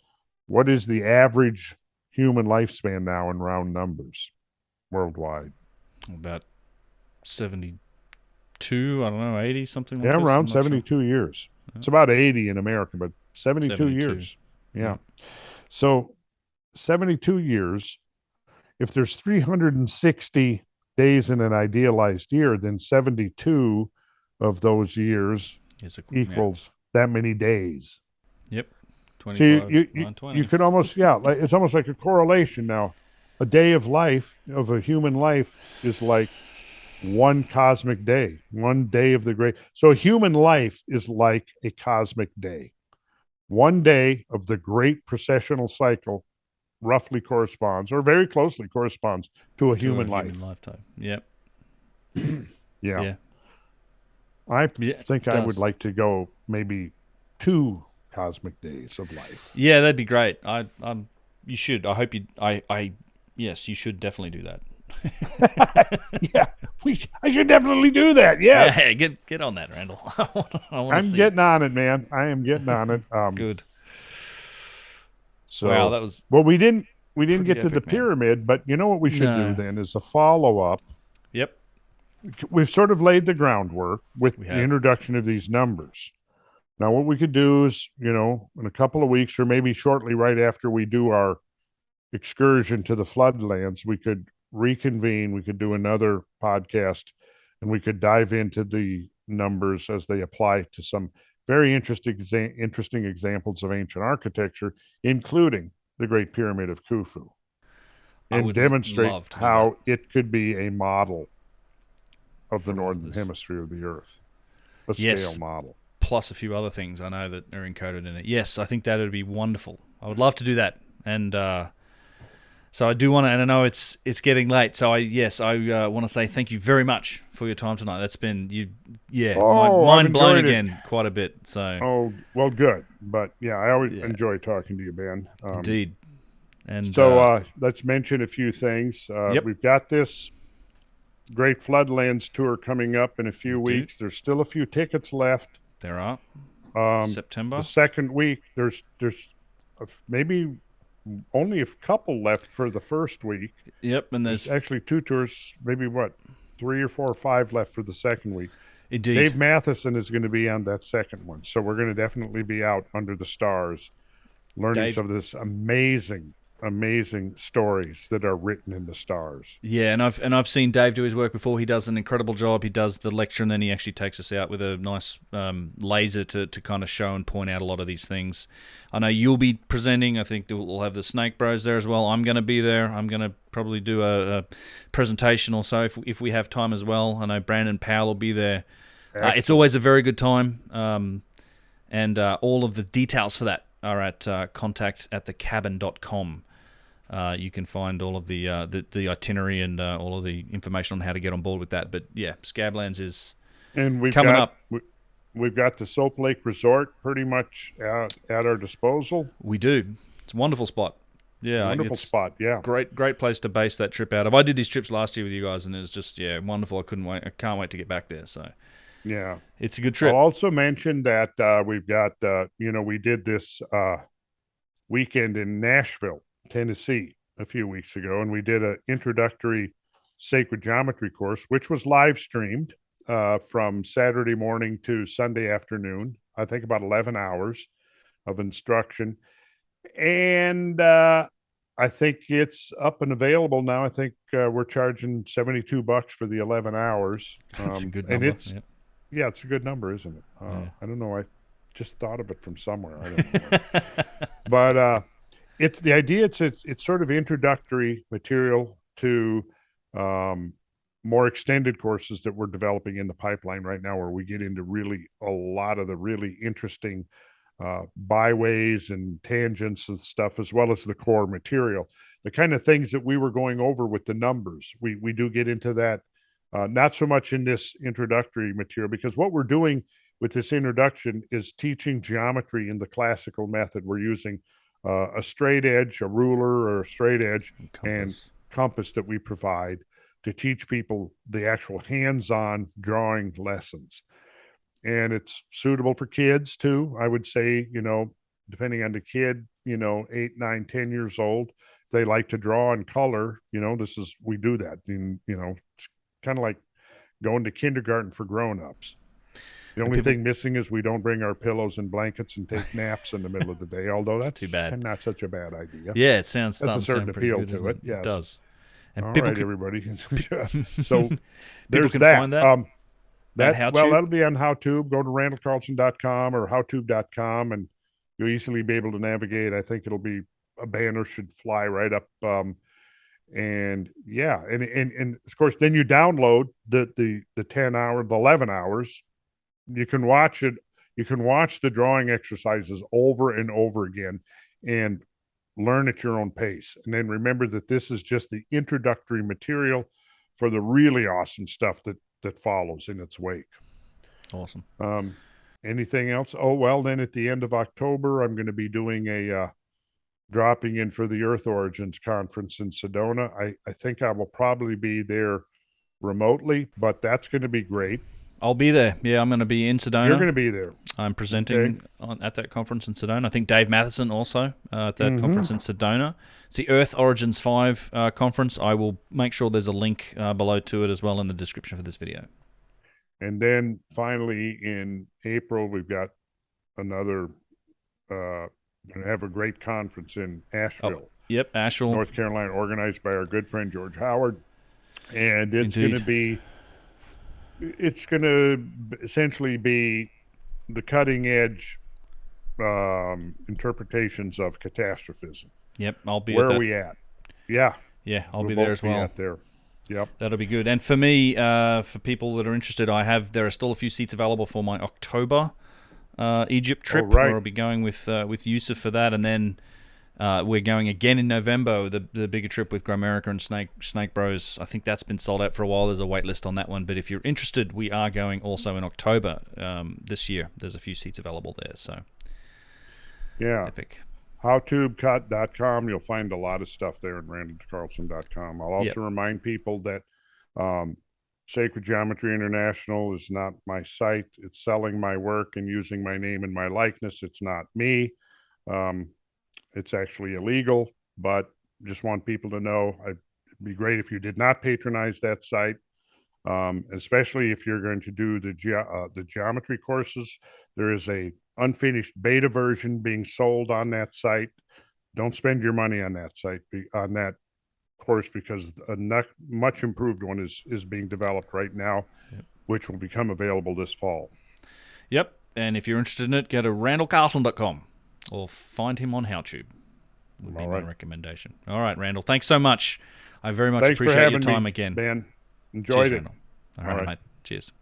what is the average human lifespan now in round numbers worldwide?
About 72, I don't know, 80, something like
that.
Yeah,
around 72 years. It's about 80 in America, but 72 years. Yeah. So 72 years. If there's 360 days in an idealized year, then 72 of those years equals that many days.
Yep.
So
25,
you could almost, it's almost like a correlation now. A day of life, of a human life, is like one cosmic day, one day of the great. So a human life is like a cosmic day. One day of the great precessional cycle roughly corresponds, or very closely corresponds, to a human life.
Human lifetime. Yep.
Yeah. I think I would like to go maybe 2 cosmic days of life.
Yeah, that'd be great. You should. I hope you. Yes, you should definitely do that.
I should definitely do that. Yes.
Yeah, get on that, Randall.
I'm getting on it, man. I am getting on it.
Good.
So,
wow, that was.
Well, we didn't get to the pyramid, but you know what we should do then is a follow up.
Yep.
We've sort of laid the groundwork with the introduction of these numbers. Now, what we could do is, in a couple of weeks, or maybe shortly right after we do our excursion to the floodlands, we could reconvene. We could do another podcast, and we could dive into the numbers as they apply to some very interesting examples of ancient architecture, including the Great Pyramid of Khufu, and demonstrate how it could be a model of the northern hemisphere of the Earth, a scale model.
Plus a few other things I know that are encoded in it. Yes, I think that would be wonderful. I would love to do that. And so I do want to, and I know it's getting late, so I want to say thank you very much for your time tonight. That's been, mind blown again quite a bit. So.
Oh, well, good. But, I always enjoy talking to you, Ben.
Indeed. And
so let's mention a few things. We've got this Great Floodlands tour coming up in a few weeks. There's still a few tickets left.
There are. September.
The second week, there's maybe only a couple left for the first week.
Yep, and there's
actually 2 tours, maybe 3 or 4 or 5 left for the second week.
Indeed.
Dave Matheson is going to be on that second one, so we're going to definitely be out under the stars, learning some of this amazing stories that are written in the stars.
Yeah, and I've seen Dave do his work before. He does an incredible job. He does the lecture, and then he actually takes us out with a nice laser to kind of show and point out a lot of these things. I know you'll be presenting. I think we'll have the Snake Bros there as well. I'm going to be there. I'm going to probably do a presentation or so if we have time as well. I know Brandon Powell will be there. It's always a very good time, and all of the details for that are at contact@thecabin.com. You can find all of the itinerary and all of the information on how to get on board with that. But Scablands is coming up.
We've got the Soap Lake Resort pretty much at our disposal.
We do. It's a wonderful spot. Yeah,
wonderful spot. Yeah,
great place to base that trip out of. I did these trips last year with you guys, and it was just wonderful. I can't wait to get back there. So it's a good trip.
I'll also mention that we've got we did this weekend in Nashville, Tennessee, a few weeks ago, and we did an introductory sacred geometry course, which was live streamed from Saturday morning to Sunday afternoon. I think about 11 hours of instruction, and I think it's up and available now. I think we're charging $72 for the 11 hours.
That's a good number.
And it's a good number, isn't it? I don't know. I just thought of it from somewhere. I don't know. But it's the idea. It's sort of introductory material to more extended courses that we're developing in the pipeline right now, where we get into really a lot of the really interesting byways and tangents and stuff, as well as the core material, the kind of things that we were going over with the numbers. We do get into that, not so much in this introductory material, because what we're doing with this introduction is teaching geometry in the classical method. We're using a straight edge, a ruler, or a straight edge and compass that we provide to teach people the actual hands-on drawing lessons. And it's suitable for kids too. I would say, depending on the kid, 8, 9, 10 years old, if they like to draw and color, we do that. And, it's kind of like going to kindergarten for grown-ups. The only thing missing is we don't bring our pillows and blankets and take naps in the middle of the day, although that's
too bad.
Not such a bad idea.
Yeah, it sounds
that's a certain appeal
good,
to it. Yes.
It does. And
All
people
right,
can,
everybody. So
people
there's
can
that.
find that.
That'll be on HowTube. Go to randallcarlson.com or howtube.com, and you'll easily be able to navigate. I think it'll be a banner should fly right up. And yeah, and of course, then you download the 10 hour, the 11 hours. You can watch it. You can watch the drawing exercises over and over again, and learn at your own pace. And then remember that this is just the introductory material for the really awesome stuff that follows in its wake.
Awesome.
Anything else? Oh, well, then at the end of October, I'm going to be doing a dropping in for the Earth Origins Conference in Sedona. I think I will probably be there remotely, but that's going to be great.
I'll be there. Yeah, I'm going to be in Sedona.
You're going to be there.
I'm presenting at that conference in Sedona. I think Dave Matheson also at that conference in Sedona. It's the Earth Origins 5 conference. I will make sure there's a link below to it as well in the description for this video.
And then finally in April, we've got another, going to have a great conference in Asheville.
Oh, yep, Asheville,
North Carolina, organized by our good friend George Howard. And it's going to essentially be the cutting edge interpretations of catastrophism.
Yep, I'll be
Where
at that.
are we at? Yeah.
Yeah, I'll be there as well.
There. Yep.
That'll be good. And for me, for people that are interested, there are still a few seats available for my October Egypt trip, where I'll be going with Yusuf for that, and then we're going again in November, the bigger trip with Grimerica and Snake Bros. I think that's been sold out for a while. There's a wait list on that one, but if you're interested, we are going also in October this year. There's a few seats available there, so
yeah,
epic.
Howtube.com, you'll find a lot of stuff there, and randallcarlson.com. I'll also remind people that Sacred Geometry International is not my site. It's selling my work and using my name and my likeness. It's not me. It's actually illegal, but just want people to know it'd be great if you did not patronize that site, especially if you're going to do the geometry courses. There is a unfinished beta version being sold on that site. Don't spend your money on that site, on that course, because a much improved one is being developed right now, which will become available this fall.
Yep, and if you're interested in it, go to randallcarlson.com or find him on HowTube. Would be my recommendation. All right, Randall, thanks so much. I very much appreciate your time again.
Ben. Enjoyed it.
All right, mate. Cheers.